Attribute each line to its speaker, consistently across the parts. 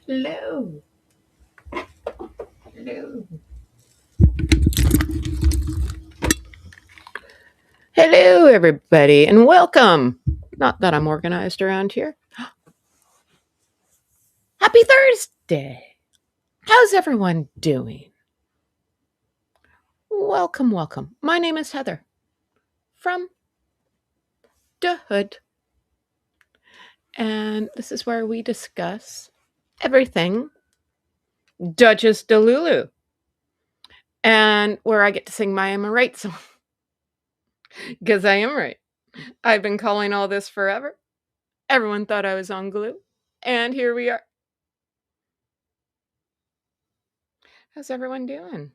Speaker 1: Hello. Hello. Hello, everybody, and welcome. Not that I'm organized around here. Happy Thursday. How's everyone doing? Welcome, welcome. My name is Heather from the Hood, and this is where we discuss everything Duchess Delulu, and where I get to sing my Am I Right song. Because I am right. I've been calling all this forever. Everyone thought I was on glue, and here we are. How's everyone doing?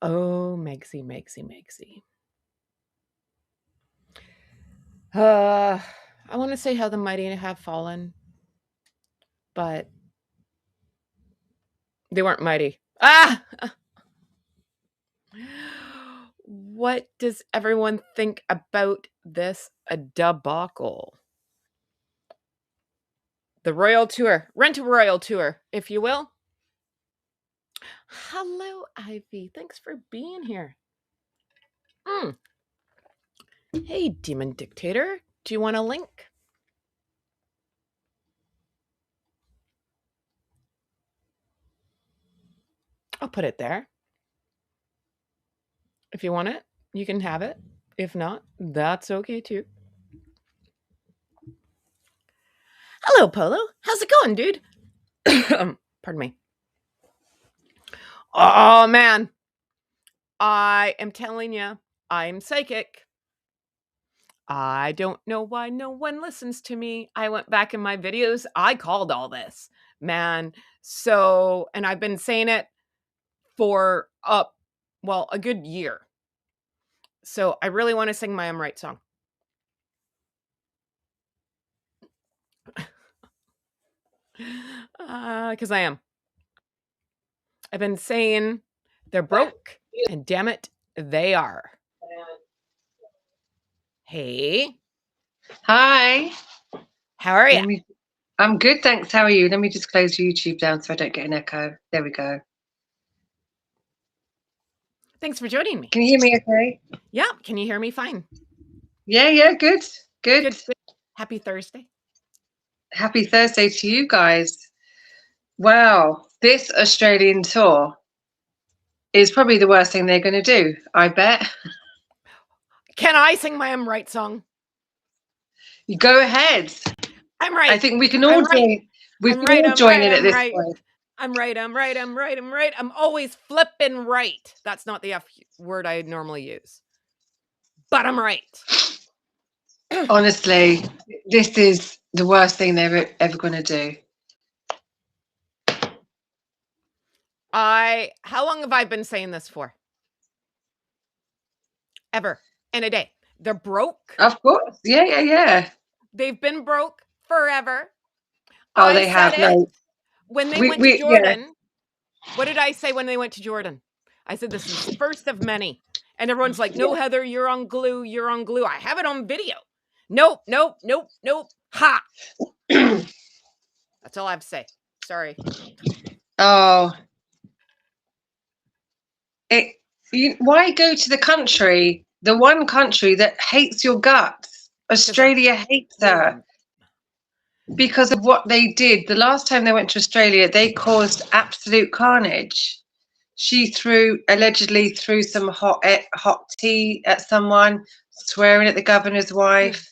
Speaker 1: Oh, Megsy. I want to say how the mighty have fallen, but they weren't mighty. Ah! What does everyone think about this debacle? The royal tour, rent a royal tour, if you will. Hello, Ivy. Thanks for being here. Hey, demon dictator. Do you want a link? I'll put it there. If you want it, you can have it. If not, that's okay too. Hello, Polo. How's it going, dude? Pardon me. Oh, man. I am telling you, I'm psychic. I don't know why no one listens to me. I went back in my videos. I called all this, man. So, and I've been saying it for a good year. So I really want to sing my I'm Right song. Because I am. I've been saying they're broke, and damn it, they are. Hey.
Speaker 2: Hi.
Speaker 1: How are you?
Speaker 2: I'm good, thanks. How are you? Let me just close YouTube down so I don't get an echo. There we go.
Speaker 1: Thanks for joining me.
Speaker 2: Can you hear me okay?
Speaker 1: Yeah. Can you hear me fine?
Speaker 2: Yeah, good.
Speaker 1: Good. Happy Thursday.
Speaker 2: Happy Thursday to you guys. Wow, this Australian tour is probably the worst thing they're going to do, I bet.
Speaker 1: Can I sing my I'm Right song?
Speaker 2: You go ahead.
Speaker 1: I'm right.
Speaker 2: I think we can all join. We can all join in at this point.
Speaker 1: I'm right. I'm always flipping right. That's not the F word I normally use. But I'm right.
Speaker 2: Honestly, this is the worst thing they're ever going to do.
Speaker 1: How long have I been saying this for? Ever. In a day. They're broke.
Speaker 2: Of course. Yeah.
Speaker 1: They've been broke forever.
Speaker 2: Oh, they have. No.
Speaker 1: When they went to Jordan,
Speaker 2: yeah.
Speaker 1: What did I say when they went to Jordan? I said, this is the first of many. And everyone's like, no, Heather, you're on glue. I have it on video. Nope. Ha! That's all I have to say. Sorry.
Speaker 2: Oh. Why go to the one country that hates your guts? Australia hates her because of what they did. The last time they went to Australia, they caused absolute carnage. She allegedly threw some hot tea at someone, swearing at the governor's wife,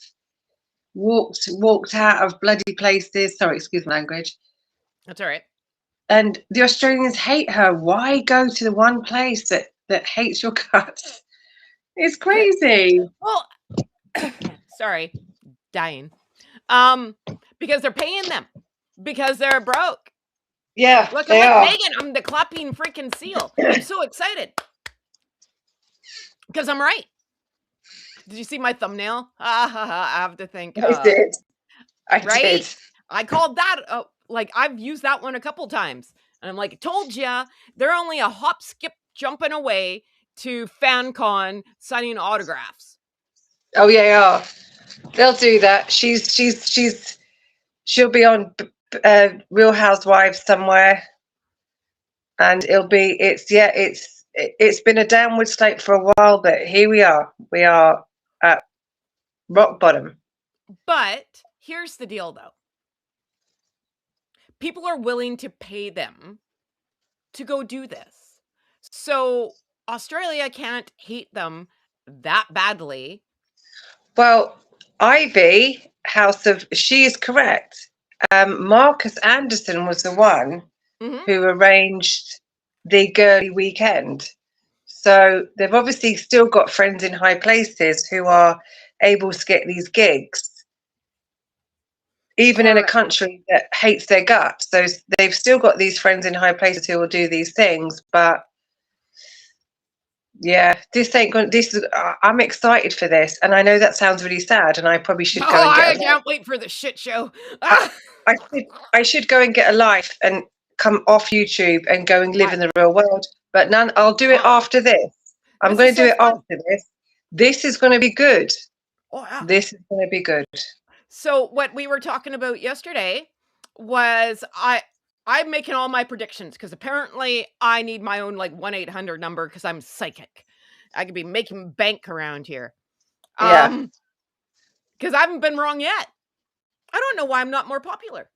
Speaker 2: walked out of bloody places. Sorry, excuse my language.
Speaker 1: That's all right.
Speaker 2: And the Australians hate her. Why go to the one place that hates your guts? It's crazy.
Speaker 1: Well, sorry, dying. Because they're paying them. Because they're broke.
Speaker 2: Yeah,
Speaker 1: look, I'm like Meghan. I'm the clapping freaking seal. I'm so excited. Because I'm right. Did you see my thumbnail? I have to think.
Speaker 2: I did. I did.
Speaker 1: I called that. I've used that one a couple times. And I'm like, told ya, they're only a hop, skip, jumping away to FanCon signing autographs.
Speaker 2: Oh, yeah. They'll do that. She'll be on Real Housewives somewhere, and it's been a downward slope for a while, but here we are. We are at rock bottom.
Speaker 1: But here's the deal, though. People are willing to pay them to go do this. So Australia can't hate them that badly.
Speaker 2: Well, Ivy, she is correct. Marcus Anderson was the one who arranged the girly weekend. So they've obviously still got friends in high places who are able to get these gigs, even in a country that hates their guts. So they've still got these friends in high places who will do these things. But yeah, this ain't going. I'm excited for this, and I know that sounds really sad, and I probably should go and get.
Speaker 1: I can't wait for the shit show.
Speaker 2: I should go and get a life and come off YouTube and go and live in the real world. But I'll do it after this. I'm going to do it after this. This is going to be good.
Speaker 1: Oh, yeah.
Speaker 2: This is going to be good.
Speaker 1: So what we were talking about yesterday was I'm making all my predictions because apparently I need my own like 1-800 number because I'm psychic. I could be making bank around here.
Speaker 2: Yeah.
Speaker 1: Because I haven't been wrong yet. I don't know why I'm not more popular.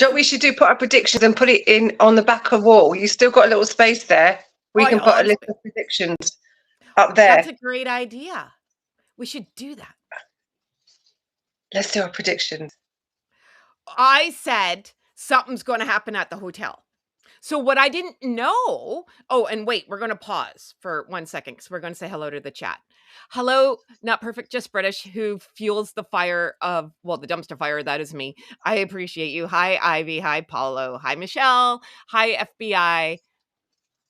Speaker 2: What we should do, put our predictions and put it in on the back of the wall. You still got a little space there. We can put a list of predictions up there.
Speaker 1: That's a great idea. We should do that.
Speaker 2: Let's do our predictions.
Speaker 1: I said something's going to happen at the hotel. So what I didn't know, and wait, we're going to pause for 1 second because we're going to say hello to the chat. Hello, Not Perfect, Just British, who fuels the fire of, the dumpster fire. That is me. I appreciate you. Hi, Ivy. Hi, Paulo. Hi, Michelle. Hi, FBI.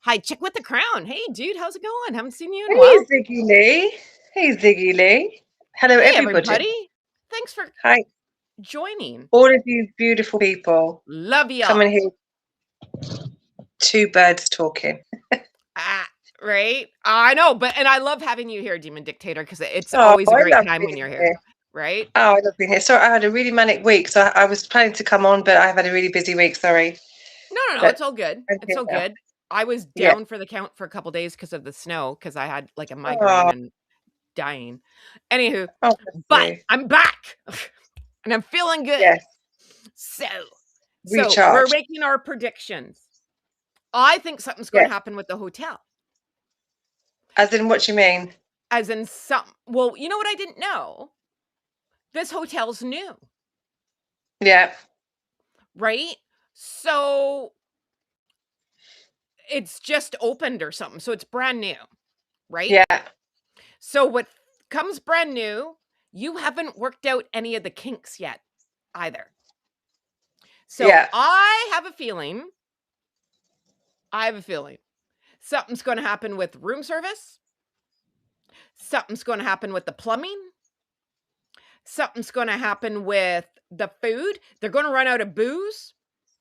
Speaker 1: Hi, Chick with the Crown. Hey, dude, how's it going? Haven't seen you in a while.
Speaker 2: Ziggy Lee. Hey, Ziggy Lee. Hello,
Speaker 1: hey,
Speaker 2: everybody.
Speaker 1: Thanks for joining.
Speaker 2: All of you beautiful people.
Speaker 1: Love you.
Speaker 2: Come and hear two birds talking.
Speaker 1: Right? I know, and I love having you here, Demon Dictator, because it's always a great time when you're here. Right?
Speaker 2: Oh, I love being here. Sorry, I had a really manic week, so I was planning to come on, but I've had a really busy week. Sorry.
Speaker 1: No, it's all good. It's all good. I was down for the count for a couple days because of the snow, because I had like a migraine and dying. Anywho, but I'm back and I'm feeling good.
Speaker 2: Yes.
Speaker 1: So we're making our predictions. I think something's going to happen with the hotel.
Speaker 2: As in, what you mean?
Speaker 1: As in you know what I didn't know? This hotel's new.
Speaker 2: Yeah.
Speaker 1: Right? So it's just opened or something. So it's brand new. Right?
Speaker 2: Yeah.
Speaker 1: So what comes brand new, you haven't worked out any of the kinks yet either. So I have a feeling something's going to happen with room service. Something's going to happen with the plumbing. Something's going to happen with the food. They're going to run out of booze.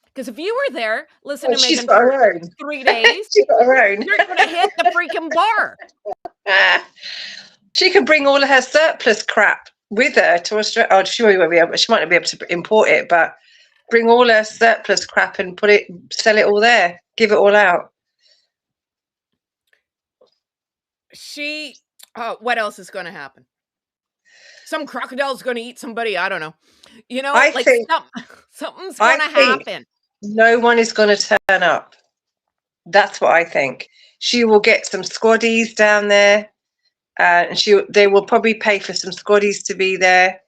Speaker 1: Because if you were there, listen to Meghan for 3 days,
Speaker 2: she's got her own.
Speaker 1: You're going to hit the freaking bar.
Speaker 2: She can bring all of her surplus crap with her to Australia. Oh, she might not be able to import it, but bring all her surplus crap and sell it all there, give it all out.
Speaker 1: What else is going to happen? Some crocodile's going to eat somebody. I don't know. You know, something's going to happen.
Speaker 2: No one is going to turn up. That's what I think. She will get some squaddies down there. And they will probably pay for some squaddies to be there.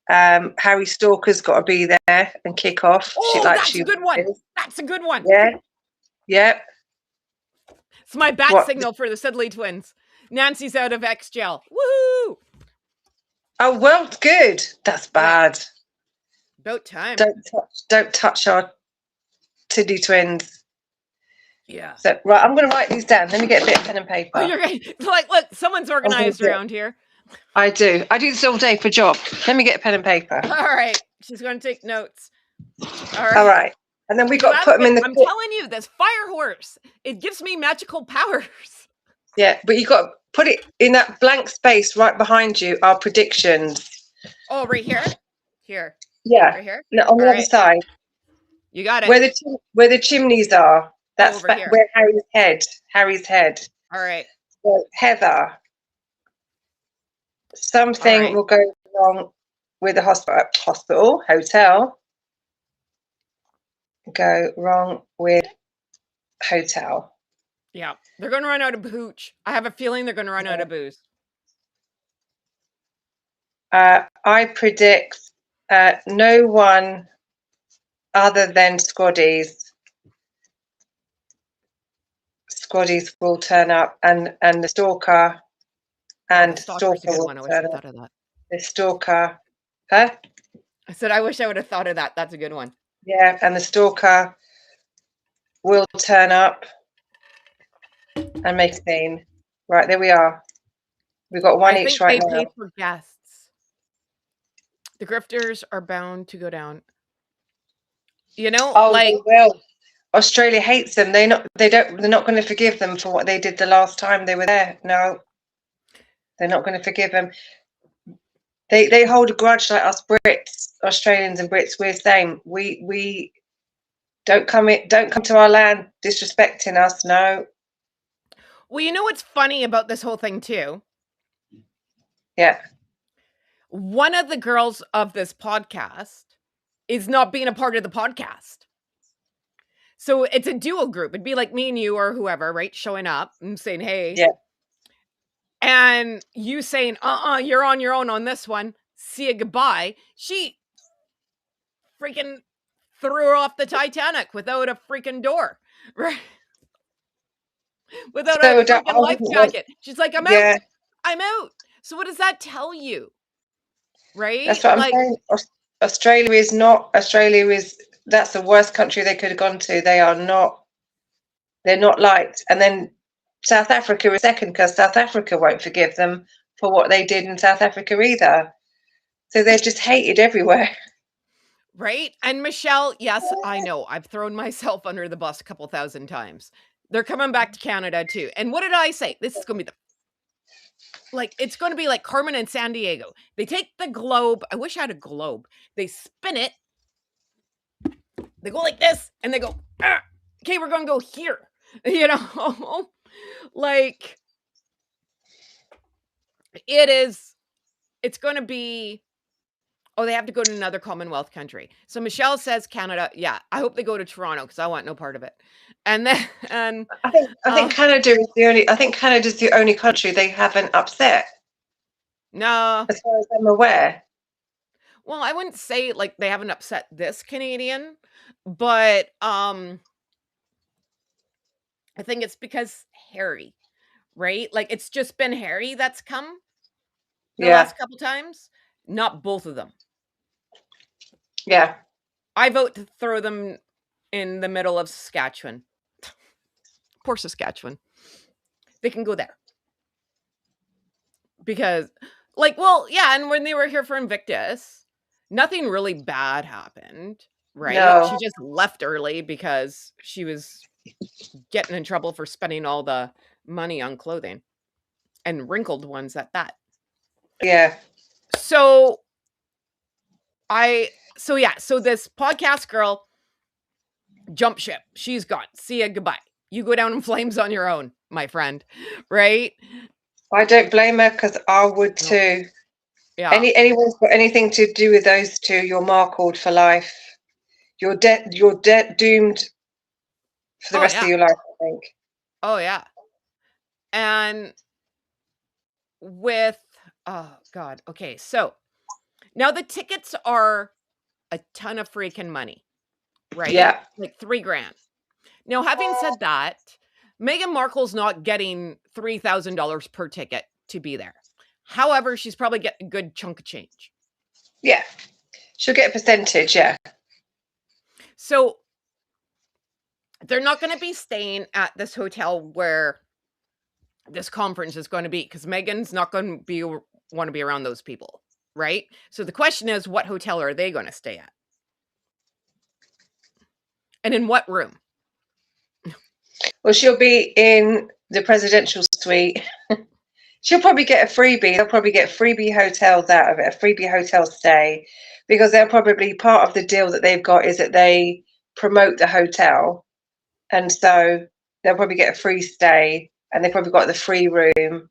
Speaker 2: Harry Stalker's got to be there and kick off.
Speaker 1: That's a good one. That's a good one.
Speaker 2: Yeah. Yep.
Speaker 1: It's my bat signal for the Sidley twins. Nancy's out of X gel. Woohoo!
Speaker 2: Oh, well, good. That's bad.
Speaker 1: About time.
Speaker 2: Don't touch our Sidley twins.
Speaker 1: Yeah.
Speaker 2: So, right, I'm going to write these down. Let me get a bit of pen and paper.
Speaker 1: Oh, you're right. Look, someone's organized around here.
Speaker 2: I do this all day for a job. Let me get a pen and paper.
Speaker 1: All right. She's going to take notes.
Speaker 2: All right. And then we got to put them in the...
Speaker 1: I'm telling you, this fire horse, it gives me magical powers.
Speaker 2: Yeah, but you got to put it in that blank space right behind you. Our predictions.
Speaker 1: Oh, right here? Here.
Speaker 2: Yeah,
Speaker 1: Right here?
Speaker 2: no, on
Speaker 1: All
Speaker 2: the other
Speaker 1: right.
Speaker 2: side,
Speaker 1: You got it.
Speaker 2: where the chimneys are.
Speaker 1: Oh,
Speaker 2: That's
Speaker 1: over here.
Speaker 2: where Harry's head.
Speaker 1: All right.
Speaker 2: So Heather,
Speaker 1: All
Speaker 2: something
Speaker 1: right.
Speaker 2: will go wrong with the hotel. Go wrong with hotel.
Speaker 1: Yeah. They're going to run out of hooch. I have a feeling they're going to run out
Speaker 2: Yeah.
Speaker 1: of booze.
Speaker 2: I predict no one other than Squaddies will turn up, and the stalker
Speaker 1: Oh, the
Speaker 2: and
Speaker 1: stalker's a
Speaker 2: stalker
Speaker 1: good
Speaker 2: will
Speaker 1: one. I wish
Speaker 2: turn
Speaker 1: I
Speaker 2: up.
Speaker 1: thought of that.
Speaker 2: The stalker, huh?
Speaker 1: I said, I wish I would have thought of that. That's a good one.
Speaker 2: Yeah, and the stalker will turn up and make a scene. Right, there we are. We've got one
Speaker 1: I
Speaker 2: each
Speaker 1: think
Speaker 2: right
Speaker 1: they
Speaker 2: now.
Speaker 1: pay for guests. The grifters are bound to go down. You know,
Speaker 2: Oh,
Speaker 1: like,
Speaker 2: they will. Australia hates them. They're not going to forgive them for what they did the last time they were there. No, they're not going to forgive them. They hold a grudge like us Brits, Australians and Brits. We're same. We don't come to our land disrespecting us. No.
Speaker 1: well, you know what's funny about this whole thing, too?
Speaker 2: Yeah.
Speaker 1: One of the girls of this podcast is not being a part of the podcast. So it's a duo group. It'd be like me and you or whoever, right? Showing up and saying, hey.
Speaker 2: Yeah.
Speaker 1: And you saying, you're on your own on this one. See you, goodbye. She freaking threw her off the Titanic without a freaking door, right? Without a
Speaker 2: So I
Speaker 1: freaking life
Speaker 2: wouldn't want.
Speaker 1: jacket. She's like, I'm out.
Speaker 2: Yeah,
Speaker 1: I'm out. So what does that tell you? Right?
Speaker 2: that's what I'm
Speaker 1: Like,
Speaker 2: saying. Australia is not. Australia is. That's the worst country they could have gone to. They are not. They're not liked. And then South Africa is second because South Africa won't forgive them for what they did in South Africa either. So they're just hated everywhere.
Speaker 1: right? And Michelle, yes, I know. I've thrown myself under the bus a couple thousand times. They're coming back to Canada too. And what did I say? This is going to be it's going to be like Carmen and San Diego. They take the globe. I wish I had a globe. They spin it. They go like this and they go, okay, we're going to go here. You know, like it's going to be, oh, they have to go to another Commonwealth country. So Michelle says Canada. Yeah, I hope they go to Toronto because I want no part of it. And then,
Speaker 2: I think Canada is the only. I think Canada's the only country they haven't upset,
Speaker 1: no.
Speaker 2: as far as I'm aware.
Speaker 1: Well, I wouldn't say like they haven't upset this Canadian, but I think it's because Harry, right? Like it's just been Harry that's come the
Speaker 2: Yeah,
Speaker 1: last couple times, not both of them.
Speaker 2: yeah.
Speaker 1: I vote to throw them in the middle of Saskatchewan. Poor Saskatchewan. They can go there. Because well, yeah, and when they were here for Invictus, nothing really bad happened, right?
Speaker 2: No.
Speaker 1: She just left early because she was getting in trouble for spending all the money on clothing and wrinkled ones at that.
Speaker 2: Yeah.
Speaker 1: So this podcast girl jump ship. She's gone. See ya, goodbye. You go down in flames on your own, my friend. Right?
Speaker 2: I don't blame her because I would too.
Speaker 1: Yeah.
Speaker 2: Anyone's got anything to do with those two, you're markled for life. You're doomed for the rest of your life, I think.
Speaker 1: Oh yeah. And with oh god. Okay, so now the tickets are a ton of freaking money, right?
Speaker 2: Yeah.
Speaker 1: Like $3,000. Now, having said that, Meghan Markle's not getting $3,000 per ticket to be there. However, she's probably getting a good chunk of change.
Speaker 2: Yeah. She'll get a percentage, yeah.
Speaker 1: So they're not going to be staying at this hotel where this conference is going to be because Meghan's not going to want to be around those people, right? So the question is, what hotel are they going to stay at? And in what room?
Speaker 2: Well, she'll be in the presidential suite. She'll probably get a freebie. They'll probably get freebie hotels out of it, a freebie hotel stay, because they're probably part of the deal that they've got is that they promote the hotel. And so they'll probably get a free stay and they've probably got the free room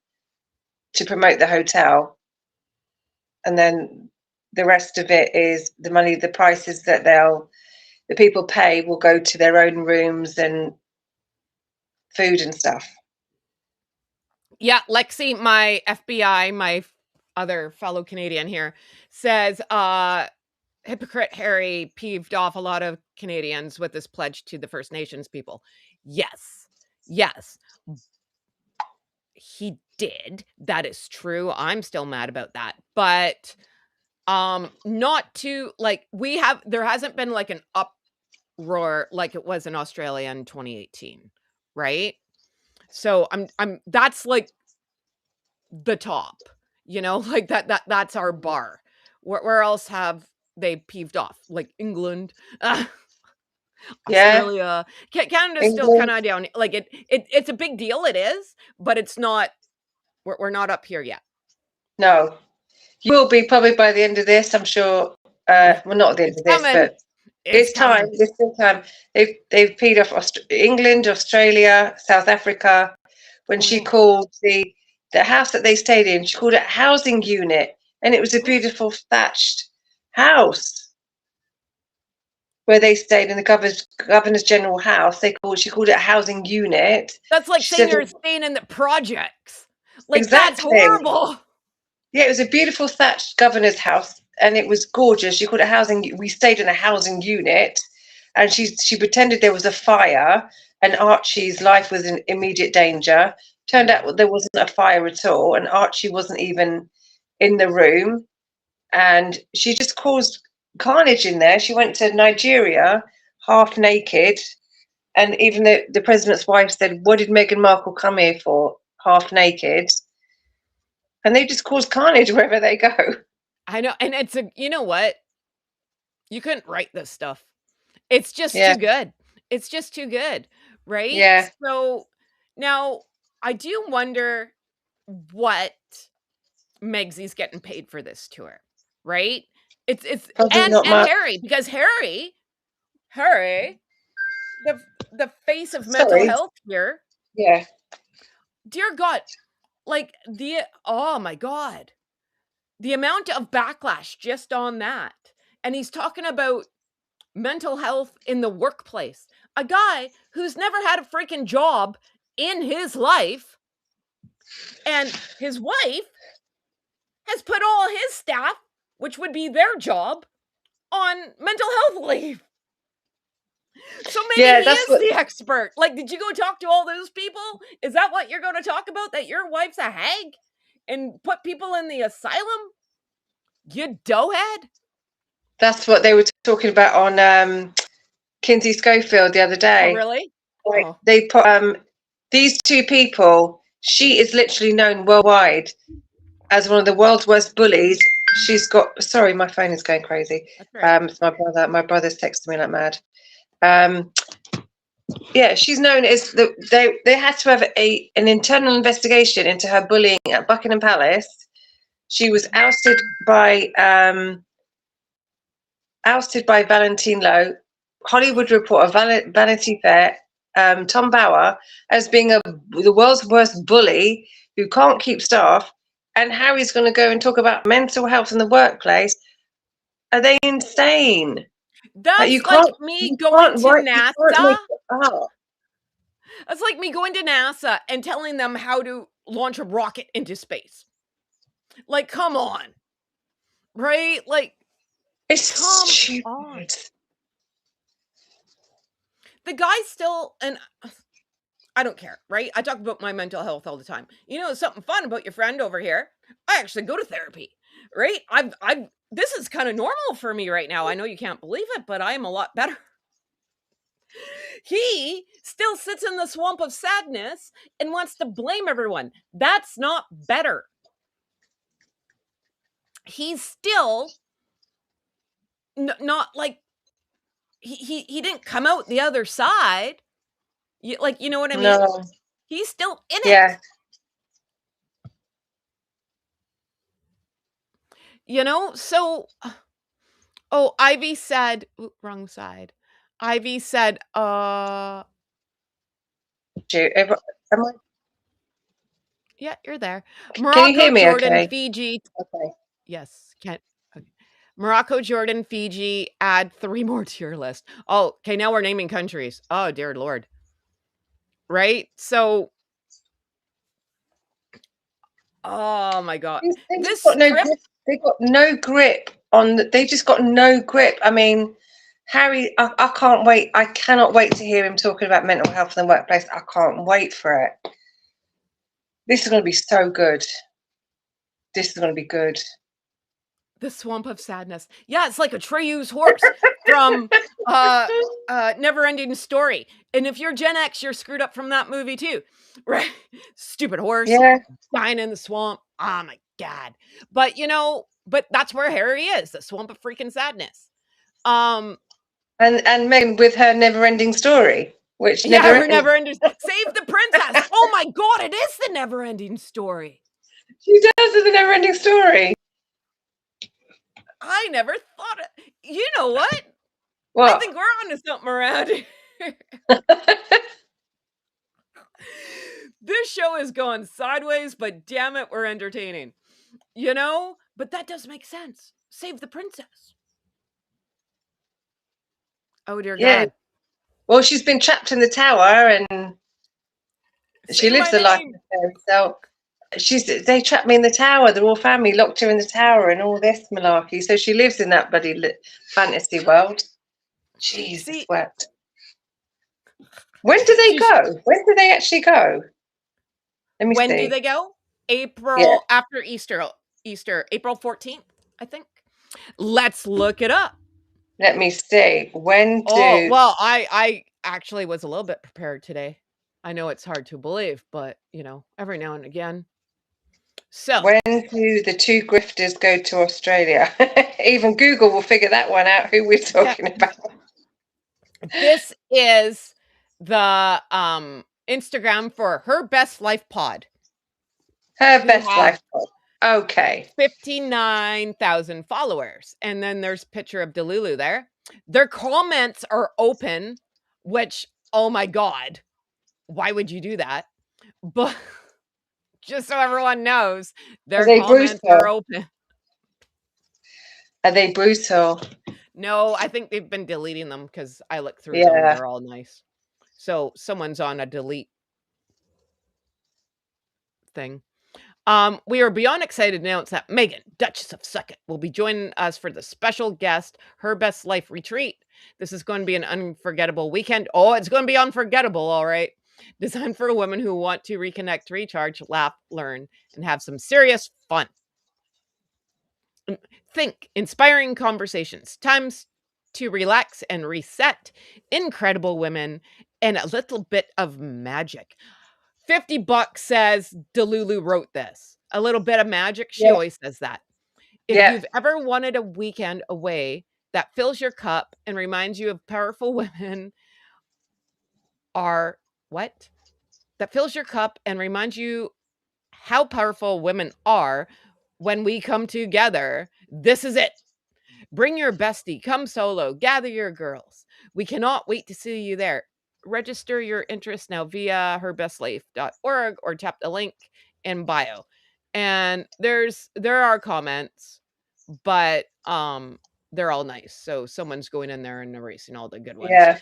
Speaker 2: to promote the hotel. And then the rest of it is the money, the prices that the people pay will go to their own rooms and food and stuff.
Speaker 1: Yeah, Lexi, my FBI, my other fellow Canadian here, says hypocrite Harry peeved off a lot of Canadians with this pledge to the First Nations people. Yes. Yes. He did. That is true. I'm still mad about that. But not to like there hasn't been like an uproar like it was in Australia in 2018, right? So I'm that's like the top, like that's our bar. Where else have they peeved off? Like England,
Speaker 2: Yeah,
Speaker 1: Australia, Canada's still kind
Speaker 2: England.
Speaker 1: of down. Like it's a big deal. It is, but it's not. We're not up here yet.
Speaker 2: No, you will be probably by the end of this. I'm sure.
Speaker 1: Yeah,
Speaker 2: Well, not at the end
Speaker 1: it's
Speaker 2: of this,
Speaker 1: coming.
Speaker 2: but
Speaker 1: It's
Speaker 2: this time,
Speaker 1: coming.
Speaker 2: this still time, they've peed off England, Australia, South Africa. When
Speaker 1: Oh
Speaker 2: she
Speaker 1: yeah.
Speaker 2: called the house that they stayed in, she called it a housing unit, and it was a beautiful thatched house where they stayed in the governor's general house. She called it a housing unit.
Speaker 1: That's like
Speaker 2: She
Speaker 1: saying
Speaker 2: said
Speaker 1: you're staying in the projects. Like that's
Speaker 2: exactly.
Speaker 1: horrible.
Speaker 2: Yeah, it was a beautiful thatched governor's house, and it was gorgeous. She called it housing. We stayed in a housing unit, and she pretended there was a fire, and Archie's life was in immediate danger. Turned out there wasn't a fire at all, and Archie wasn't even in the room, and she just caused carnage in there. She went to Nigeria half naked, and even the president's wife said, "What did Meghan Markle come here for? Half naked?" And they just cause carnage wherever they go.
Speaker 1: I know, and you know what? You couldn't write this stuff. It's just
Speaker 2: Yeah,
Speaker 1: too good. It's just too good, right?
Speaker 2: yeah.
Speaker 1: So now I do wonder what Megsy's getting paid for this tour, right? It's
Speaker 2: Probably not
Speaker 1: and
Speaker 2: much.
Speaker 1: Harry, because Harry, the face of mental
Speaker 2: Sorry.
Speaker 1: health here,
Speaker 2: Yeah.
Speaker 1: dear God, like oh my God, the amount of backlash just on that. And he's talking about mental health in the workplace. A guy who's never had a freaking job in his life, and his wife has put all his staff, which would be their job, on mental health leave. So maybe
Speaker 2: Yeah,
Speaker 1: he
Speaker 2: that's
Speaker 1: is
Speaker 2: what
Speaker 1: the expert. Like, did you go talk to all those people? Is that what you're going to talk about? That your wife's a hag and put people in the asylum? You doughhead.
Speaker 2: they were talking about on Kinsey Schofield the other
Speaker 1: Oh,
Speaker 2: day.
Speaker 1: really?
Speaker 2: Like
Speaker 1: Oh,
Speaker 2: they put these two people, she is literally known worldwide as one of the world's worst bullies. She's got sorry, my phone is going crazy.
Speaker 1: that's right.
Speaker 2: It's my brother. My brother's texting me like mad. Um, yeah, she's known as they had to have an internal investigation into her bullying at Buckingham Palace. She was ousted by Valentine Lowe, Hollywood Reporter, Vanity Fair, Tom Bauer as being the world's worst bully who can't keep staff, and Harry's going to go and talk about mental health in the workplace. Are they insane? Like
Speaker 1: That's like me going to
Speaker 2: you can't
Speaker 1: NASA.
Speaker 2: make it up.
Speaker 1: That's like me going to NASA and telling them how to launch a rocket into space. Like, come on. Right? Like,
Speaker 2: It's
Speaker 1: come on.
Speaker 2: stupid.
Speaker 1: The guy still, and I don't care, right? I talk about my mental health all the time. You know, something fun about your friend over here. I actually go to therapy, right? This is kind of normal for me right now. I know you can't believe it, but I am a lot better. He still sits in the swamp of sadness and wants to blame everyone. That's not better. He's still not like he didn't come out the other side. You know what I mean?
Speaker 2: No.
Speaker 1: He's still in it.
Speaker 2: Yeah.
Speaker 1: You know? So, oh, Ivy said, ooh, wrong side. Ivy said,
Speaker 2: Am I,
Speaker 1: yeah, you're there.
Speaker 2: can you hear
Speaker 1: Morocco,
Speaker 2: me
Speaker 1: Jordan,
Speaker 2: okay?
Speaker 1: Fiji.
Speaker 2: Okay.
Speaker 1: Yes, can't. Okay. Morocco, Jordan, Fiji. Add 3 more to your list. Oh, okay. Now we're naming countries. Oh, dear Lord. Right? So, oh my God.
Speaker 2: They just
Speaker 1: This
Speaker 2: got no
Speaker 1: trip,
Speaker 2: grip. They got no grip on. They just got no grip. I mean, Harry, I can't wait. I cannot wait to hear him talking about mental health in the workplace. I can't wait for it. This is going to be so good. This is going to be good.
Speaker 1: the swamp of sadness. Yeah, it's like a Treyu's horse from uh Never Ending Story. And if you're Gen X, you're screwed up from that movie too. Right? Stupid horse
Speaker 2: Yeah,
Speaker 1: dying in the swamp. Oh my God. But but that's where Harry is, the swamp of freaking sadness. Um,
Speaker 2: and Meghan with her never-ending story, which
Speaker 1: yeah,
Speaker 2: never
Speaker 1: her
Speaker 2: ends.
Speaker 1: never ending. Save the princess. Oh my God, it is the never ending story.
Speaker 2: She does with a never-ending story.
Speaker 1: I never thought it. You know what? I
Speaker 2: What?
Speaker 1: think we're onto something around here. This show is going sideways, but damn it, we're entertaining. But that does make sense. Save the princess. Oh dear
Speaker 2: Yeah.
Speaker 1: God.
Speaker 2: Well, she's been trapped in the tower, and she
Speaker 1: Say
Speaker 2: lives
Speaker 1: my
Speaker 2: the life
Speaker 1: name.
Speaker 2: of fairy. So they trapped me in the tower. The royal family locked her in the tower, and all this malarkey. So she lives in that bloody fantasy world. Jesus
Speaker 1: See,
Speaker 2: wept. When do they
Speaker 1: she's
Speaker 2: go? When do they actually go? Let me
Speaker 1: when do
Speaker 2: see.
Speaker 1: they go?
Speaker 2: Yeah,
Speaker 1: April after Easter. Easter, April 14th, I think. Let's look it up.
Speaker 2: let me see. When
Speaker 1: Oh,
Speaker 2: do
Speaker 1: well, I actually was a little bit prepared today. I know it's hard to believe, but every now and again. So,
Speaker 2: when do the two grifters go to Australia? Even Google will figure that one out. Who we're
Speaker 1: yeah,
Speaker 2: talking about?
Speaker 1: this is the Instagram for Her Best Life Pod,
Speaker 2: Her
Speaker 1: who
Speaker 2: best
Speaker 1: have
Speaker 2: life. Okay.
Speaker 1: 59,000 followers. And then there's a picture of Delulu there. Their comments are open, which, oh my God, why would you do that? But just so everyone knows,
Speaker 2: Are
Speaker 1: their
Speaker 2: they
Speaker 1: comments are
Speaker 2: brutal?
Speaker 1: open.
Speaker 2: Are they brutal?
Speaker 1: No, I think they've been deleting them because I look through them.
Speaker 2: Yeah.
Speaker 1: They're all nice. So someone's on a delete thing. We are beyond excited to announce that Meghan, Duchess of Sussex, will be joining us for the special guest, Her Best Life retreat. This is going to be an unforgettable weekend. Oh, it's going to be unforgettable, all right. Designed for women who want to reconnect, recharge, laugh, learn, and have some serious fun. Think inspiring conversations, times to relax and reset, incredible women, and a little bit of magic. $50 says Delulu wrote this. A little bit of magic. She
Speaker 2: Yeah.
Speaker 1: always says that. If
Speaker 2: Yeah.
Speaker 1: you've ever wanted a weekend away that fills your cup and reminds you of powerful women are what? That fills your cup and reminds you how powerful women are when we come together. This is it. Bring your bestie, come solo, gather your girls. We cannot wait to see you there. Register your interest now via herbestlife.org or tap the link in bio. And there are comments, but they're all nice. So someone's going in there and erasing all the good ones.
Speaker 2: Yeah.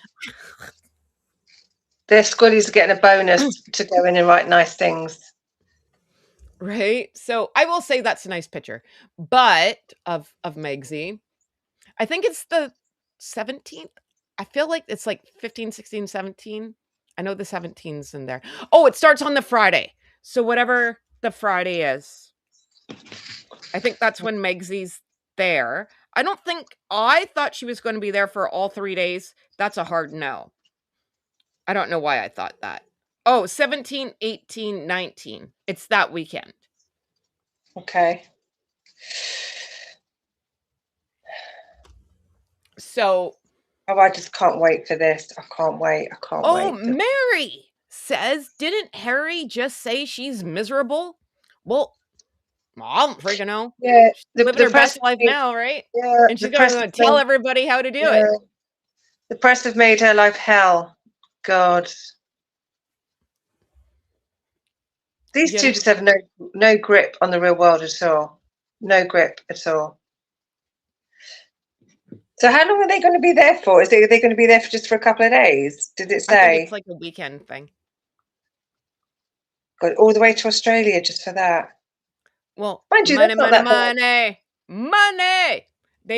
Speaker 2: Their squaddies are getting a bonus to go in and write nice things.
Speaker 1: Right? So I will say that's a nice picture. But of Megsy, I think it's the 17th. I feel like it's like 15, 16, 17. I know the 17's in there. Oh, it starts on the Friday. So whatever the Friday is, I think that's when Megsy's there. I thought she was going to be there for all 3 days. That's a hard no. I don't know why I thought that. Oh, 17, 18, 19. It's that weekend.
Speaker 2: Okay.
Speaker 1: So,
Speaker 2: Oh, I just can't wait for this. I can't wait. I can't
Speaker 1: oh,
Speaker 2: wait.
Speaker 1: Mary. says, didn't Harry just say she's miserable? Well, I don't freaking know.
Speaker 2: Yeah,
Speaker 1: She's living
Speaker 2: the
Speaker 1: her
Speaker 2: press
Speaker 1: best life now, right?
Speaker 2: yeah,
Speaker 1: And
Speaker 2: the
Speaker 1: she's
Speaker 2: press
Speaker 1: gonna
Speaker 2: have
Speaker 1: tell
Speaker 2: made
Speaker 1: everybody how to do it.
Speaker 2: yeah, the press have made her life hell. God. These
Speaker 1: You
Speaker 2: two
Speaker 1: know,
Speaker 2: just have no grip on the real world at all. No grip at all. So how long are they going to be there for? Are they going to be there for just for a couple of days? Did it
Speaker 1: I think it's
Speaker 2: say?
Speaker 1: like a weekend thing.
Speaker 2: Got all the way to Australia just for that.
Speaker 1: Well,
Speaker 2: Mind you,
Speaker 1: money,
Speaker 2: that's not
Speaker 1: money,
Speaker 2: that bad.
Speaker 1: money, money.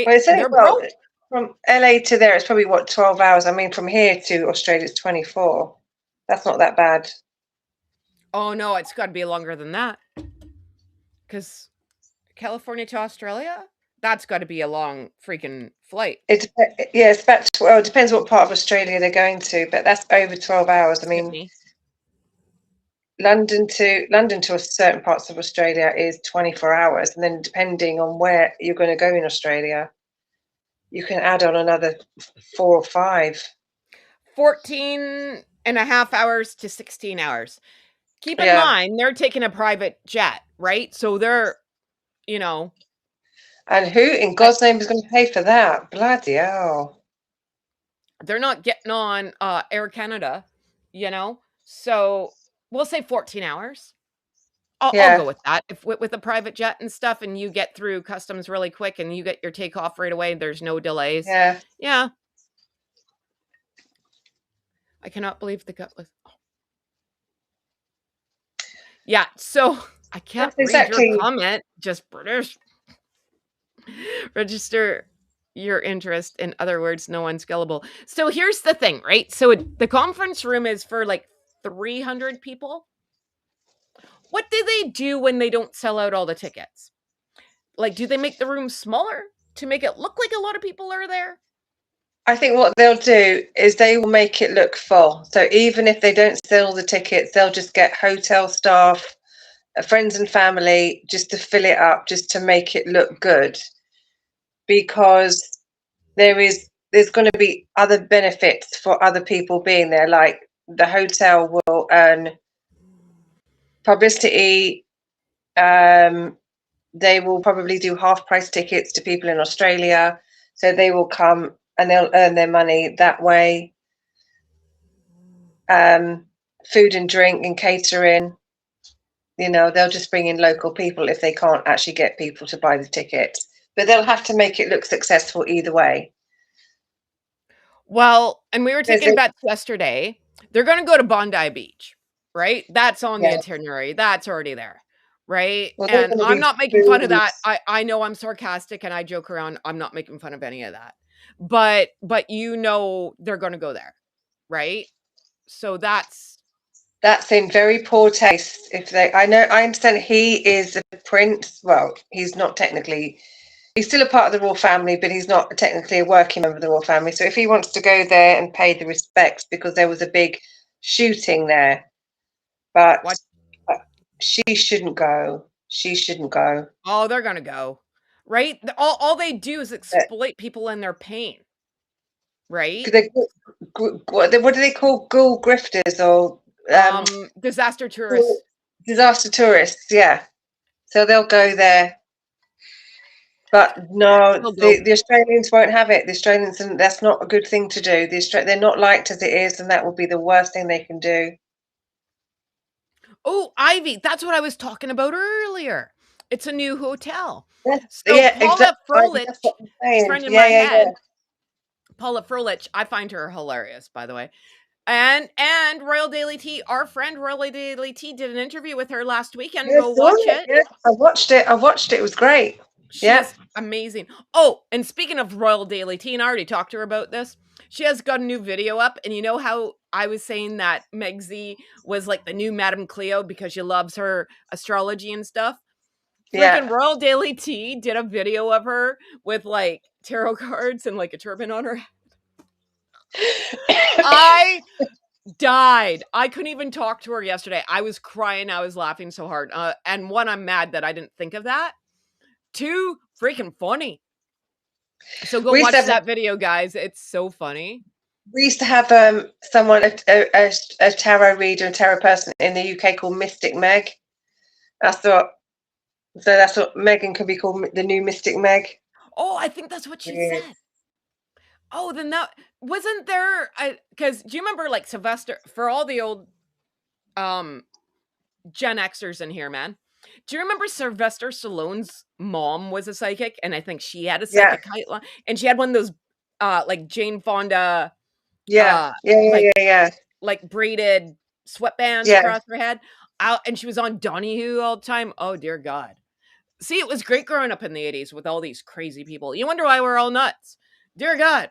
Speaker 2: Well, it's only,
Speaker 1: They're
Speaker 2: well,
Speaker 1: broke.
Speaker 2: from LA to there, it's probably what, 12 hours. I mean, from here to Australia, it's 24. That's not that bad.
Speaker 1: Oh no, it's got to be longer than that. Because California to Australia, that's got to be a long freaking flight.
Speaker 2: Yeah, it's about, well, it depends what part of Australia they're going to, but that's over 12 hours. I mean,
Speaker 1: Sydney.
Speaker 2: London to certain parts of Australia is 24 hours, and then depending on where you're going to go in Australia, you can add on another 4 or 5.
Speaker 1: 14 and a half hours to 16 hours. Keep in
Speaker 2: Yeah,
Speaker 1: mind, they're taking a private jet, right? So they're, you know,
Speaker 2: and who in
Speaker 1: I,
Speaker 2: God's name is going to pay for that? Bloody hell!
Speaker 1: they're not getting on Air Canada, So we'll say 14 hours. I'll go
Speaker 2: Yeah,
Speaker 1: with that. If with a private jet and stuff, and you get through customs really quick, and you get your takeoff right away, there's no delays.
Speaker 2: yeah.
Speaker 1: Yeah, I cannot believe the gutless. Yeah, so I can't
Speaker 2: That's
Speaker 1: read your
Speaker 2: exactly.
Speaker 1: comment. Just British. Register your interest. In other words, no unscalable. So here's the thing, right? So the conference room is for like 300 people. What do they do when they don't sell out all the tickets? Like, do they make the room smaller to make it look like a lot of people are there?
Speaker 2: I think what they'll do is they will make it look full. So even if they don't sell the tickets, they'll just get hotel staff, friends and family just to fill it up, just to make it look good. Because there's going to be other benefits for other people being there. Like the hotel will earn publicity. They will probably do half price tickets to people in Australia, so they will come and they'll earn their money that way. um, Food and drink and catering. They'll just bring in local people if they can't actually get people to buy the tickets. But they'll have to make it look successful either way.
Speaker 1: Well, and we were
Speaker 2: There's
Speaker 1: taking bets yesterday. They're going to go to Bondi Beach, right? That's on the
Speaker 2: Yeah.
Speaker 1: itinerary. That's already there, right?
Speaker 2: Well, there's
Speaker 1: And
Speaker 2: going to
Speaker 1: I'm
Speaker 2: be
Speaker 1: not making fun of that.
Speaker 2: booze.
Speaker 1: I know I'm sarcastic and I joke around. I'm not making fun of any of that. But they're going to go there, right? So
Speaker 2: That's in very poor taste. If they, I understand he is a prince. Well, he's not technically. He's still a part of the royal family, but he's not technically a working member of the royal family. So if he wants to go there and pay the respects, because there was a big shooting there, but
Speaker 1: what?
Speaker 2: she shouldn't go. She shouldn't go.
Speaker 1: Oh, they're going to go, right? All they do is exploit people in their pain, right?
Speaker 2: They, what do they call ghoul grifters or um,
Speaker 1: Disaster tourists.
Speaker 2: disaster tourists? Yeah, so they'll go there. But no,
Speaker 1: They'll go.
Speaker 2: the Australians won't have it. The Australians, and that's not a good thing to do. They're not liked as it is, and that will be the worst thing they can do.
Speaker 1: Oh, Ivy, that's what I was talking about earlier. It's a new hotel. So
Speaker 2: Yeah,
Speaker 1: Paula
Speaker 2: exactly. That's
Speaker 1: Froelich,
Speaker 2: what I'm saying.
Speaker 1: friend in
Speaker 2: Yeah,
Speaker 1: my
Speaker 2: yeah,
Speaker 1: head,
Speaker 2: yeah,
Speaker 1: Paula Froelich, I find her hilarious, by the way. And Royal Daily Tea, our friend Royal Daily Tea did an interview with her last weekend.
Speaker 2: yeah. I
Speaker 1: Go
Speaker 2: saw
Speaker 1: watch
Speaker 2: it.
Speaker 1: it.
Speaker 2: Yeah, I watched it. I watched it. It was great.
Speaker 1: She
Speaker 2: Yeah,
Speaker 1: is amazing. Oh, and speaking of Royal Daily Tea, and I already talked to her about this, she has got a new video up. And you know how I was saying that Meg Z was like the new Madame Cleo because she loves her astrology and stuff?
Speaker 2: yeah.
Speaker 1: Freaking Royal Daily Tea did a video of her with like tarot cards and like a turban on her head. I died. I couldn't even talk to her yesterday. I was crying. I was laughing so hard. And one, I'm mad that I didn't think of that. Two, freaking funny. So go
Speaker 2: We used to
Speaker 1: watch
Speaker 2: have
Speaker 1: that video, guys. It's so funny.
Speaker 2: We used to have someone, a tarot reader, a tarot person in the UK called Mystic Meg. That's what. So that's what Meghan could be called, the new Mystic Meg.
Speaker 1: Oh, I think that's what she
Speaker 2: Weird.
Speaker 1: said. Oh, then that wasn't there. Because do you remember like Sylvester, for all the old um Gen Xers in here, man? Do you remember Sylvester Stallone's mom was a psychic, and I think she had a
Speaker 2: Yeah,
Speaker 1: psychic hotline, and she had one of those like Jane Fonda
Speaker 2: yeah,
Speaker 1: uh
Speaker 2: yeah, yeah,
Speaker 1: like
Speaker 2: yeah, yeah,
Speaker 1: like braided sweatbands
Speaker 2: yeah.
Speaker 1: across her head. Out, and she was on Donahue all the time. Oh dear God. See, it was great growing up in the 80s with all these crazy people. You wonder why we're all nuts. Dear God.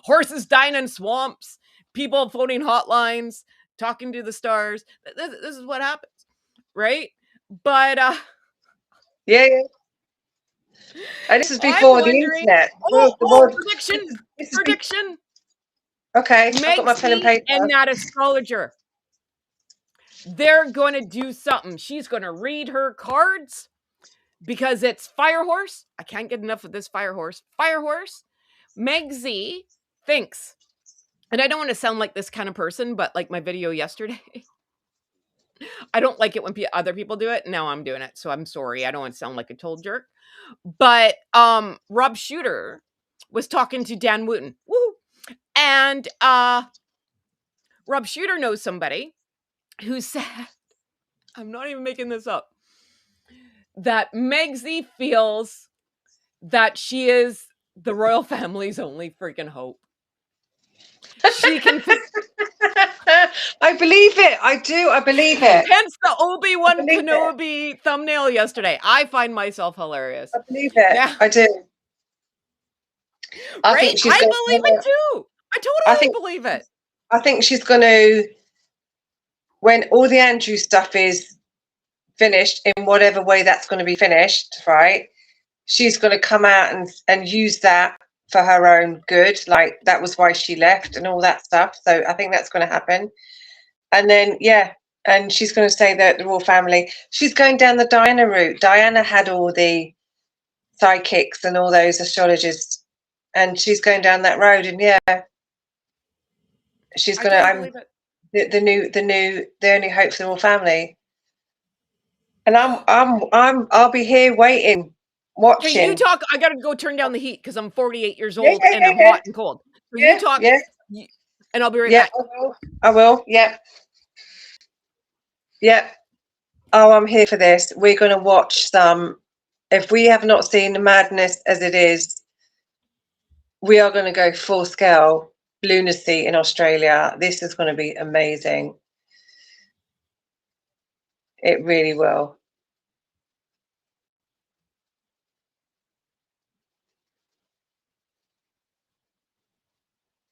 Speaker 1: Horses dying in swamps, people phoning hotlines, talking to the stars. This is what happens, right? But
Speaker 2: Yeah, yeah. And this is
Speaker 1: I'm
Speaker 2: before the
Speaker 1: wondering.
Speaker 2: internet. The
Speaker 1: Oh,
Speaker 2: world.
Speaker 1: prediction,
Speaker 2: This is
Speaker 1: prediction.
Speaker 2: okay. I've got my pen and
Speaker 1: Megsy and
Speaker 2: paper.
Speaker 1: that astrologer. They're going to do something. She's going to read her cards because it's Firehorse. I can't get enough of this Firehorse. Firehorse. Megsy thinks, and I don't want to sound like this kind of person, but like my video yesterday, I don't like it when other people do it. Now I'm doing it, so I'm sorry. I don't want to sound like a total jerk. But Rob Shooter was talking to Dan Wooten. Woo! And Rob Shooter knows somebody who said, I'm not even making this up, that Megsy feels that she is the royal family's only freaking hope. She can
Speaker 2: I believe it. I do. I believe it.
Speaker 1: hence the
Speaker 2: I
Speaker 1: Obi-Wan
Speaker 2: believe it.
Speaker 1: Kenobi thumbnail yesterday. I find myself hilarious.
Speaker 2: I believe it.
Speaker 1: Now,
Speaker 2: I do. I
Speaker 1: right?
Speaker 2: think she's
Speaker 1: I
Speaker 2: going
Speaker 1: believe it
Speaker 2: to.
Speaker 1: too. I
Speaker 2: I
Speaker 1: totally
Speaker 2: think.
Speaker 1: believe it.
Speaker 2: I think she's going to. When all the Andrew stuff is finished, in whatever way that's going to be finished, right? She's going to come out and use that for her own good. Like that was why she left and all that stuff. So I think that's going to happen. And then yeah, and she's going to say that the royal family. She's going down the Diana route. Diana had all the psychics and all those astrologers, and she's going down that road. And yeah, she's
Speaker 1: I
Speaker 2: gonna.
Speaker 1: totally
Speaker 2: I'm
Speaker 1: believe it.
Speaker 2: the only hope for the royal family. And I'll be here waiting,
Speaker 1: Okay, you
Speaker 2: watching.
Speaker 1: talk. I gotta go turn down the heat because I'm 48 years
Speaker 2: Yeah,
Speaker 1: old
Speaker 2: yeah,
Speaker 1: and
Speaker 2: yeah,
Speaker 1: I'm
Speaker 2: yeah,
Speaker 1: hot and cold. So you
Speaker 2: yeah,
Speaker 1: talk,
Speaker 2: yeah,
Speaker 1: and I'll be right
Speaker 2: yeah.
Speaker 1: back.
Speaker 2: I will. I will. Yeah, yeah. Oh, I'm here for this. We're going to watch some. If we have not seen the madness as it is, we are going to go full scale lunacy in Australia. This is going to be amazing. It really will.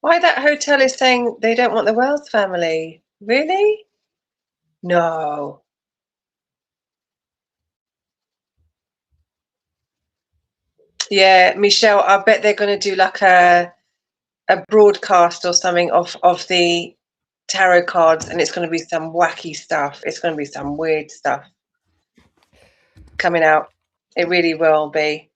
Speaker 2: Why that hotel is saying they don't want the Wells family? Really? No. Yeah, Michelle, I bet they're going to do like a broadcast or something of the tarot cards, and it's going to be some wacky stuff. It's going to be some weird stuff coming out. It really will be.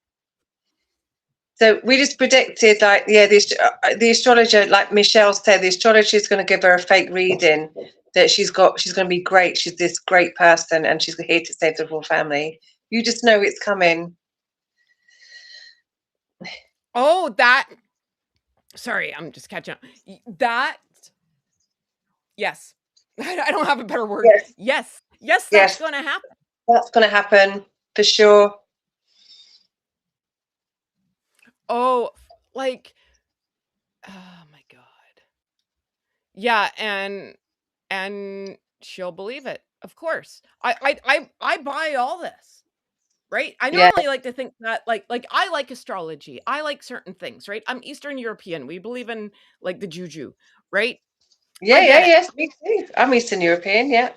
Speaker 2: So we just predicted, like, yeah, the astrologer, like Michelle said, the astrologer is going to give her a fake reading that she's going to be great. She's this great person, and she's here to save the royal family. You just know it's coming.
Speaker 1: Oh, that. Sorry, I'm just catching up. That. Yes, I don't have a better word.
Speaker 2: Yes,
Speaker 1: Yes, yes, that's
Speaker 2: yes,
Speaker 1: going to happen.
Speaker 2: that's going to happen for sure.
Speaker 1: Oh, like, oh my God. Yeah, and she'll believe it. Of course. I buy all this, right? I
Speaker 2: Yeah,
Speaker 1: normally like to think that like I like astrology. I like certain things, right? I'm Eastern European. We believe in like the juju, right?
Speaker 2: yeah,
Speaker 1: I
Speaker 2: yeah,
Speaker 1: get it.
Speaker 2: yes, me too. I'm Eastern European. Yeah,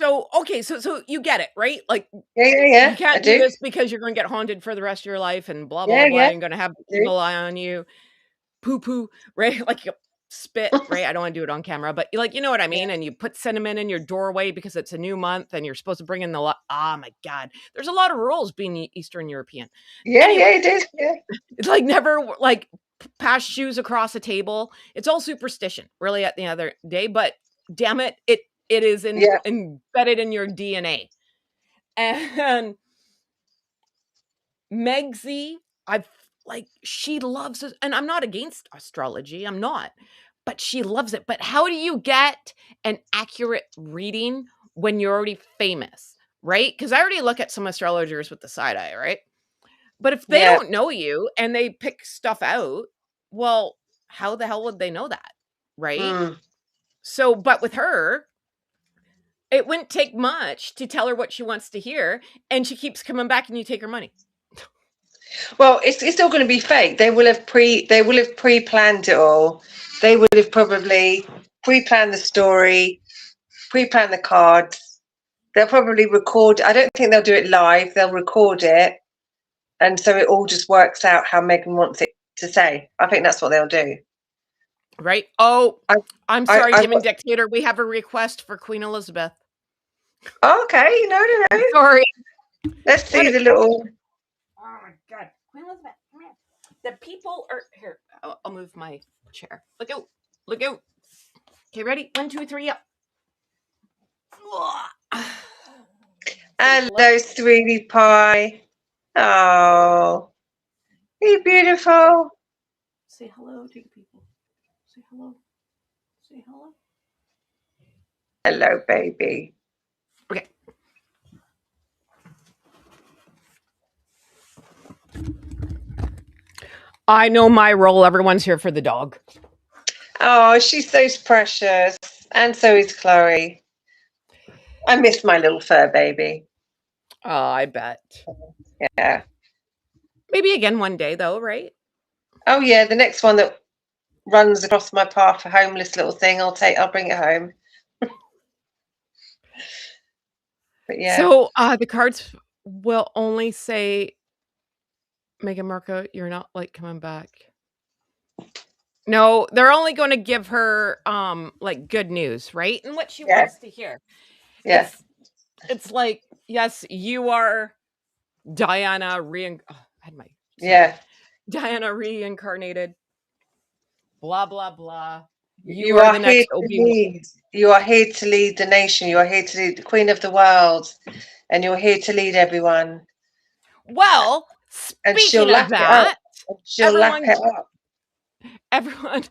Speaker 1: So, okay, so you get it, right? Like
Speaker 2: yeah, yeah,
Speaker 1: you
Speaker 2: yeah. I
Speaker 1: can't do
Speaker 2: do.
Speaker 1: this because you're going to get haunted for the rest of your life and blah blah
Speaker 2: Yeah,
Speaker 1: blah.
Speaker 2: yeah,
Speaker 1: You're going to have
Speaker 2: I do.
Speaker 1: evil eye on you. Poo poo, right? Like you spit, right? I don't want to do it on camera, but like you know what I
Speaker 2: Yeah,
Speaker 1: mean. And you put cinnamon in your doorway because it's a new month and you're supposed to bring in the luck. Oh my God, there's a lot of rules being Eastern European.
Speaker 2: yeah, yeah,
Speaker 1: Anyway,
Speaker 2: it is. Yeah,
Speaker 1: it's like never like pass shoes across a table. It's all superstition, really, at the other day, but damn it, it is
Speaker 2: Yeah.
Speaker 1: embedded in your DNA. And Megsy, she loves it, and I'm not against astrology, I'm not, but she loves it. But how do you get an accurate reading when you're already famous, right? Because I already look at some astrologers with the side eye, right? But if they
Speaker 2: Yeah.
Speaker 1: don't know you and they pick stuff out, well, how the hell would they know that, right?
Speaker 2: Mm.
Speaker 1: So, but with her, it wouldn't take much to tell her what she wants to hear, and she keeps coming back and you take her money.
Speaker 2: Well, it's all going to be fake. They will have pre-planned it all. They would have probably pre-planned the story, pre-planned the cards. They'll probably record. I don't think they'll do it live. They'll record it, and so it all just works out how Meghan wants it to say. I think that's what they'll do.
Speaker 1: Right? Oh,
Speaker 2: I,
Speaker 1: I'm
Speaker 2: I,
Speaker 1: sorry,
Speaker 2: I've
Speaker 1: Demon
Speaker 2: got.
Speaker 1: Dictator. We have a request for Queen Elizabeth.
Speaker 2: Oh, okay, no.
Speaker 1: Sorry.
Speaker 2: Let's
Speaker 1: Got
Speaker 2: see
Speaker 1: it.
Speaker 2: the little.
Speaker 1: Oh my God. Queen Elizabeth, come here. The people are here. I'll move my chair. Look out. Look out. Okay, ready? 1, 2, 3, up. Say hello.
Speaker 2: Hello, sweetie pie. Oh, you beautiful.
Speaker 1: Say hello to the people. Say hello. Say hello.
Speaker 2: Hello, baby.
Speaker 1: Okay. I know my role. Everyone's here for the dog.
Speaker 2: Oh, she's so precious. And so is Chloe. I miss my little fur baby.
Speaker 1: I bet.
Speaker 2: Yeah.
Speaker 1: Maybe again one day, though, right?
Speaker 2: Oh yeah, the next one that runs across my path, a homeless little thing, I'll bring it home. But yeah.
Speaker 1: So the cards will only say, Meghan Markle, you're not like coming back. No, they're only going to give her like good news, right? And what she
Speaker 2: Yeah.
Speaker 1: wants to hear.
Speaker 2: Yeah.
Speaker 1: It's like, yes, you are Diana
Speaker 2: Yeah.
Speaker 1: Diana reincarnated. Blah blah blah. You
Speaker 2: You
Speaker 1: are
Speaker 2: are
Speaker 1: the
Speaker 2: here
Speaker 1: next
Speaker 2: to
Speaker 1: Obi-Wan.
Speaker 2: lead. You are here to lead the nation. You are here to lead the Queen of the world. And you're here to lead everyone.
Speaker 1: Well,
Speaker 2: And she'll
Speaker 1: speaking of
Speaker 2: lap it up.
Speaker 1: that,
Speaker 2: She'll lap
Speaker 1: everyone
Speaker 2: it up.
Speaker 1: everyone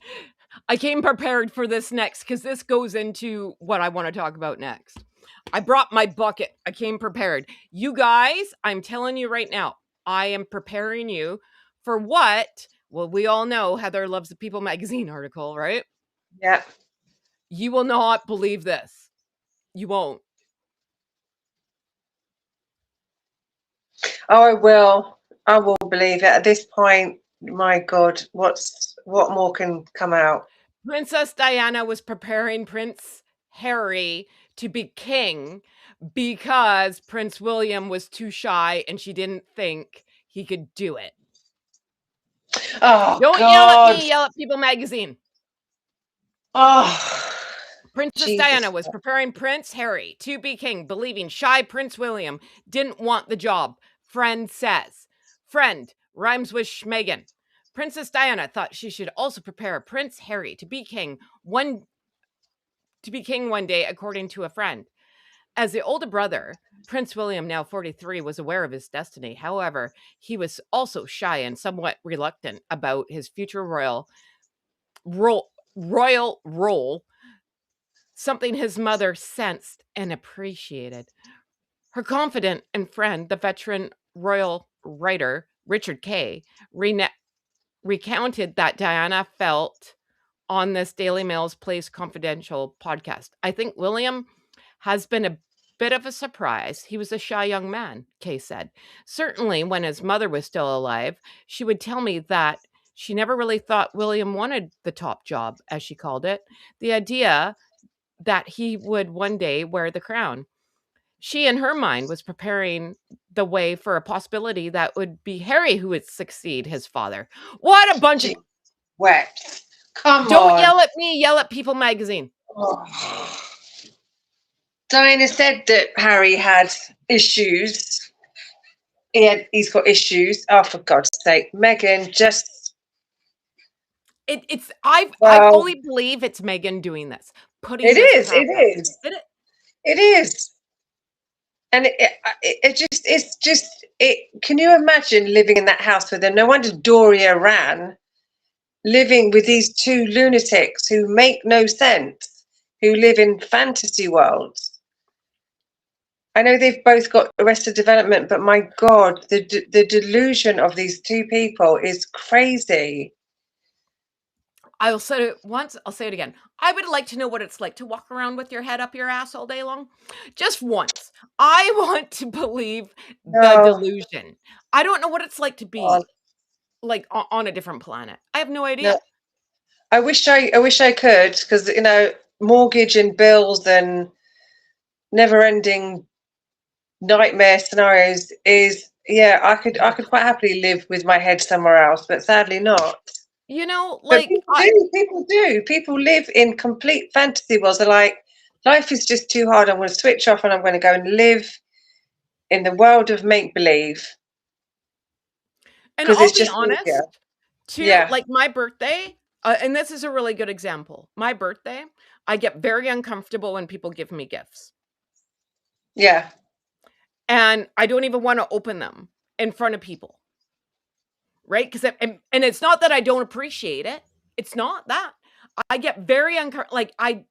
Speaker 1: I came prepared for this next because this goes into what I want to talk about next. I brought my bucket. I came prepared. You guys, I'm telling you right now, I am preparing you for what? Well, we all know Heather Loves the People magazine article, right?
Speaker 2: Yeah.
Speaker 1: You will not believe this. You won't.
Speaker 2: Oh, I will. I will believe it. At this point, my God, what more can come out?
Speaker 1: Princess Diana was preparing Prince Harry to be king because Prince William was too shy and she didn't think he could do it.
Speaker 2: Oh
Speaker 1: Don't yell at
Speaker 2: God.
Speaker 1: me, yell at People magazine.
Speaker 2: Oh,
Speaker 1: Princess Diana
Speaker 2: Jesus.
Speaker 1: was preparing Prince Harry to be king, believing shy Prince William didn't want the job. Friend says. Friend rhymes with Schmegan. Princess Diana thought she should also prepare Prince Harry to be king one day, according to a friend. As the older brother, Prince William, now 43, was aware of his destiny. However, he was also shy and somewhat reluctant about his future royal role, something his mother sensed and appreciated. Her confidant and friend, the veteran royal writer Richard Kay, recounted that Diana felt on this Daily Mail's Place Confidential podcast. I think William has been a bit of a surprise. He was a shy young man, Kay said. Certainly, when his mother was still alive, she would tell me that she never really thought William wanted the top job, as she called it. The idea that he would one day wear the crown. She, in her mind, was preparing the way for a possibility that would be Harry who would succeed his father. What a bunch of...
Speaker 2: Gee, wet. Come
Speaker 1: Don't
Speaker 2: on.
Speaker 1: yell at me, yell at People magazine.
Speaker 2: Oh. Diana said that Harry had issues. He's got issues. Oh, for God's sake. Meghan, just
Speaker 1: I
Speaker 2: Well,
Speaker 1: fully believe it's Meghan doing this, putting
Speaker 2: it
Speaker 1: this
Speaker 2: is.
Speaker 1: crap
Speaker 2: It
Speaker 1: out.
Speaker 2: is.
Speaker 1: Did it?
Speaker 2: It is. And it's just it. Can you imagine living in that house with them? No wonder Doria ran, living with these two lunatics who make no sense, who live in fantasy worlds. I know they've both got Arrested Development, but my God, the delusion of these two people is crazy.
Speaker 1: I'll say it once, I'll say it again. I would like to know what it's like to walk around with your head up your ass all day long. Just once. I want to believe the
Speaker 2: No,
Speaker 1: delusion. I don't know what it's like to
Speaker 2: God,
Speaker 1: be like on a different planet. I have no
Speaker 2: no.
Speaker 1: idea.
Speaker 2: I wish I could, because mortgage and bills and never-ending nightmare scenarios is, yeah, I could quite happily live with my head somewhere else, but sadly not. But
Speaker 1: Like
Speaker 2: people live in complete fantasy worlds. They're like, life is just too hard. I'm going to switch off and I'm going to go and live in the world of make believe
Speaker 1: and
Speaker 2: because
Speaker 1: I'll
Speaker 2: it's
Speaker 1: be
Speaker 2: just easier.
Speaker 1: honest, too,
Speaker 2: Yeah,
Speaker 1: like my birthday, and this is a really good example. My birthday, I get very uncomfortable when people give me gifts.
Speaker 2: yeah,
Speaker 1: And I don't even want to open them in front of people, right? Because and it's not that I don't appreciate it. It's not that. I get very like I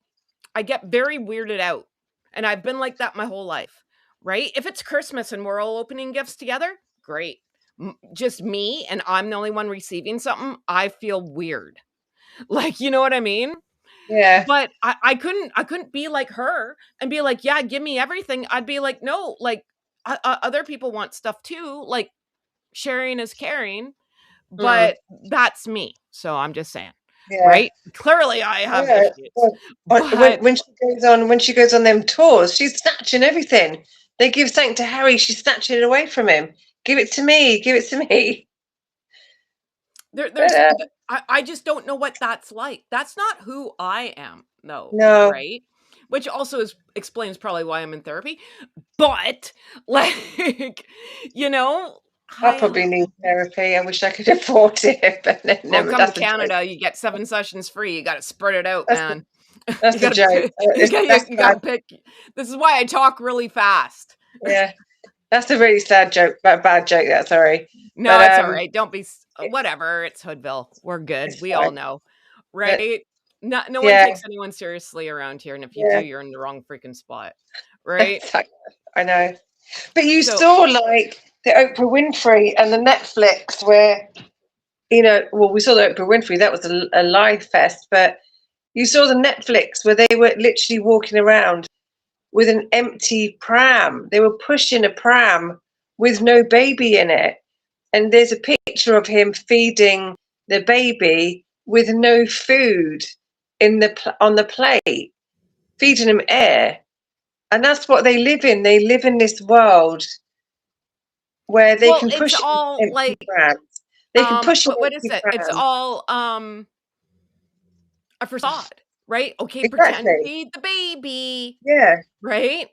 Speaker 1: get very weirded out, and I've been like that my whole life, right? If it's Christmas and we're all opening gifts together, great. Just me and I'm the only one receiving something, I feel weird. Like, you know what I mean?
Speaker 2: yeah.
Speaker 1: But I couldn't be like her and be like, "Yeah, give me everything." I'd be like, "No, like other people want stuff too. Like sharing is caring."
Speaker 2: Mm,
Speaker 1: But that's me. So I'm just saying,
Speaker 2: yeah.
Speaker 1: right? Clearly I have
Speaker 2: Yeah.
Speaker 1: issues.
Speaker 2: When
Speaker 1: But
Speaker 2: when she goes on them tours, she's snatching everything. They give something to Harry, she's snatching it away from him. Give it to me. Give it to me. But,
Speaker 1: I just don't know what that's like. That's not who I am, no,
Speaker 2: no,
Speaker 1: right? Which also explains probably why I'm in therapy. But like, you know,
Speaker 2: I
Speaker 1: I
Speaker 2: probably need therapy. I wish I could afford it, but
Speaker 1: well,
Speaker 2: never.
Speaker 1: come to
Speaker 2: That's a joke.
Speaker 1: Canada, you get 7 sessions free. You gotta spread it out,
Speaker 2: That's a,
Speaker 1: man. You
Speaker 2: that's a
Speaker 1: gotta
Speaker 2: joke. That's
Speaker 1: you gotta
Speaker 2: bad.
Speaker 1: pick. This is why I talk really fast.
Speaker 2: Yeah, that's a really sad joke. Bad joke. That's sorry, but
Speaker 1: No, it's alright. Don't be
Speaker 2: it's
Speaker 1: whatever. It's Hoodville. We're good.
Speaker 2: it's
Speaker 1: We all
Speaker 2: fine.
Speaker 1: know,
Speaker 2: But
Speaker 1: right? No one
Speaker 2: yeah,
Speaker 1: takes anyone seriously around here, and if you do,
Speaker 2: yeah,
Speaker 1: you're in the wrong freaking spot, right?
Speaker 2: I know. But you
Speaker 1: So
Speaker 2: saw like the Oprah Winfrey and the Netflix where well, we saw the Oprah Winfrey. That was a live fest, but you saw the Netflix where they were literally walking around with an empty pram. They were pushing a pram with no baby in it. And there's a picture of him feeding the baby with no food on the plate, feeding him air. And that's what they live in. They live in this world where they
Speaker 1: well,
Speaker 2: can
Speaker 1: it's
Speaker 2: push
Speaker 1: all
Speaker 2: empty
Speaker 1: like,
Speaker 2: prams. They can push an
Speaker 1: what is
Speaker 2: empty
Speaker 1: it? It's
Speaker 2: pram.
Speaker 1: all, a facade, right? Okay, pretend to
Speaker 2: Exactly.
Speaker 1: feed the baby,
Speaker 2: Yeah.
Speaker 1: right?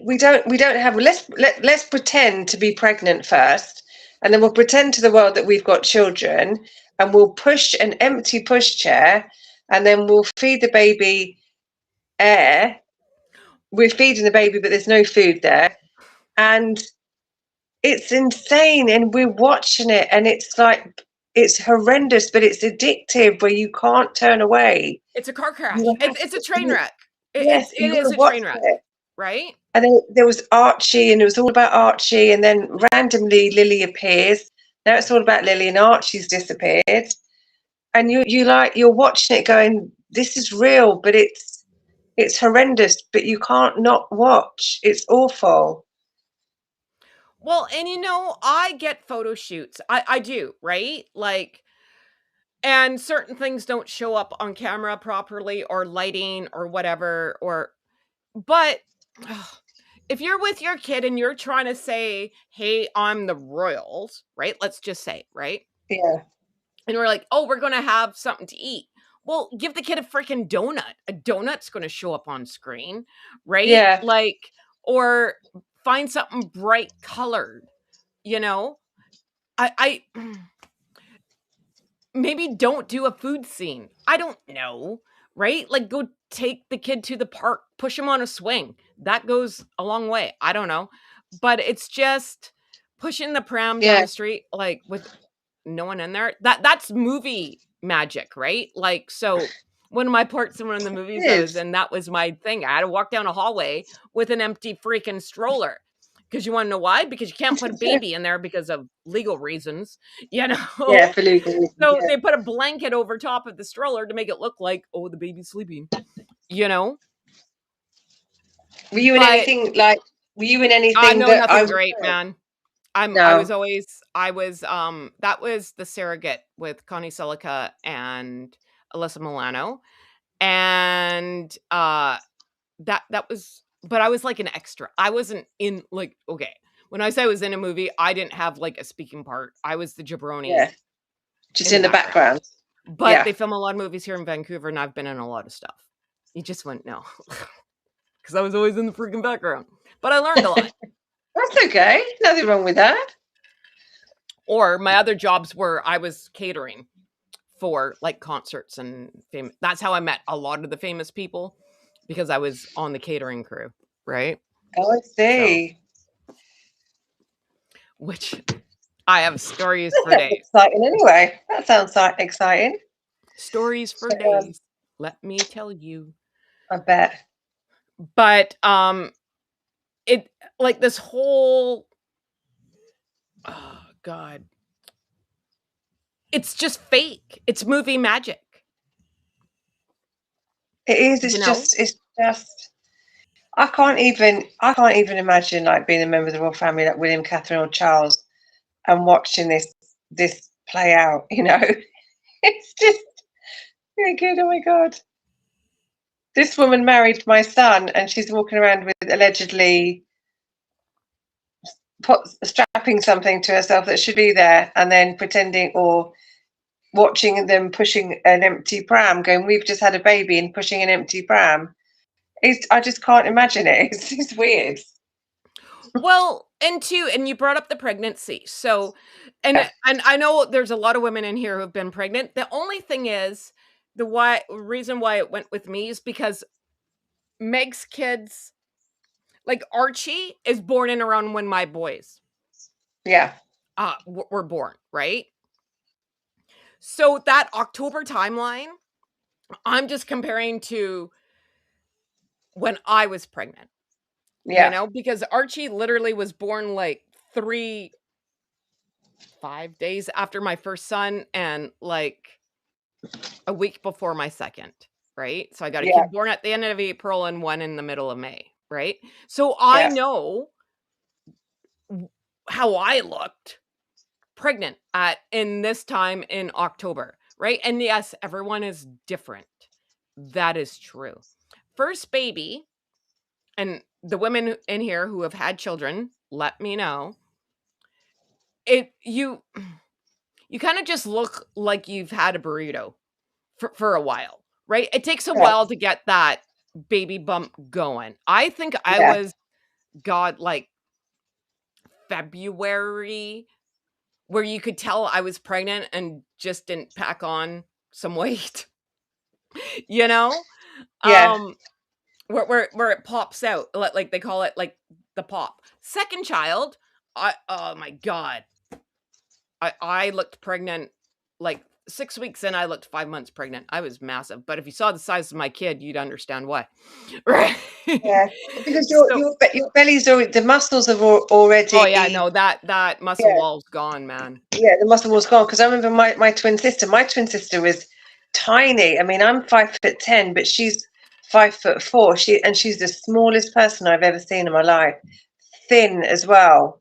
Speaker 2: We don't have let's pretend to be pregnant first, and then we'll pretend to the world that we've got children, and we'll push an empty pushchair, and then we'll feed the baby air. We're feeding the baby, but there's no food there, and it's insane. And we're watching it, and it's like it's horrendous, but it's addictive, where you can't turn away.
Speaker 1: It's a car crash.
Speaker 2: You have
Speaker 1: It's a
Speaker 2: to,
Speaker 1: train wreck.
Speaker 2: yes,
Speaker 1: It
Speaker 2: you got
Speaker 1: is
Speaker 2: to
Speaker 1: a
Speaker 2: watch
Speaker 1: train wreck,
Speaker 2: it.
Speaker 1: right?
Speaker 2: And then there was Archie, and it was all about Archie. And then randomly Lily appears. Now it's all about Lily, and Archie's disappeared. And you're watching it, going, "This is real," but it's horrendous. But you can't not watch. It's awful.
Speaker 1: Well, and I get photo shoots. I do, right? Like, and certain things don't show up on camera properly or lighting or whatever, but if you're with your kid and you're trying to say, "Hey, I'm the royals," right? Let's just say, right?
Speaker 2: Yeah,
Speaker 1: And we're like, "Oh, we're going to have something to eat." Well, give the kid a freaking donut. A donut's going to show up on screen, right?
Speaker 2: yeah,
Speaker 1: Like, or find something bright colored, you know? I maybe don't do a food scene. I don't know, right? Like, go take the kid to the park, push him on a swing. That goes a long way. I don't know. But it's just pushing the pram down
Speaker 2: Yeah,
Speaker 1: the street, like, with no one in there. That's movie magic, right? Like, so one of my parts in one of the movies I
Speaker 2: it
Speaker 1: was
Speaker 2: is.
Speaker 1: in, that was my thing. I had to walk down a hallway with an empty freaking stroller. Because you want to know why? Because you can't put a baby in there because of legal reasons, you
Speaker 2: Yeah,
Speaker 1: know?
Speaker 2: for legal reasons.
Speaker 1: So
Speaker 2: Yeah.
Speaker 1: they put a blanket over top of the stroller to make it look like, oh, the baby's sleeping, you know?
Speaker 2: Were you in
Speaker 1: But
Speaker 2: anything like? Were you in anything
Speaker 1: no,
Speaker 2: that I
Speaker 1: nothing
Speaker 2: would
Speaker 1: great,
Speaker 2: know?
Speaker 1: man.
Speaker 2: No.
Speaker 1: I was that was The Surrogate with Connie Silica and Alyssa Milano. And that was, but I was like an extra. I wasn't in, like, okay. When I say I was in a movie, I didn't have like a speaking part. I was the jabroni
Speaker 2: Yeah, just
Speaker 1: in the
Speaker 2: in the
Speaker 1: background.
Speaker 2: background.
Speaker 1: But
Speaker 2: Yeah,
Speaker 1: they film a lot of movies here in Vancouver, and I've been in a lot of stuff. You just wouldn't know because I was always in the freaking background. But I learned a lot.
Speaker 2: that's okay. Nothing wrong with that.
Speaker 1: Or my other jobs were I was catering for like concerts and that's how I met a lot of the famous people because I was on the catering crew, right?
Speaker 2: Oh, I
Speaker 1: So,
Speaker 2: see.
Speaker 1: which I have stories
Speaker 2: That
Speaker 1: for
Speaker 2: sounds
Speaker 1: days.
Speaker 2: exciting. Anyway, that sounds exciting.
Speaker 1: Stories for
Speaker 2: Um,
Speaker 1: days. Let me tell you.
Speaker 2: I bet
Speaker 1: But it, like, this whole, oh god, it's just fake. It's movie magic,
Speaker 2: it is.
Speaker 1: you
Speaker 2: It's
Speaker 1: know?
Speaker 2: just. It's just. I can't even. I can't even imagine like being a member of the royal family, like William, Catherine, or Charles, and watching this play out. You know, it's just really good. Oh my god. This woman married my son, and she's walking around with allegedly strapping something to herself that should be there, and then pretending or watching them pushing an empty pram, going, "We've just had a baby," and pushing an empty pram. I just can't imagine it. It's weird.
Speaker 1: Well, and too, and you brought up the pregnancy. So,
Speaker 2: Yeah,
Speaker 1: and I know there's a lot of women in here who've been pregnant. The only thing is the why reason why it went with me is because Meg's kids, like Archie, is born in around when my boys
Speaker 2: yeah,
Speaker 1: were born, right? So that October timeline, I'm just comparing to when I was pregnant,
Speaker 2: yeah,
Speaker 1: because Archie literally was born like 5 days after my first son and like a week before my second, right? So I got a
Speaker 2: yeah,
Speaker 1: kid born at the end of April and one in the middle of May, right? So I
Speaker 2: yeah,
Speaker 1: know how I looked pregnant at in this time in October, right? And yes, everyone is different. That is true. First baby, and the women in here who have had children, let me know. It you kind of just look like you've had a burrito for a while, right? It takes a
Speaker 2: yeah,
Speaker 1: while to get that baby bump going. I think I
Speaker 2: yeah,
Speaker 1: was, God, like February, where you could tell I was pregnant and just didn't pack on some weight, you know?
Speaker 2: yeah,
Speaker 1: Um, where it pops out, like they call it like the pop. Second child, oh my God, I looked pregnant like 6 weeks in. I looked 5 months pregnant. I was massive, but if you saw the size of my kid, you'd understand why, right?
Speaker 2: yeah. Because
Speaker 1: So,
Speaker 2: your belly's already, the muscles have
Speaker 1: oh yeah,
Speaker 2: already.
Speaker 1: no, that muscle
Speaker 2: Yeah,
Speaker 1: wall's gone, man.
Speaker 2: yeah, the muscle was gone. Because I remember my twin sister. My twin sister was tiny. I mean, I'm 5'10", but she's 5'4". She's the smallest person I've ever seen in my life. Thin as well,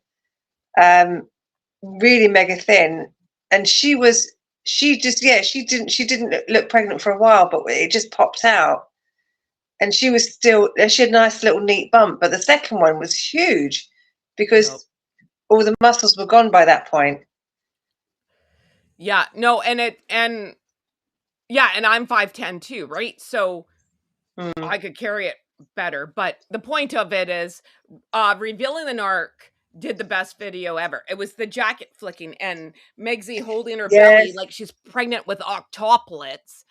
Speaker 2: really mega thin. And she just, yeah, she didn't look pregnant for a while, but it just popped out. And she had a nice little neat bump. But the second one was huge
Speaker 1: Yep.
Speaker 2: because all the muscles were gone by that point.
Speaker 1: Yeah, no, and yeah, and I'm 5'10" too, right? So
Speaker 2: Mm,
Speaker 1: I could carry it better. But the point of it is, revealing the narc did the best video ever. It was the jacket flicking and Megsy holding her belly
Speaker 2: Yes,
Speaker 1: like she's pregnant with octuplets.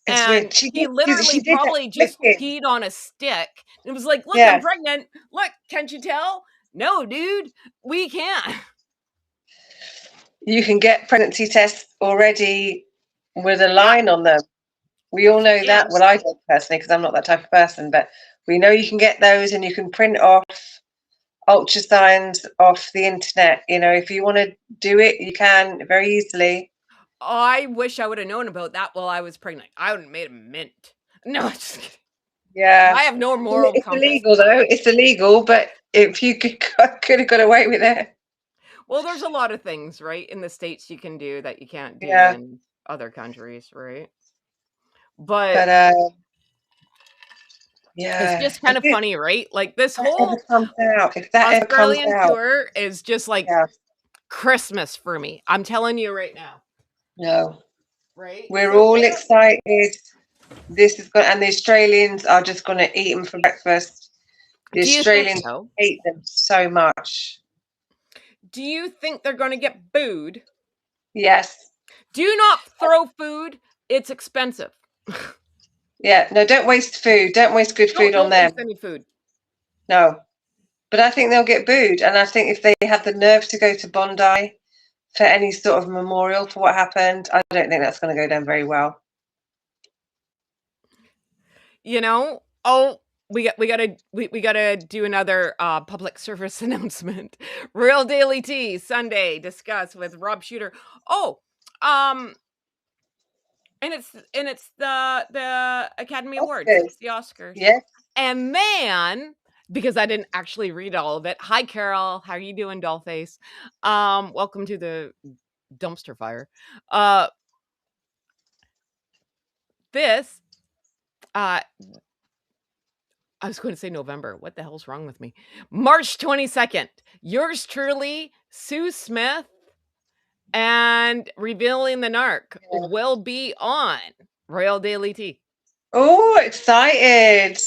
Speaker 2: it's weird.
Speaker 1: And he literally
Speaker 2: She did that
Speaker 1: probably just
Speaker 2: flicking.
Speaker 1: peed on a stick. It was like, look, I'm
Speaker 2: Yeah,
Speaker 1: pregnant. Look, can't you tell? No, dude, we can't.
Speaker 2: you can get pregnancy tests already with a
Speaker 1: Yeah,
Speaker 2: line on them. We all know
Speaker 1: yeah.
Speaker 2: that. Well, I don't personally because I'm not that type of person, but we know you can get those and you can print off ultrasounds off the internet. You know, if you want to do it, you can very easily.
Speaker 1: I wish I would have known about that while I was pregnant. I would have made a mint. No, just kidding.
Speaker 2: Yeah.
Speaker 1: I have no moral
Speaker 2: It's
Speaker 1: compass.
Speaker 2: illegal though. It's illegal, but if you could have got away with it.
Speaker 1: Well, there's a lot of things, right, in the States you can do that you can't do
Speaker 2: Yeah.
Speaker 1: in other countries, right? But
Speaker 2: But
Speaker 1: it's
Speaker 2: yeah.
Speaker 1: just kind of funny, right? Like this
Speaker 2: That ever
Speaker 1: whole
Speaker 2: comes out, if that ever comes
Speaker 1: Australian
Speaker 2: out,
Speaker 1: tour is just like
Speaker 2: yeah,
Speaker 1: Christmas for me. I'm telling you right now,
Speaker 2: no.
Speaker 1: right?
Speaker 2: We're
Speaker 1: So
Speaker 2: all excited. This is going, and the Australians are just going to eat them for breakfast. The
Speaker 1: do you think
Speaker 2: Australians
Speaker 1: so?
Speaker 2: hate them so much.
Speaker 1: Do you think they're going to get booed?
Speaker 2: Yes.
Speaker 1: Do not throw food. It's expensive.
Speaker 2: Yeah. No, don't waste food. Don't waste good food on
Speaker 1: Don't
Speaker 2: them.
Speaker 1: waste any food.
Speaker 2: No. But I think they'll get booed. And I think if they have the nerve to go to Bondi for any sort of memorial for what happened, I don't think that's going to go down very well.
Speaker 1: You know? Oh, we gotta do another public service announcement. Real Daily Tea Sunday discuss with Rob Shooter. Oh, um, and it's the Academy Awards.
Speaker 2: Okay.
Speaker 1: It's the Oscars.
Speaker 2: Yes.
Speaker 1: And man, because I didn't actually read all of it. Hi, Carol. How are you doing, Dollface? Welcome to the dumpster fire. Uh, this uh I was going to say November. What the hell's wrong with me? March 22nd. Yours truly, Sue Smith and Revealing the Narc
Speaker 2: Yeah.
Speaker 1: will be on Royal Daily Tea.
Speaker 2: Oh, excited.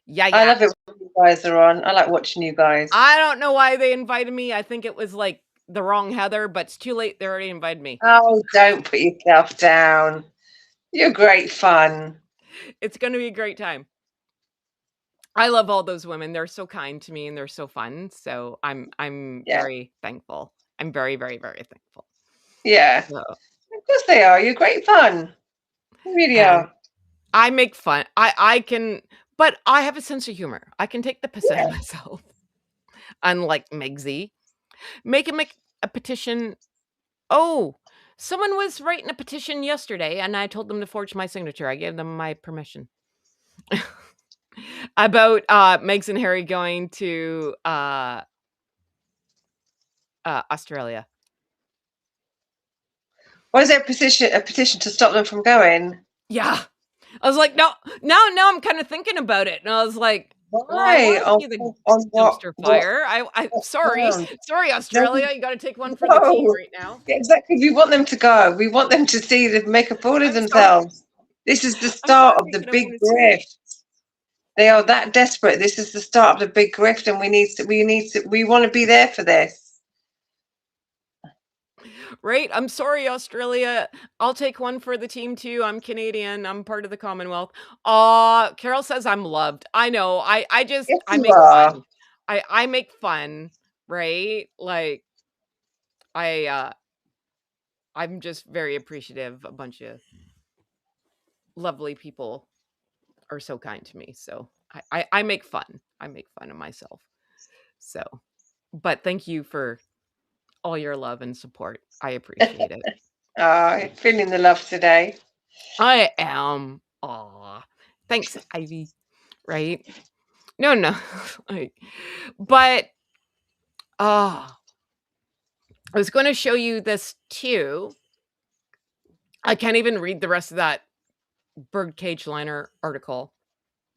Speaker 1: Yeah,
Speaker 2: I
Speaker 1: yeah.
Speaker 2: love it when you guys are on. I like watching you guys.
Speaker 1: I don't know why they invited me. I think it was like the wrong Heather, but it's too late. They already invited me.
Speaker 2: Oh, don't put yourself down. You're great fun.
Speaker 1: It's going to be a great time. I love all those women. They're so kind to me and they're so fun. So I'm
Speaker 2: Yeah.
Speaker 1: very thankful. I'm very, very, very thankful.
Speaker 2: Yeah.
Speaker 1: So,
Speaker 2: Of course they are. You're great fun. You really
Speaker 1: and
Speaker 2: are.
Speaker 1: I make fun. I can, but I have a sense of humor. I can take the piss out of
Speaker 2: Yeah.
Speaker 1: myself. Unlike Megsy. Make a petition. Oh, someone was writing a petition yesterday and I told them to forge my signature. I gave them my permission. About Megs and Harry going to Australia.
Speaker 2: Why is there a petition to stop them from going?
Speaker 1: Yeah. I was like, no, now I'm kind of thinking about it. And I was like, well, I
Speaker 2: Why?
Speaker 1: want to see the
Speaker 2: On
Speaker 1: dumpster
Speaker 2: what
Speaker 1: fire. I sorry.
Speaker 2: ground?
Speaker 1: Sorry,
Speaker 2: No,
Speaker 1: Australia. You gotta take one for the team
Speaker 2: no.
Speaker 1: right now.
Speaker 2: Yeah, exactly. We want them to go. We want them to see them make a fool of
Speaker 1: I'm sorry.
Speaker 2: themselves. This is the
Speaker 1: I'm
Speaker 2: start
Speaker 1: sorry
Speaker 2: of
Speaker 1: you're
Speaker 2: the
Speaker 1: gonna
Speaker 2: big
Speaker 1: want to see it.
Speaker 2: grift. They are that desperate. This is the start of the big grift, and we want to be there for this.
Speaker 1: Right? I'm sorry, Australia. I'll take one for the team too. I'm Canadian. I'm part of the Commonwealth. Carol says I'm loved. I know.
Speaker 2: Yes,
Speaker 1: I
Speaker 2: you
Speaker 1: make
Speaker 2: are.
Speaker 1: fun. I make fun, right? Like I'm just very appreciative. A bunch of lovely people are so kind to me. So I make fun. I make fun of myself. So, but thank you for all your love and support. I appreciate it.
Speaker 2: Feeling the love today.
Speaker 1: I am. Aw. Thanks, Ivy. Right? No, no. like, but I was going to show you this too. I can't even read the rest of that birdcage liner article.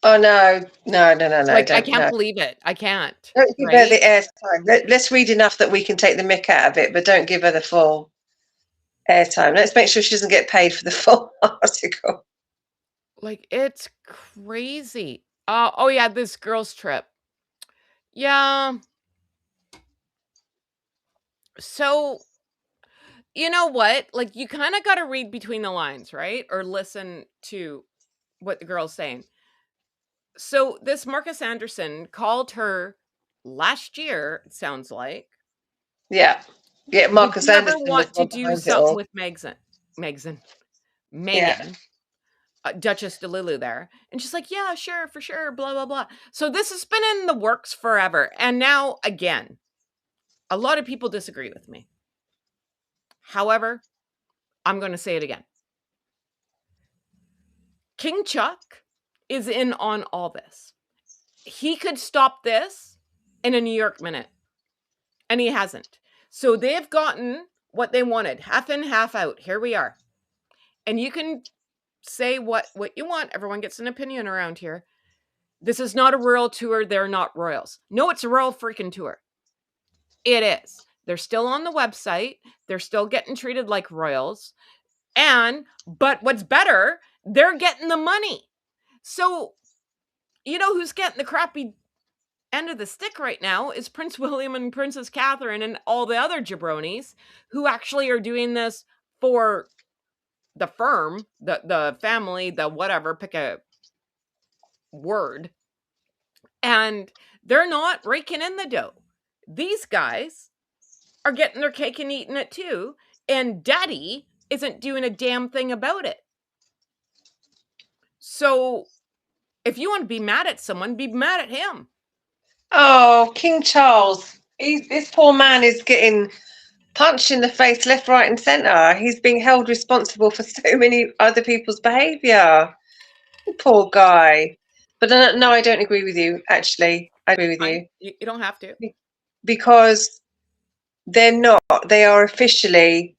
Speaker 2: Oh no, no, no, no, no!
Speaker 1: Like I
Speaker 2: Don't
Speaker 1: can't
Speaker 2: no.
Speaker 1: believe it. I can't.
Speaker 2: Don't give her the
Speaker 1: Right?
Speaker 2: airtime. Let's read enough that we can take the mick out of it, but don't give her the full airtime. Let's make sure she doesn't get paid for the full article.
Speaker 1: Like it's crazy. Oh yeah, this girls trip. Yeah. So, you know what? Like, you kinda gotta read between the lines, right? Or listen to what the girl's saying. So, this Marcus Anderson called her last year, it sounds like.
Speaker 2: Yeah. Yeah,
Speaker 1: "Would
Speaker 2: Marcus
Speaker 1: you ever
Speaker 2: Anderson was
Speaker 1: want to
Speaker 2: one
Speaker 1: do
Speaker 2: behind it
Speaker 1: something
Speaker 2: all.
Speaker 1: with Megxan
Speaker 2: Yeah.
Speaker 1: Megan, Duchess de Lulu there?" And she's like, "Yeah, sure, for sure, blah, blah, blah." So, this has been in the works forever, and now, again, a lot of people disagree with me. However, I'm gonna say it again. King Chuck is in on all this. He could stop this in a New York minute, and he hasn't. So they've gotten what they wanted, half in, half out. Here we are. And you can say what you want. Everyone gets an opinion around here. This is not a royal tour. They're not royals. No, it's a royal freaking tour. It is. They're still on the website. They're still getting treated like royals. But what's better, they're getting the money. So, you know who's getting the crappy end of the stick right now is Prince William and Princess Catherine and all the other jabronis who actually are doing this for the firm, the family, the whatever, pick a word, and they're not raking in the dough. These guys are getting their cake and eating it too, and Daddy isn't doing a damn thing about it. So if you want to be mad at someone, be mad at him.
Speaker 2: Oh, King Charles. This poor man is getting punched in the face left, right, and centre. He's being held responsible for so many other people's behaviour. Poor guy. But no, I don't agree with you, actually. I agree with
Speaker 1: Fine,
Speaker 2: you.
Speaker 1: you don't have to.
Speaker 2: Because they're not, they are officially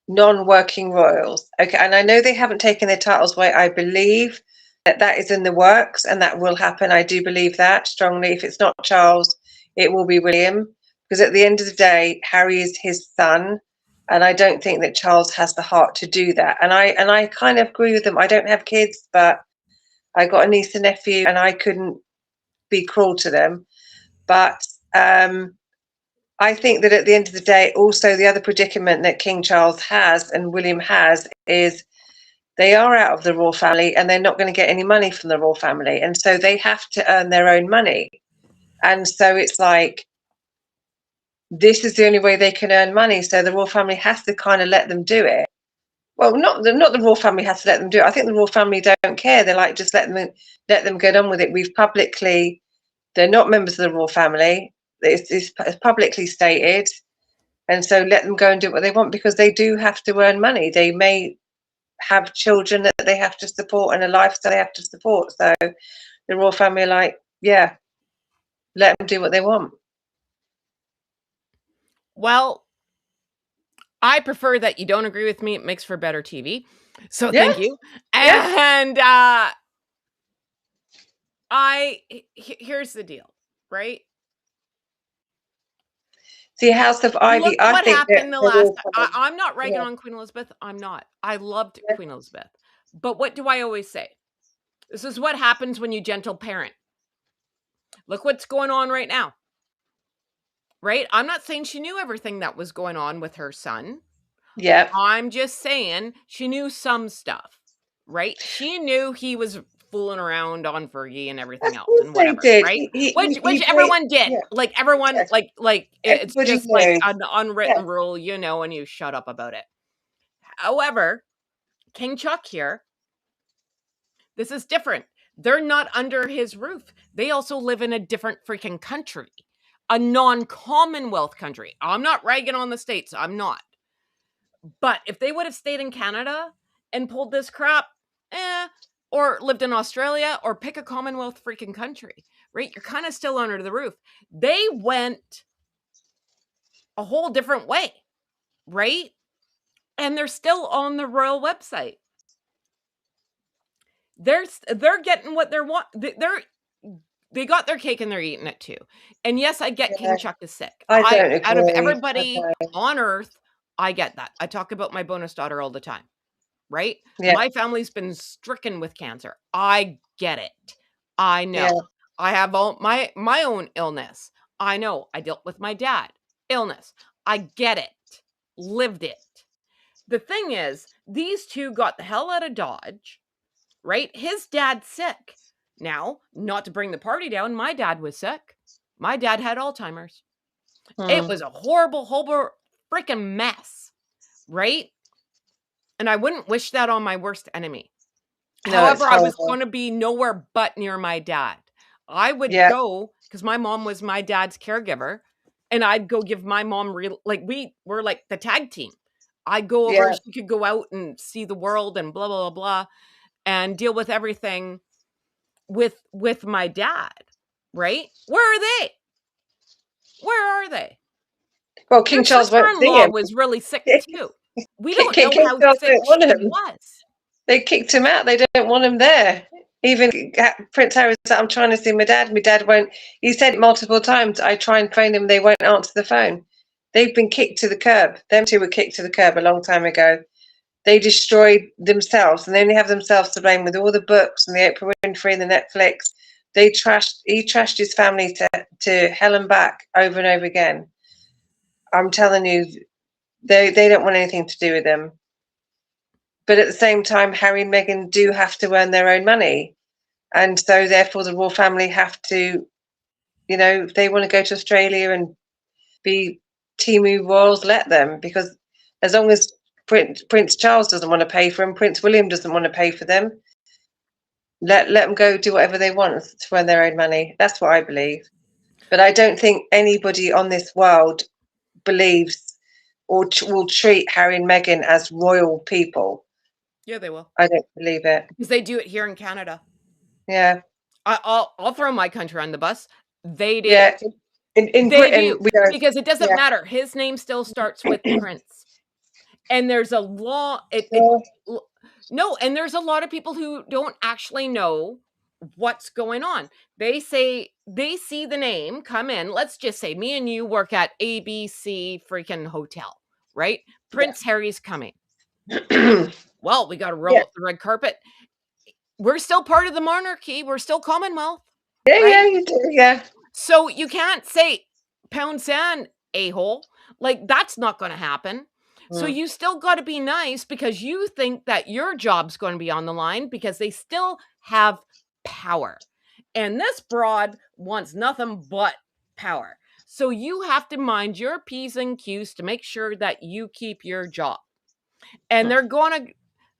Speaker 2: non-working royals. Okay, and I know they haven't taken their titles away. I believe that that is in the works and that will happen. I do believe that strongly. If it's not Charles, it will be William, because at the end of the day, Harry is his son, and I don't think that Charles has the heart to do that. And I kind of agree with them. I don't have kids, but I got a niece and nephew, and I couldn't be cruel to them. But I think that at the end of the day, also the other predicament that King Charles has and William has is they are out of the royal family and they're not going to get any money from the royal family. And so they have to earn their own money. And so it's like, this is the only way they can earn money. So the royal family has to kind of let them do it. Well, not the royal family has to let them do it. I think the royal family don't care. They're like, just let them get on with it. We've publicly, they're not members of the royal family. It's publicly stated. And so let them go and do what they want, because they do have to earn money. They may have children that they have to support and a lifestyle they have to support. So the royal family are like, yeah, let them do what they want.
Speaker 1: Well, I prefer that you don't agree with me. It makes for better TV. So
Speaker 2: Yeah,
Speaker 1: thank you.
Speaker 2: yeah.
Speaker 1: And here's the deal, right?
Speaker 2: See, House of
Speaker 1: Look
Speaker 2: Ivy, I
Speaker 1: what
Speaker 2: think that
Speaker 1: happened the
Speaker 2: they're
Speaker 1: last
Speaker 2: all coming.
Speaker 1: I'm not ragging
Speaker 2: Yeah,
Speaker 1: on Queen Elizabeth. I'm not. I loved
Speaker 2: yeah,
Speaker 1: Queen Elizabeth. But what do I always say? This is what happens when you gentle parent. Look what's going on right now. Right? I'm not saying she knew everything that was going on with her son.
Speaker 2: yeah.
Speaker 1: I'm just saying she knew some stuff, right? She knew he was fooling around on Fergie and
Speaker 2: Of
Speaker 1: everything else
Speaker 2: course
Speaker 1: and
Speaker 2: they
Speaker 1: whatever,
Speaker 2: did.
Speaker 1: right? Which
Speaker 2: He played.
Speaker 1: everyone did.
Speaker 2: Yeah,
Speaker 1: Like everyone,
Speaker 2: yes.
Speaker 1: like it's
Speaker 2: Everybody
Speaker 1: just like
Speaker 2: knows.
Speaker 1: an unwritten
Speaker 2: Yes,
Speaker 1: rule, and you shut up about it. However, King Chuck here, this is different. They're not under his roof. They also live in a different freaking country, a non-Commonwealth country. I'm not ragging on the States. I'm not. But if they would have stayed in Canada and pulled this crap, eh, or lived in Australia or pick a Commonwealth freaking country, right? You're kind of still under the roof. They went a whole different way, right? And they're still on the royal website. They're getting what they're want. They got their cake and they're eating it too. And yes, I get King
Speaker 2: yeah.
Speaker 1: Chuck is sick.
Speaker 2: I
Speaker 1: I
Speaker 2: don't
Speaker 1: Out of
Speaker 2: agree. I
Speaker 1: everybody
Speaker 2: don't.
Speaker 1: on earth, I get that. I talk about my bonus daughter all the time. Right?
Speaker 2: Yeah,
Speaker 1: My family's been stricken with cancer. I get it. I
Speaker 2: yeah,
Speaker 1: know. I have all my own illness. I know. I dealt with my dad illness. I get it. Lived it. The thing is, these two got the hell out of Dodge, right? His dad's sick. Now, not to bring the party down, my dad was sick. My dad had Alzheimer's. It was a horrible, horrible freaking mess, right? And I wouldn't wish that on my worst enemy.
Speaker 2: No, it's
Speaker 1: However, I was
Speaker 2: horrible.
Speaker 1: going to be nowhere but near my dad. I would
Speaker 2: Yeah,
Speaker 1: go because my mom was my dad's caregiver, and I'd go give my mom like we were like the tag team. I'd go over,
Speaker 2: yeah.
Speaker 1: she could go out and see the world and blah blah blah blah and deal with everything with my dad, right? Where are they? Where are they?
Speaker 2: Well,
Speaker 1: Your
Speaker 2: King Charles won't see
Speaker 1: sister-in-law
Speaker 2: him.
Speaker 1: was really sick too. We don't
Speaker 2: King
Speaker 1: know how
Speaker 2: Charles
Speaker 1: sick
Speaker 2: don't want
Speaker 1: she
Speaker 2: him.
Speaker 1: was.
Speaker 2: They kicked him out. They don't want him there. Even Prince Harry said, "I'm trying to see my dad. My dad won't." He said it multiple times. I try and phone them. They won't answer the phone. They've been kicked to the curb. Them two were kicked to the curb a long time ago. They destroyed themselves, and they only have themselves to blame with all the books and the Oprah Winfrey and the Netflix. He trashed his family to hell and back over and over again. I'm telling you, they don't want anything to do with them. But at the same time, Harry and Meghan do have to earn their own money. And so therefore the royal family have to, if they want to go to Australia and be Timu royals, let them, because as long as Prince Charles doesn't want to pay for them, Prince William doesn't want to pay for them, let them go do whatever they want to earn their own money. That's what I believe. But I don't think anybody on this world believes or will treat Harry and Meghan as royal people.
Speaker 1: Yeah, they will.
Speaker 2: I don't believe it.
Speaker 1: Because they do it here in Canada.
Speaker 2: Yeah.
Speaker 1: I'll throw my country on the bus. They do.
Speaker 2: Yeah. In
Speaker 1: They
Speaker 2: Britain,
Speaker 1: do.
Speaker 2: we don't.
Speaker 1: Because it doesn't
Speaker 2: Yeah.
Speaker 1: matter. His name still starts with Prince. And there's a law
Speaker 2: So,
Speaker 1: no, and there's a lot of people who don't actually know what's going on. They say they see the name come in. Let's just say me and you work at ABC freaking hotel, right?
Speaker 2: yeah.
Speaker 1: Prince Harry's coming.
Speaker 2: Yeah.
Speaker 1: Well, we got to roll out the red carpet. We're still part of the monarchy. We're still Commonwealth,
Speaker 2: Yeah, yeah,
Speaker 1: right?
Speaker 2: you do. Yeah.
Speaker 1: So you can't say pound sand, a-hole. Like that's not going to happen. So
Speaker 2: Mm.
Speaker 1: you still got to be nice because you think that your job's going to be on the line because they still have power. And this broad wants nothing but power. So you have to mind your P's and Q's to make sure that you keep your job. And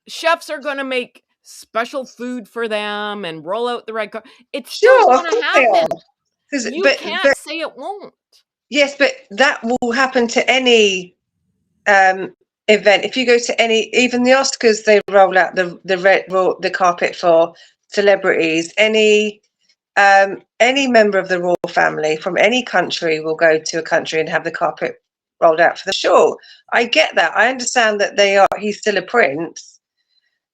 Speaker 1: chefs are going to make special food for them and roll out the red carpet. It's still
Speaker 2: Sure, of
Speaker 1: going to
Speaker 2: course they are.
Speaker 1: happen. You
Speaker 2: But
Speaker 1: can't say it won't.
Speaker 2: yes, but that will happen to any um, event. If you go to any, even the Oscars, they roll out the carpet for celebrities. Any member of the royal family from any country will go to a country and have the carpet rolled out for them. Sure, I get that. I understand that he's still a prince,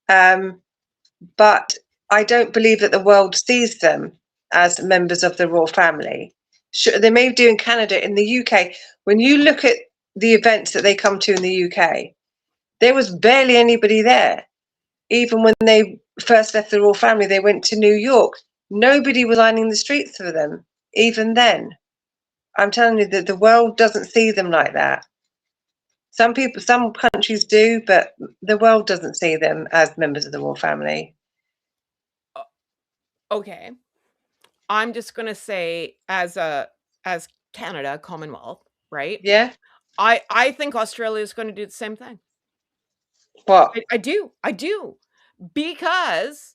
Speaker 2: but I don't believe that the world sees them as members of the royal family. Sure, they may do in Canada. In the UK, when you look at the events that they come to in the UK, there was barely anybody there. Even when they first left the royal family, they went to New York. Nobody was lining the streets for them, even then. I'm telling you that the world doesn't see them like that. Some countries do, but the world doesn't see them as members of the royal family.
Speaker 1: Okay. I'm just going to say as Canada, Commonwealth, right?
Speaker 2: Yeah?
Speaker 1: I think Australia is going to do the same thing.
Speaker 2: What?
Speaker 1: I do. I do. Because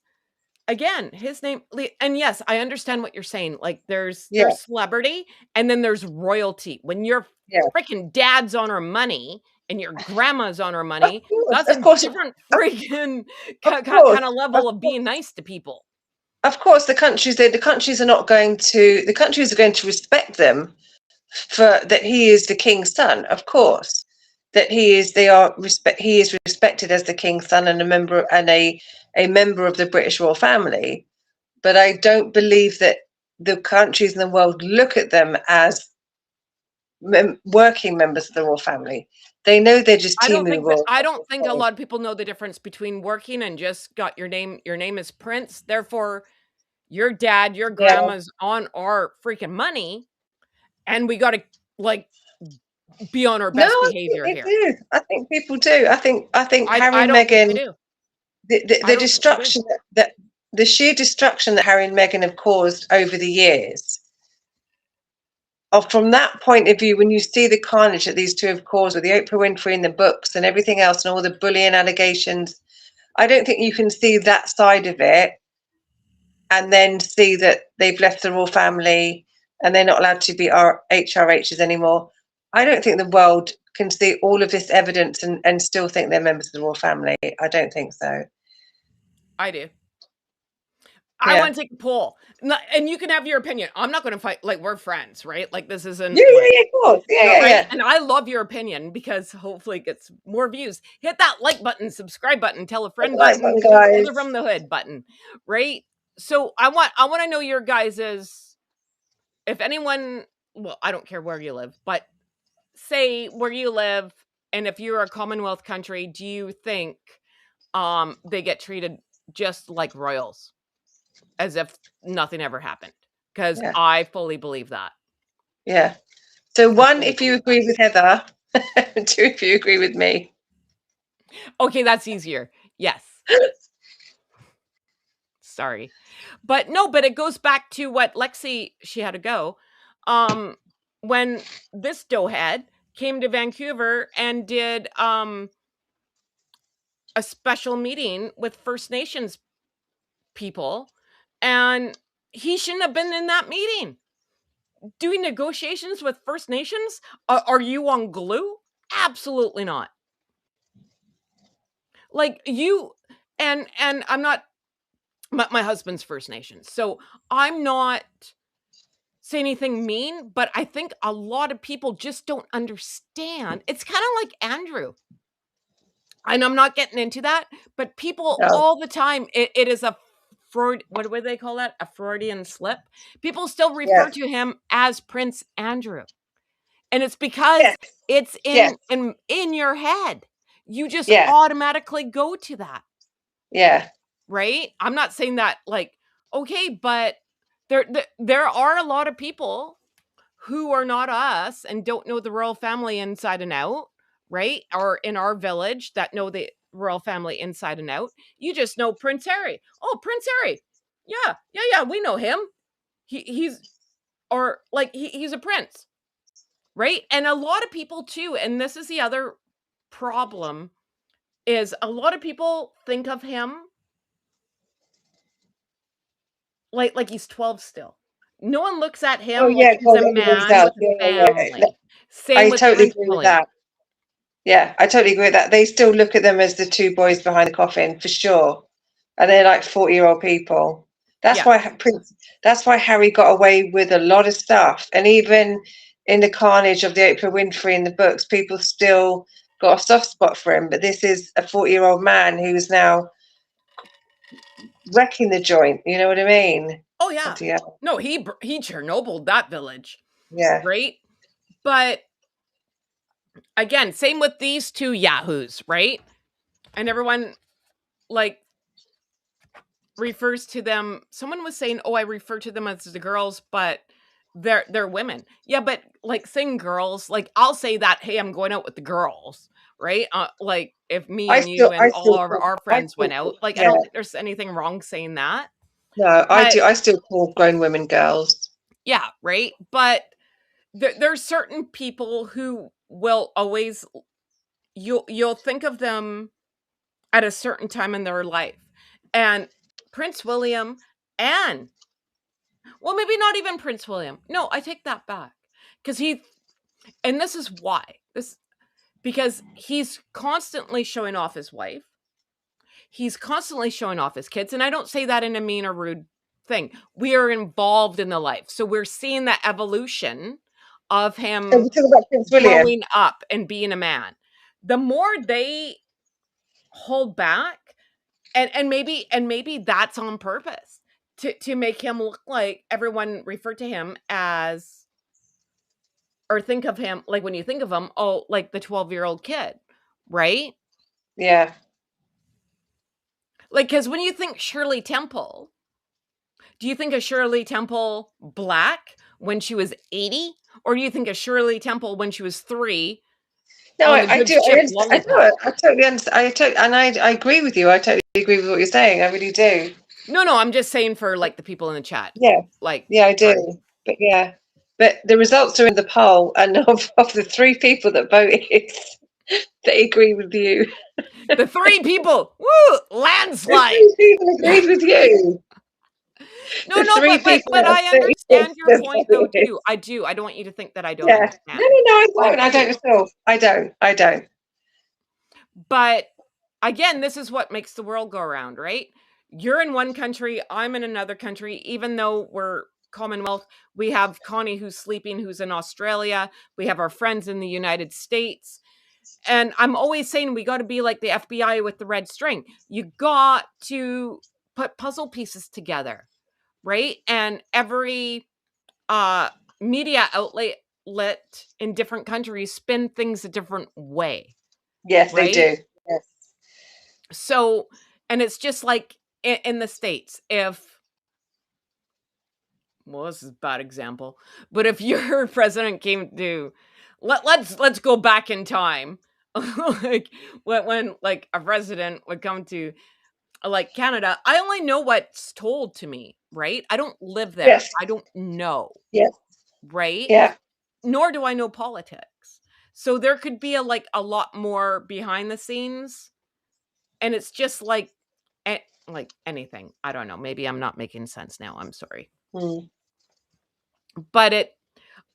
Speaker 1: again, his name and yes, I understand what you're saying. Like
Speaker 2: Yeah,
Speaker 1: there's celebrity and then there's royalty. When your
Speaker 2: yeah.
Speaker 1: freaking dad's on her money and your grandma's on her
Speaker 2: Of
Speaker 1: money,
Speaker 2: course,
Speaker 1: that's
Speaker 2: of
Speaker 1: a
Speaker 2: course,
Speaker 1: different
Speaker 2: of,
Speaker 1: freaking
Speaker 2: of
Speaker 1: kind
Speaker 2: course,
Speaker 1: of
Speaker 2: of
Speaker 1: level of being
Speaker 2: course.
Speaker 1: nice to people.
Speaker 2: Of course, the countries are going to respect them for that he is the king's son. Of course, that he is respected as the king's son and a member of the British royal family. But I don't believe that the countries in the world look at them as working members of the royal family. They know they're just Timu royals.
Speaker 1: I
Speaker 2: That's
Speaker 1: don't think a
Speaker 2: okay.
Speaker 1: lot of people know the difference between working and just got your name is Prince, therefore your dad, your
Speaker 2: Yeah,
Speaker 1: grandma's on our freaking money and we got to like be on our
Speaker 2: No,
Speaker 1: best
Speaker 2: I think
Speaker 1: behavior
Speaker 2: they
Speaker 1: here.
Speaker 2: do. I think people do. I think Harry
Speaker 1: I
Speaker 2: and
Speaker 1: don't think they
Speaker 2: Meghan,
Speaker 1: do. I
Speaker 2: the
Speaker 1: don't think they do.
Speaker 2: destruction that the sheer destruction that Harry and Meghan have caused over the years, or from that point of view, when you see the carnage that these two have caused with the Oprah Winfrey and the books and everything else and all the bullying allegations, I don't think you can see that side of it and then see that they've left the royal family and they're not allowed to be HRHs anymore. I don't think the world can see all of this evidence and still think they're members of the royal family. I don't think so.
Speaker 1: I do. I
Speaker 2: Yeah.
Speaker 1: want to take a poll, and you can have your opinion. I'm not going to fight. Like, we're friends, right? Like, this
Speaker 2: Yeah,
Speaker 1: isn't
Speaker 2: yeah,
Speaker 1: like,
Speaker 2: yeah, of course. Yeah,
Speaker 1: no,
Speaker 2: yeah,
Speaker 1: right?
Speaker 2: yeah.
Speaker 1: And I love your opinion because hopefully it gets more views. Hit that like button, subscribe button, tell a
Speaker 2: Hit
Speaker 1: friend
Speaker 2: the like
Speaker 1: button,
Speaker 2: button,
Speaker 1: brother
Speaker 2: guys.
Speaker 1: from the hood button, right? So I want to know your guys's. If anyone, well, I don't care where you live, but say where you live, and if you're a Commonwealth country, do you think they get treated just like royals, as if nothing ever happened? Because
Speaker 2: Yeah,
Speaker 1: I fully believe that.
Speaker 2: yeah. So
Speaker 1: I
Speaker 2: one,
Speaker 1: fully
Speaker 2: if you
Speaker 1: believe that.
Speaker 2: agree with Heather, two, if you agree with me.
Speaker 1: Okay, that's easier. Yes. Sorry. But no, but it goes back to what Lexi, she had to go. Um when this doughhead came to Vancouver and did a special meeting with First Nations people, and he shouldn't have been in that meeting. Doing negotiations with First Nations? Are you on glue? Absolutely not. Like you, and I'm not, my husband's First Nations, so I'm not say anything mean, but I think a lot of people just don't understand. It's kind of like Andrew. And I'm not getting into that, but people
Speaker 2: No.
Speaker 1: all the time, it is a Freud, what would they call that? A Freudian slip. People still refer
Speaker 2: Yeah.
Speaker 1: to him as Prince Andrew. And it's
Speaker 2: Yes.
Speaker 1: because it's
Speaker 2: Yes.
Speaker 1: in your head. You just
Speaker 2: Yeah.
Speaker 1: automatically go to that,
Speaker 2: Yeah.
Speaker 1: right? I'm not saying that like, okay, but there are a lot of people who are not us and don't know the royal family inside and out, right? Or in our village that know the royal family inside and out. You just know Prince Harry. Oh, Prince Harry. Yeah, yeah, yeah. We know him. He's or like he's a prince, right? And a lot of people too. And this is the other problem is a lot of people think of him like he's 12 still. No one looks at
Speaker 2: Oh
Speaker 1: him like
Speaker 2: yeah,
Speaker 1: he's
Speaker 2: God,
Speaker 1: a
Speaker 2: everybody
Speaker 1: man
Speaker 2: does.
Speaker 1: with
Speaker 2: Yeah,
Speaker 1: a
Speaker 2: yeah, yeah.
Speaker 1: family. Same
Speaker 2: I
Speaker 1: with
Speaker 2: totally
Speaker 1: Prince
Speaker 2: agree with
Speaker 1: William.
Speaker 2: that. Yeah, I totally agree with that. They still look at them as the two boys behind the coffin for sure, and they're like 40-year-old people. That's
Speaker 1: Yeah.
Speaker 2: why Prince. That's why Harry got away with a lot of stuff, and even in the carnage of the Oprah Winfrey in the books, people still got a soft spot for him. But this is a 40-year-old man who's now wrecking the joint. You know what I mean?
Speaker 1: Oh yeah.
Speaker 2: Bloody hell.
Speaker 1: No, he Chernobyl that village,
Speaker 2: Yeah,
Speaker 1: right? But again, same with these two yahoos, right? And everyone like refers to them. Someone was saying, "Oh, I refer to them as the girls, but they're women." Yeah, but like saying girls, like I'll say that, "Hey, I'm going out with the girls." Right? Like if me and you
Speaker 2: I
Speaker 1: and all
Speaker 2: still
Speaker 1: of
Speaker 2: call,
Speaker 1: our
Speaker 2: I
Speaker 1: friends
Speaker 2: still
Speaker 1: went
Speaker 2: call,
Speaker 1: out, like I
Speaker 2: yeah.
Speaker 1: don't think there's anything wrong saying that.
Speaker 2: No, I
Speaker 1: But
Speaker 2: do. I still call grown women girls.
Speaker 1: yeah, right? But there's certain people who will always you'll think of them at a certain time in their life. And Prince William and well, maybe not even Prince William. No, I take that back. Cuz he and this is why. This because he's constantly showing off his wife. He's constantly showing off his kids, and I don't say that in a mean or rude thing. We are involved in the life. So we're seeing that evolution of
Speaker 2: So
Speaker 1: him
Speaker 2: we talk about Prince William.
Speaker 1: growing up and being a man. The more they hold back, and maybe that's on purpose to make him look like everyone referred to him as or think of him like when you think of him, oh, like the 12-year-old kid, right?
Speaker 2: Yeah.
Speaker 1: Like because when you think Shirley Temple, do you think of Shirley Temple black when she was 80? Or do you think of Shirley Temple when she was 3
Speaker 2: No,
Speaker 1: on the
Speaker 2: I
Speaker 1: good
Speaker 2: do.
Speaker 1: ship
Speaker 2: I
Speaker 1: Lollipop?
Speaker 2: do. I totally understand. I agree with you. I totally agree with what you're saying. I really do.
Speaker 1: No, I'm just saying for like the people in the chat.
Speaker 2: Yeah,
Speaker 1: Like,
Speaker 2: yeah, I do.
Speaker 1: sorry.
Speaker 2: But yeah, but the results are in the poll, and of the 3 people that voted, they agree with you.
Speaker 1: The 3 people, woo,
Speaker 2: The
Speaker 1: landslide.
Speaker 2: 3 people agreed with you. The
Speaker 1: No,
Speaker 2: 3 people
Speaker 1: but
Speaker 2: out of
Speaker 1: I
Speaker 2: 36
Speaker 1: understand your
Speaker 2: that
Speaker 1: point though
Speaker 2: voted.
Speaker 1: too. I do. I don't want you to think that I don't
Speaker 2: Yeah. No,
Speaker 1: understand.
Speaker 2: no, no, I
Speaker 1: I
Speaker 2: don't. I
Speaker 1: do.
Speaker 2: don't at all. I don't. I don't.
Speaker 1: But again, this is what makes the world go around, right? You're in one country, I'm in another country, even though we're Commonwealth. We have Connie who's sleeping, who's in Australia. We have our friends in the United States. And I'm always saying we got to be like the FBI with the red string. You got to put puzzle pieces together, right? And every uh media outlet in different countries spin things a different way,
Speaker 2: Yes, they
Speaker 1: right?
Speaker 2: do. Yes.
Speaker 1: So, and it's just like in the States, if, well, this is a bad example, but if your president came to, let's go back in time, like when like a president would come to like Canada, I only know what's told to me, right? I don't live there.
Speaker 2: Yes.
Speaker 1: I don't know,
Speaker 2: Yes.
Speaker 1: right?
Speaker 2: Yeah.
Speaker 1: Nor do I know politics. So there could be a lot more behind the scenes, and it's just like anything. I don't know. Maybe I'm not making sense now. I'm sorry.
Speaker 2: Mm.
Speaker 1: But
Speaker 2: No,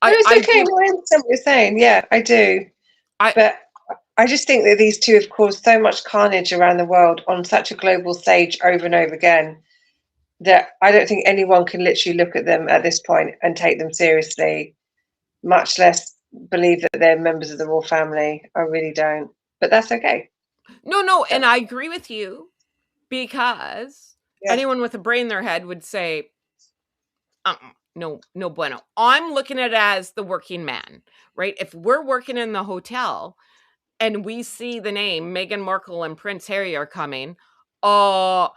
Speaker 2: it's
Speaker 1: I
Speaker 2: okay.
Speaker 1: do
Speaker 2: No, I understand what you're saying. Yeah, I do.
Speaker 1: I
Speaker 2: But I just think that these two have caused so much carnage around the world on such a global stage over and over again that I don't think anyone can literally look at them at this point and take them seriously, much less believe that they're members of the royal family. I really don't. But that's okay.
Speaker 1: no, and
Speaker 2: That's,
Speaker 1: I agree with you because
Speaker 2: yeah.
Speaker 1: anyone with a brain in their head would say, no bueno. I'm looking at it as the working man, right? If we're working in the hotel and we see the name Meghan Markle and Prince Harry are coming, uh,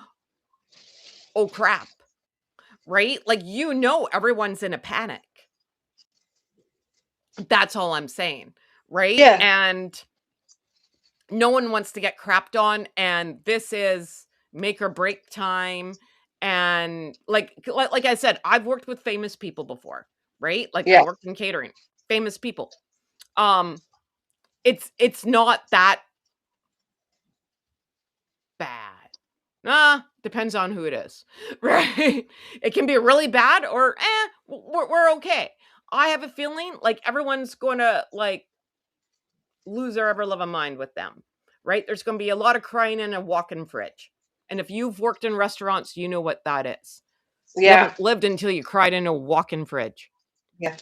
Speaker 1: oh crap, right? Like, everyone's in a panic. That's all I'm saying, right?
Speaker 2: Yeah.
Speaker 1: And no one wants to get crapped on, and this is make or break time. And like I said, I've worked with famous people before, right? Like I
Speaker 2: Yeah.
Speaker 1: worked in catering, famous people. Um, it's not that bad. Depends on who it is, right? It can be really bad or we're okay. I have a feeling like everyone's going to like lose their ever loving mind with them, right? There's going to be a lot of crying in a walk-in fridge. And if you've worked in restaurants, you know what that is. You
Speaker 2: Yeah.
Speaker 1: haven't lived until you cried in a walk-in fridge.
Speaker 2: Yeah.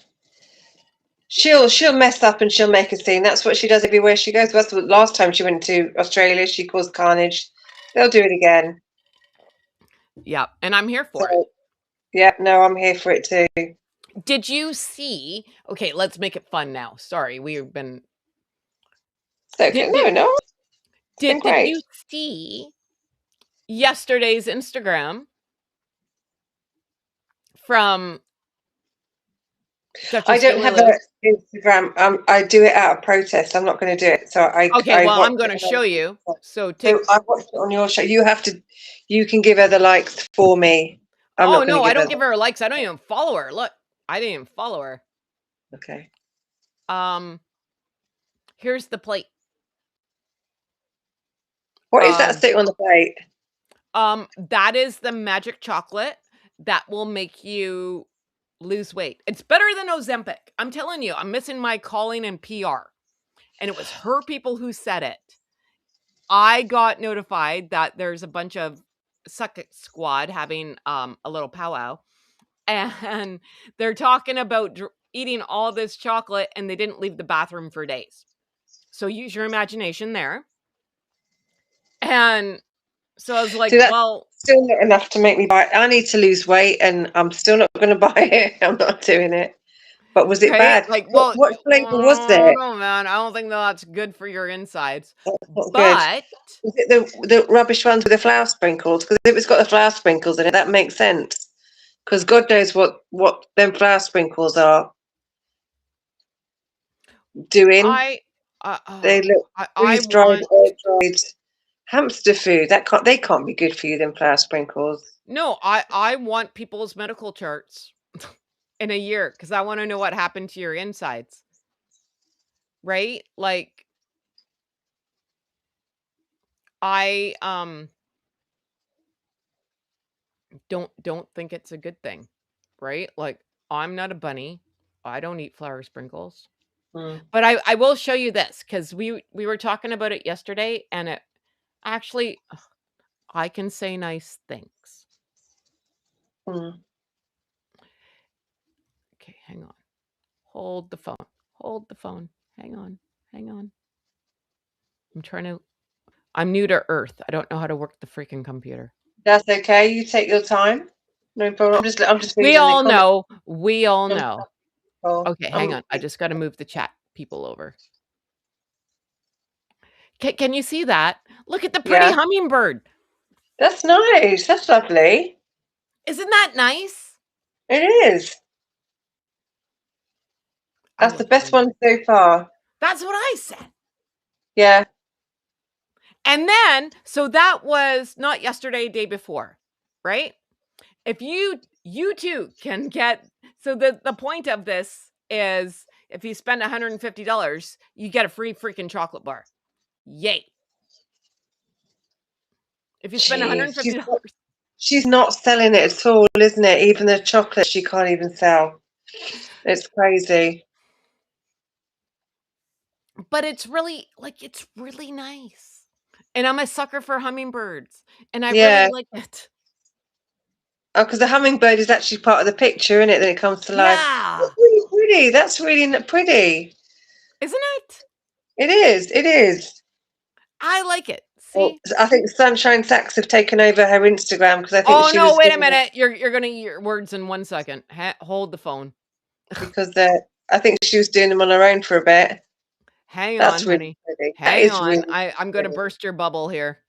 Speaker 2: She'll mess up and she'll make a scene. That's what she does everywhere she goes. That's what last time she went to Australia, she caused carnage. They'll do it again.
Speaker 1: Yeah, and I'm here for it.
Speaker 2: So yeah, no, I'm here for it too.
Speaker 1: Did you see? Okay, let's make it fun now. Sorry, we've been.
Speaker 2: So
Speaker 1: Did
Speaker 2: no,
Speaker 1: did
Speaker 2: no, it's been
Speaker 1: did
Speaker 2: great.
Speaker 1: you see yesterday's Instagram from
Speaker 2: I
Speaker 1: Duchess
Speaker 2: don't
Speaker 1: Julie
Speaker 2: have an
Speaker 1: Louis?
Speaker 2: Instagram. I do it out of protest. I'm not going to do it. So
Speaker 1: Okay,
Speaker 2: I
Speaker 1: well, I'm
Speaker 2: watch
Speaker 1: going
Speaker 2: it.
Speaker 1: to show you. So
Speaker 2: So
Speaker 1: take.
Speaker 2: I watched it on your show. You have to. You can give her the likes for me. I'm
Speaker 1: Oh
Speaker 2: not going
Speaker 1: no,
Speaker 2: to
Speaker 1: I
Speaker 2: give her.
Speaker 1: don't give her likes. I don't even follow her. Look, I didn't even follow her.
Speaker 2: Okay.
Speaker 1: Um, Here's the plate.
Speaker 2: What is that
Speaker 1: Um,
Speaker 2: sitting on the plate?
Speaker 1: that is the magic chocolate that will make you lose weight. It's better than Ozempic. I'm telling you, I'm missing my calling in PR. And it was her people who said it. I got notified that there's a bunch of Suck It Squad having a little powwow, and they're talking about eating all this chocolate, and they didn't leave the bathroom for days. So use your imagination there. And so I was like,
Speaker 2: See, that's
Speaker 1: well,
Speaker 2: still not enough to make me buy it. I need to lose weight, and I'm still not going to buy it. I'm not doing it. But was it
Speaker 1: right?
Speaker 2: bad?
Speaker 1: Like, well,
Speaker 2: What flavour was
Speaker 1: I
Speaker 2: it?
Speaker 1: don't know, man. I don't think that's good for your insides.
Speaker 2: That's not good.
Speaker 1: But
Speaker 2: Was it the rubbish ones with the flour sprinkles? Because if it's got the flour sprinkles in it, that makes sense. Because God knows what them flour sprinkles are. doing.
Speaker 1: I
Speaker 2: They look
Speaker 1: I
Speaker 2: freeze-dried,
Speaker 1: want
Speaker 2: air-dried hamster food. They can't be good for you, them flour sprinkles.
Speaker 1: no, I want people's medical charts in a year because I wanna know what happened to your insides, right? Like, I, don't think it's a good thing, right? Like, I'm not a bunny. I don't eat flour sprinkles.
Speaker 2: Mm,
Speaker 1: But I will show you this because we were talking about it yesterday, and it actually I can say nice things.
Speaker 2: mm.
Speaker 1: Okay, hang on. Hold the phone. Hold the phone. Hang on. Hang on. I'm new to Earth. I don't know how to work the freaking computer.
Speaker 2: That's okay. You take your time. No problem. I'm just
Speaker 1: We
Speaker 2: reading the
Speaker 1: all
Speaker 2: comments.
Speaker 1: know. We all
Speaker 2: I'm,
Speaker 1: know.
Speaker 2: oh,
Speaker 1: Okay, hang
Speaker 2: I'm,
Speaker 1: on. I just got to move the chat people over. Can you see that? Look at the pretty
Speaker 2: yeah,
Speaker 1: hummingbird.
Speaker 2: that's nice. That's lovely.
Speaker 1: Isn't that nice?
Speaker 2: It is.
Speaker 1: I
Speaker 2: That's the
Speaker 1: love
Speaker 2: best one
Speaker 1: hummingbirds.
Speaker 2: so far.
Speaker 1: That's what I said.
Speaker 2: Yeah,
Speaker 1: And then, so that was not yesterday, day before, right? If you too can get so the point of this is if you spend $150, you get a free freaking chocolate bar. Yay. If you spend
Speaker 2: jeez,
Speaker 1: $150.
Speaker 2: she's not selling it at all, isn't it? Even the chocolate she can't even sell. It's crazy.
Speaker 1: But it's really nice. And I'm a sucker for hummingbirds, and I really
Speaker 2: Yeah.
Speaker 1: like it.
Speaker 2: Oh, because the hummingbird is actually part of the picture, isn't it? Then it comes to life.
Speaker 1: Yeah.
Speaker 2: That's really pretty. That's really pretty.
Speaker 1: Isn't it?
Speaker 2: It is. It is.
Speaker 1: I like it.
Speaker 2: Oh,
Speaker 1: See?
Speaker 2: I think Sunshine Sacks have taken over her Instagram because I think
Speaker 1: Oh
Speaker 2: she
Speaker 1: no,
Speaker 2: was
Speaker 1: wait a
Speaker 2: doing it
Speaker 1: minute. You're gonna eat your words in 1 second. Hold the phone.
Speaker 2: because I think she was doing them on her own for a bit.
Speaker 1: Hang on,
Speaker 2: That's really
Speaker 1: honey.
Speaker 2: pretty. That
Speaker 1: Hang
Speaker 2: is
Speaker 1: on.
Speaker 2: really
Speaker 1: I'm gonna
Speaker 2: pretty.
Speaker 1: burst your bubble here.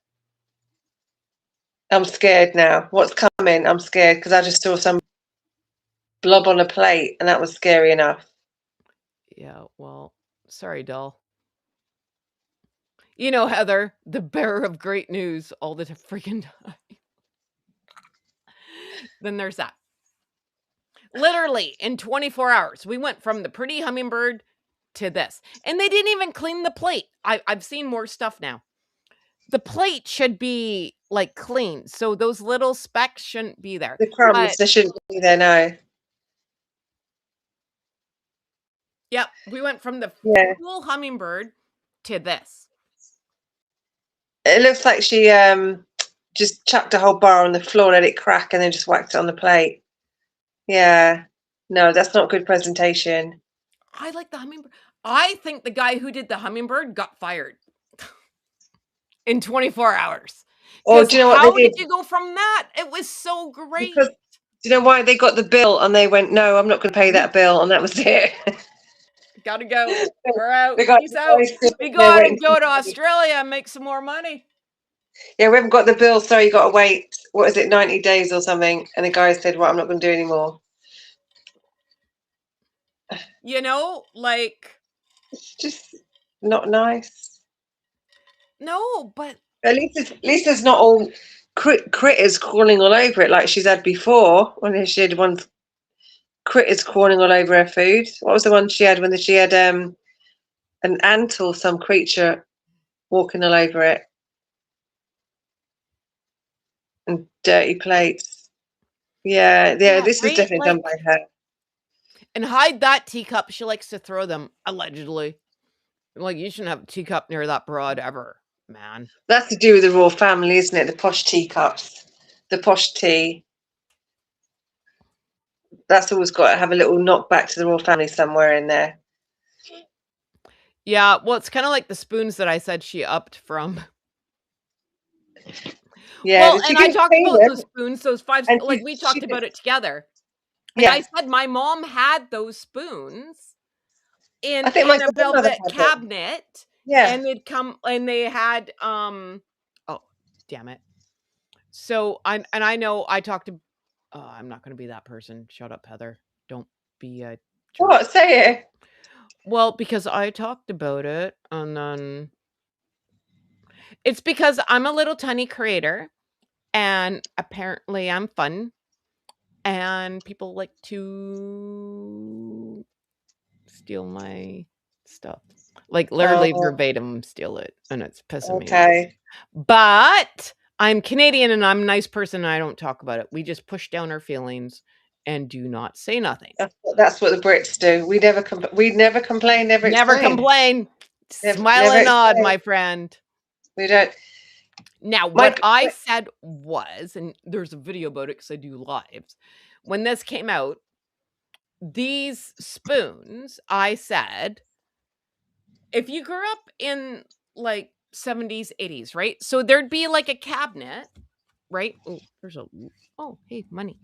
Speaker 2: I'm scared now. What's coming? I'm scared because I just saw some blob on a plate and that was scary enough.
Speaker 1: Yeah, well, sorry, doll. You know, Heather, the bearer of great news all the freaking time. Then there's that. Literally in 24 hours, we went from the pretty hummingbird to this. And they didn't even clean the plate. I've seen more stuff now. The plate should be like clean. So those little specks shouldn't be there.
Speaker 2: The crumbs,
Speaker 1: But
Speaker 2: they shouldn't be there now.
Speaker 1: yep, we went from the
Speaker 2: Yeah.
Speaker 1: full hummingbird to this.
Speaker 2: It looks like she just chucked a whole bar on the floor, let it crack, and then just whacked it on the plate. Yeah. No, that's not good presentation.
Speaker 1: I like the hummingbird. I think the guy who did the hummingbird got fired in 24 hours.
Speaker 2: Or
Speaker 1: Because
Speaker 2: do you know what they
Speaker 1: how
Speaker 2: did?
Speaker 1: did you go from that? It was so
Speaker 2: Because
Speaker 1: great.
Speaker 2: do you know why they got the bill and they went, no, I'm not going to pay that bill, and that was it.
Speaker 1: Gotta go. We're out.
Speaker 2: the guy,
Speaker 1: Peace
Speaker 2: the
Speaker 1: out.
Speaker 2: guy stood
Speaker 1: We
Speaker 2: there
Speaker 1: gotta
Speaker 2: waiting for
Speaker 1: go to
Speaker 2: the money.
Speaker 1: Australia and make some more money.
Speaker 2: Yeah, we haven't got the bill, so you got to wait. What is it, 90 days or something? And the guy said, well, I'm not going to do anymore.
Speaker 1: You know, like,
Speaker 2: It's just not nice.
Speaker 1: no, but
Speaker 2: At least there's not all critters crawling all over it like she's had before. When she had one critters crawling all over her food. What was the one she had when she had an ant or some creature walking all over it and dirty plates? Yeah, yeah.
Speaker 1: yeah,
Speaker 2: This was
Speaker 1: right?
Speaker 2: definitely done by
Speaker 1: Like,
Speaker 2: her.
Speaker 1: and hide that teacup. She likes to throw them, allegedly. Like, you shouldn't have a teacup near that broad ever, man.
Speaker 2: That's to do with the royal family, isn't it? The posh teacups, the posh tea. That's always got to have a little knock back to the royal family somewhere in there.
Speaker 1: Yeah, well, it's kind of like the spoons that I said she upped from.
Speaker 2: Yeah,
Speaker 1: Well,
Speaker 2: but she
Speaker 1: and I
Speaker 2: didn't
Speaker 1: talked
Speaker 2: clean
Speaker 1: about those
Speaker 2: them,
Speaker 1: spoons, those 5
Speaker 2: and
Speaker 1: like, we
Speaker 2: she
Speaker 1: talked
Speaker 2: did.
Speaker 1: about it together, and I
Speaker 2: Yeah,
Speaker 1: said my mom had those spoons
Speaker 2: I
Speaker 1: in
Speaker 2: think my
Speaker 1: a
Speaker 2: grandmother
Speaker 1: velvet
Speaker 2: had them.
Speaker 1: cabinet,
Speaker 2: Yeah.
Speaker 1: and they had, oh, damn it. So, I know I talked to I'm not gonna be that person. Shut up, Heather. Don't be a jerk.
Speaker 2: What? Say it.
Speaker 1: Well, because I talked about it, and then it's because I'm a little tiny creator, and apparently I'm fun, and people like to steal my stuff. Like, literally
Speaker 2: Oh,
Speaker 1: verbatim steal it, and it's pissing me off.
Speaker 2: okay.
Speaker 1: But I'm Canadian, and I'm a nice person, and I don't talk about it. We just push down our feelings and do not say nothing.
Speaker 2: That's what the Brits do. We never complain, never
Speaker 1: Never
Speaker 2: explain.
Speaker 1: complain. Smile
Speaker 2: Never
Speaker 1: and nod,
Speaker 2: explain.
Speaker 1: my friend.
Speaker 2: We don't.
Speaker 1: Now,
Speaker 2: My,
Speaker 1: what I said was, and there's a video about it because I do lives. When this came out, these spoons, I said, if you grew up in like 70s, 80s, right? So there'd be like a cabinet, right? Oh, oh, hey, money.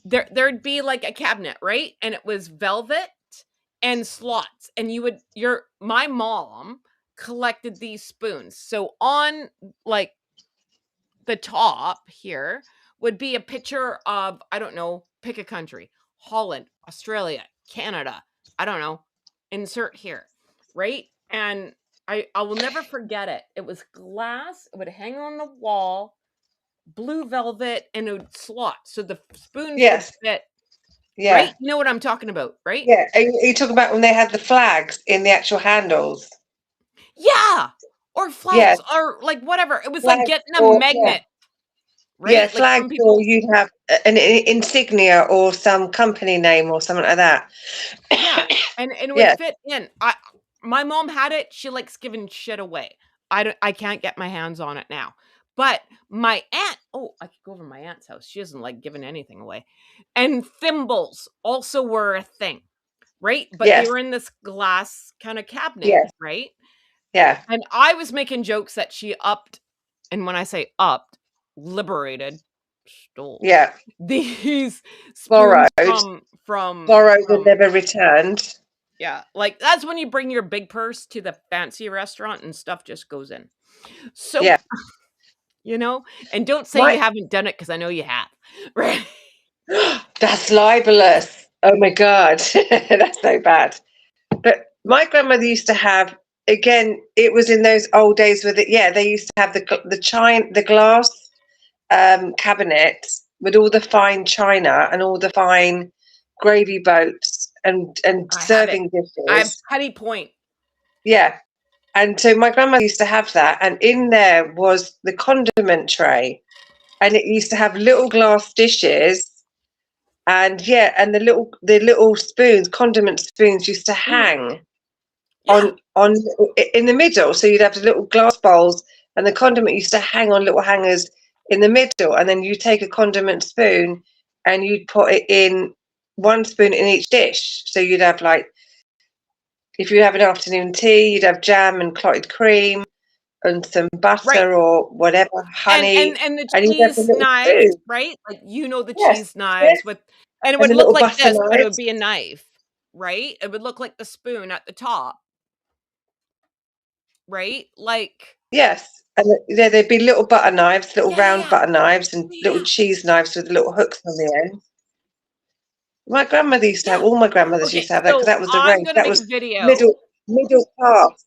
Speaker 1: There'd be like a cabinet, right? And it was velvet and slots. And my mom collected these spoons. So on like the top here would be a picture of, I don't know, pick a country, Holland, Australia, Canada, I don't know, insert here, right? And I will never forget it. It was glass, it would hang on the wall, blue velvet, and it would slot. So the spoons would
Speaker 2: yes,
Speaker 1: fit, right?
Speaker 2: yeah,
Speaker 1: You know what I'm talking about, right?
Speaker 2: yeah. Are you talking about when they had the flags in the actual handles?
Speaker 1: Yeah. Or
Speaker 2: Yeah,
Speaker 1: flags or like whatever. It was like
Speaker 2: flags
Speaker 1: getting a
Speaker 2: or yeah,
Speaker 1: magnet,
Speaker 2: yeah,
Speaker 1: right? Like
Speaker 2: flags,
Speaker 1: some
Speaker 2: or
Speaker 1: people,
Speaker 2: you'd have an insignia or some company name or something like that.
Speaker 1: yeah, and it would
Speaker 2: Yeah,
Speaker 1: fit in. My mom had it, she likes giving shit away. I can't get my hands on it now. But my aunt, oh, I could go over to my aunt's house. She doesn't like giving anything away. And thimbles also were a thing, right? But they
Speaker 2: yes,
Speaker 1: were in this glass kind of cabinet,
Speaker 2: yes,
Speaker 1: right?
Speaker 2: yeah,
Speaker 1: And I was making jokes that she upped, and when I say upped, liberated, stole
Speaker 2: yeah.
Speaker 1: these spoons
Speaker 2: Borrowed, borrowed and
Speaker 1: from
Speaker 2: never returned.
Speaker 1: yeah, like, that's when you bring your big purse to the fancy restaurant and stuff just goes in.
Speaker 2: Yeah,
Speaker 1: So, you know, and don't say you
Speaker 2: my
Speaker 1: haven't done it because I know you have, right?
Speaker 2: that's libelous. Oh my God, that's so bad. But my grandmother used to have, again, it was in those old days with it. Yeah, they used to have the glass cabinet with all the fine china and all the fine gravy boats and
Speaker 1: I have it.
Speaker 2: serving
Speaker 1: I have
Speaker 2: dishes.
Speaker 1: Petty Point.
Speaker 2: Yeah, and so my grandmother used to have that, and in there was the condiment tray, and it used to have little glass dishes. And yeah, and the little spoons, condiment spoons, used to
Speaker 1: Mhm.
Speaker 2: hang
Speaker 1: Yeah,
Speaker 2: on in the middle. So you'd have the little glass bowls, and the condiment used to hang on little hangers in the middle. And then you take a condiment spoon, and you'd put it in one spoon in each dish. So you'd have like, if you have an afternoon tea, you'd have jam and clotted cream and some
Speaker 1: right.
Speaker 2: butter or whatever,
Speaker 1: And
Speaker 2: honey,
Speaker 1: and the
Speaker 2: and you'd have the
Speaker 1: cheese
Speaker 2: little
Speaker 1: knives,
Speaker 2: spoon.
Speaker 1: right? Like, you know, the
Speaker 2: Yes,
Speaker 1: cheese knives
Speaker 2: yes,
Speaker 1: with, and it
Speaker 2: and
Speaker 1: would
Speaker 2: the
Speaker 1: look
Speaker 2: little
Speaker 1: like
Speaker 2: butter
Speaker 1: this, but it would
Speaker 2: knives.
Speaker 1: be a knife, right? It would look like the spoon at the top, right? Like,
Speaker 2: Yes, and there'd be little butter knives, little
Speaker 1: yeah, yeah,
Speaker 2: round
Speaker 1: yeah.
Speaker 2: butter knives, and
Speaker 1: Oh,
Speaker 2: little
Speaker 1: yeah.
Speaker 2: cheese knives with little hooks on the end. My grandmother used to have.
Speaker 1: Yeah.
Speaker 2: All my grandmothers
Speaker 1: Okay,
Speaker 2: used to have that because
Speaker 1: so
Speaker 2: that was the
Speaker 1: I'm
Speaker 2: range.
Speaker 1: gonna
Speaker 2: That
Speaker 1: make a
Speaker 2: was
Speaker 1: video.
Speaker 2: middle middle class,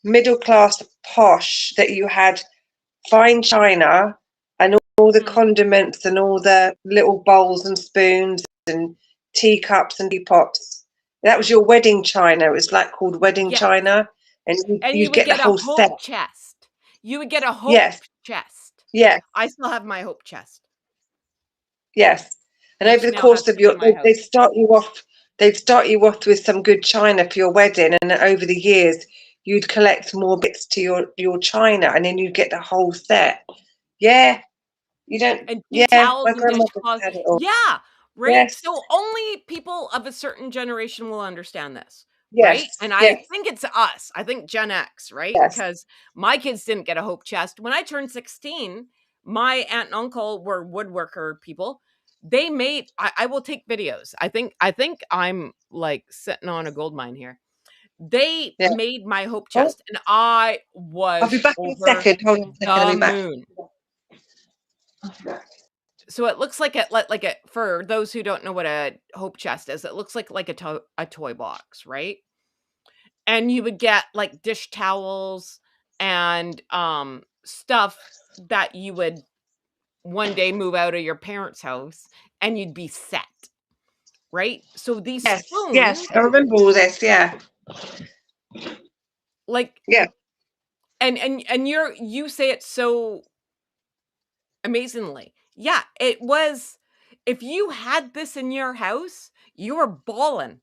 Speaker 2: middle class posh. That you had fine china and all the
Speaker 1: Mhm.
Speaker 2: condiments and all the little bowls and spoons and teacups and teapots. That was your wedding china. It was like called wedding
Speaker 1: Yes,
Speaker 2: china, and
Speaker 1: and you
Speaker 2: you'd
Speaker 1: would
Speaker 2: get the
Speaker 1: get a
Speaker 2: whole set.
Speaker 1: hope chest. You would get a hope
Speaker 2: Yes,
Speaker 1: chest.
Speaker 2: yes.
Speaker 1: I still have my hope chest,
Speaker 2: Yes. And over
Speaker 1: which
Speaker 2: the
Speaker 1: now has
Speaker 2: course of
Speaker 1: to be
Speaker 2: your,
Speaker 1: in my
Speaker 2: they'd
Speaker 1: house.
Speaker 2: start you off, they'd start you off with some good china for your wedding, and then over the years, you'd collect more bits to your china, and then you'd get the whole set. Yeah, you don't.
Speaker 1: And tea
Speaker 2: Yeah, my
Speaker 1: towels and
Speaker 2: grandmother
Speaker 1: dishcloths.
Speaker 2: had it all.
Speaker 1: Yeah, right?
Speaker 2: Yes,
Speaker 1: So only people of a certain generation will understand this, right?
Speaker 2: yes,
Speaker 1: And I
Speaker 2: yes,
Speaker 1: think it's us. I think Gen X, right?
Speaker 2: yes.
Speaker 1: Because my kids didn't get a hope chest. When I turned 16, my aunt and uncle were woodworker people. They made, I will take videos. I think I'm like sitting on a gold mine here. They
Speaker 2: Yeah.
Speaker 1: made my hope
Speaker 2: Oh,
Speaker 1: chest and I
Speaker 2: I'll be
Speaker 1: was
Speaker 2: back in a
Speaker 1: over
Speaker 2: second. Hold on a second. I'll
Speaker 1: the
Speaker 2: be back.
Speaker 1: moon. So it looks like a for those who don't know what a hope chest is, it looks like a toy box, right? and you would get, like, dish towels and, stuff that you would one day move out of your parents' house, and you'd be set, right? So these
Speaker 2: Yes,
Speaker 1: spoons,
Speaker 2: yes, I remember all this. Yeah,
Speaker 1: like,
Speaker 2: yeah,
Speaker 1: and you say it so amazingly. Yeah, it was if you had this in your house, you were balling,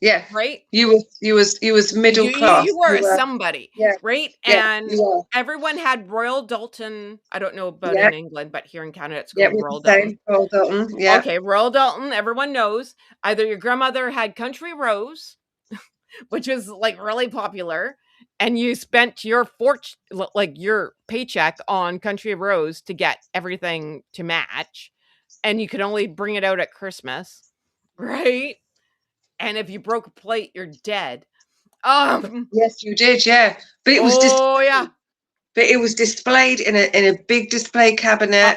Speaker 2: yeah.
Speaker 1: right?
Speaker 2: You was middle
Speaker 1: You
Speaker 2: class.
Speaker 1: were
Speaker 2: You
Speaker 1: a
Speaker 2: were,
Speaker 1: somebody,
Speaker 2: yeah,
Speaker 1: right?
Speaker 2: yeah.
Speaker 1: And
Speaker 2: You were,
Speaker 1: everyone had Royal Doulton. I don't know about
Speaker 2: yeah,
Speaker 1: in England, but here in Canada, it's
Speaker 2: yeah.
Speaker 1: called
Speaker 2: With the
Speaker 1: Royal Doulton.
Speaker 2: same. Well done. Yeah,
Speaker 1: Okay, Royal Doulton, everyone knows. Either your grandmother had Country Rose, which is like really popular, and you spent your like your paycheck on Country Rose to get everything to match, and you could only bring it out at Christmas, right? And if you broke a plate, you're dead.
Speaker 2: yes, you did. Yeah, but it was
Speaker 1: Oh yeah.
Speaker 2: displayed. But it was displayed in a big display cabinet.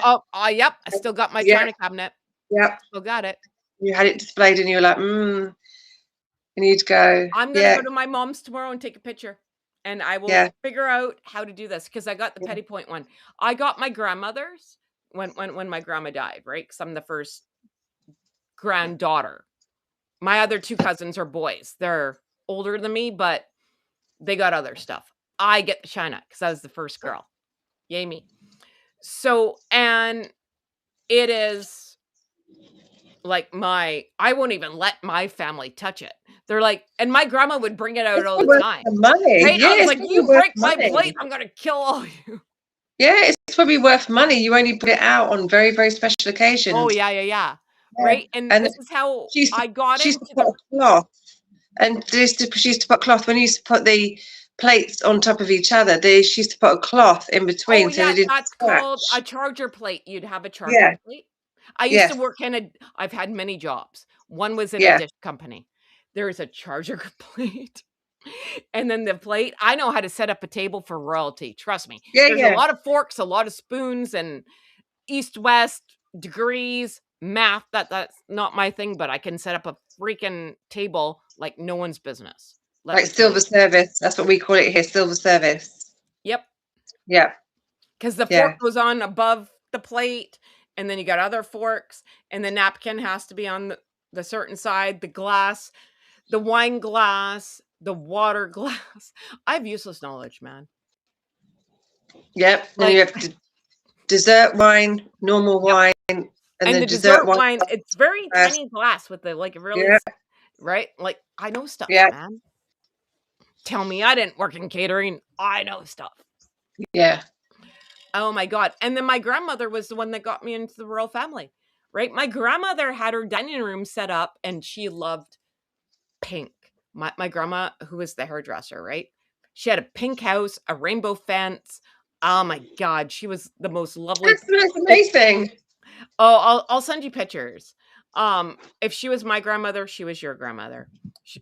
Speaker 1: Yep. I still got my
Speaker 2: Yeah,
Speaker 1: china cabinet.
Speaker 2: yeah.
Speaker 1: Still got it.
Speaker 2: You had it displayed, and you were like, and you'd go,
Speaker 1: I'm gonna
Speaker 2: yeah,
Speaker 1: go to my mom's tomorrow and take a picture, and I will
Speaker 2: yeah,
Speaker 1: figure out how to do this because I got the
Speaker 2: yeah,
Speaker 1: petty point one. I got my grandmother's when my grandma died, right? Because I'm the first granddaughter. My other two cousins are boys. They're older than me, but they got other stuff. I get the china because I was the first girl. Yay me. So, and it is like I won't even let my family touch it. They're like, and my grandma would bring it out
Speaker 2: it's
Speaker 1: all the
Speaker 2: probably worth
Speaker 1: time.
Speaker 2: the money.
Speaker 1: Right? I
Speaker 2: Yeah,
Speaker 1: was
Speaker 2: it's
Speaker 1: like,
Speaker 2: probably
Speaker 1: "You
Speaker 2: worth
Speaker 1: break my plate,
Speaker 2: money.
Speaker 1: I'm gonna kill all you."
Speaker 2: Yeah, it's probably worth money. You only put it out on very, very special
Speaker 1: Oh,
Speaker 2: occasions.
Speaker 1: yeah, yeah, yeah.
Speaker 2: Yeah,
Speaker 1: Right? And
Speaker 2: and
Speaker 1: this is how
Speaker 2: she used to
Speaker 1: I got
Speaker 2: she used to
Speaker 1: into
Speaker 2: put
Speaker 1: the
Speaker 2: a cloth, and she used to put cloth when you used to put the plates on top of each other. She used to put a cloth in
Speaker 1: Oh,
Speaker 2: between so they
Speaker 1: yeah,
Speaker 2: didn't
Speaker 1: that's called a
Speaker 2: scratch.
Speaker 1: charger plate. You'd have a charger
Speaker 2: Yeah,
Speaker 1: plate. I used to
Speaker 2: yes,
Speaker 1: work in a I've had many jobs. One was in a
Speaker 2: yeah,
Speaker 1: dish company. There is a charger plate, and then the plate I know how to set up a table for royalty, trust me.
Speaker 2: yeah,
Speaker 1: There's a
Speaker 2: yeah.
Speaker 1: lot of forks, a lot of spoons, and east-west degrees, math, that's not my thing, but I can set up a freaking table like no one's business. Let
Speaker 2: Like
Speaker 1: me tell
Speaker 2: silver
Speaker 1: you.
Speaker 2: service. That's what we call it here, silver service.
Speaker 1: Yep,
Speaker 2: Yeah,
Speaker 1: because the fork
Speaker 2: yeah.
Speaker 1: goes on above the plate, and then you got other forks, and the napkin has to be on the certain side, the glass, the wine glass, the water glass. I have useless knowledge, man.
Speaker 2: Yep. And you
Speaker 1: Like,
Speaker 2: have dessert wine, normal
Speaker 1: yep.
Speaker 2: wine, and
Speaker 1: And
Speaker 2: then
Speaker 1: the
Speaker 2: dessert
Speaker 1: dessert
Speaker 2: wine
Speaker 1: wine, it's very
Speaker 2: first.
Speaker 1: tiny glass with the like really
Speaker 2: Yeah,
Speaker 1: right? Like I know stuff,
Speaker 2: yeah,
Speaker 1: man. Tell me I didn't work in catering. I know stuff.
Speaker 2: yeah.
Speaker 1: Oh my god. And then my grandmother was the one that got me into the royal family, right? My grandmother had her dining room set up and she loved pink. My grandma, who was the hairdresser, right? She had a pink house, a rainbow fence. Oh my god, she was the most lovely.
Speaker 2: That's
Speaker 1: If
Speaker 2: amazing.
Speaker 1: oh, I'll send you pictures. If she was my grandmother, she was your grandmother.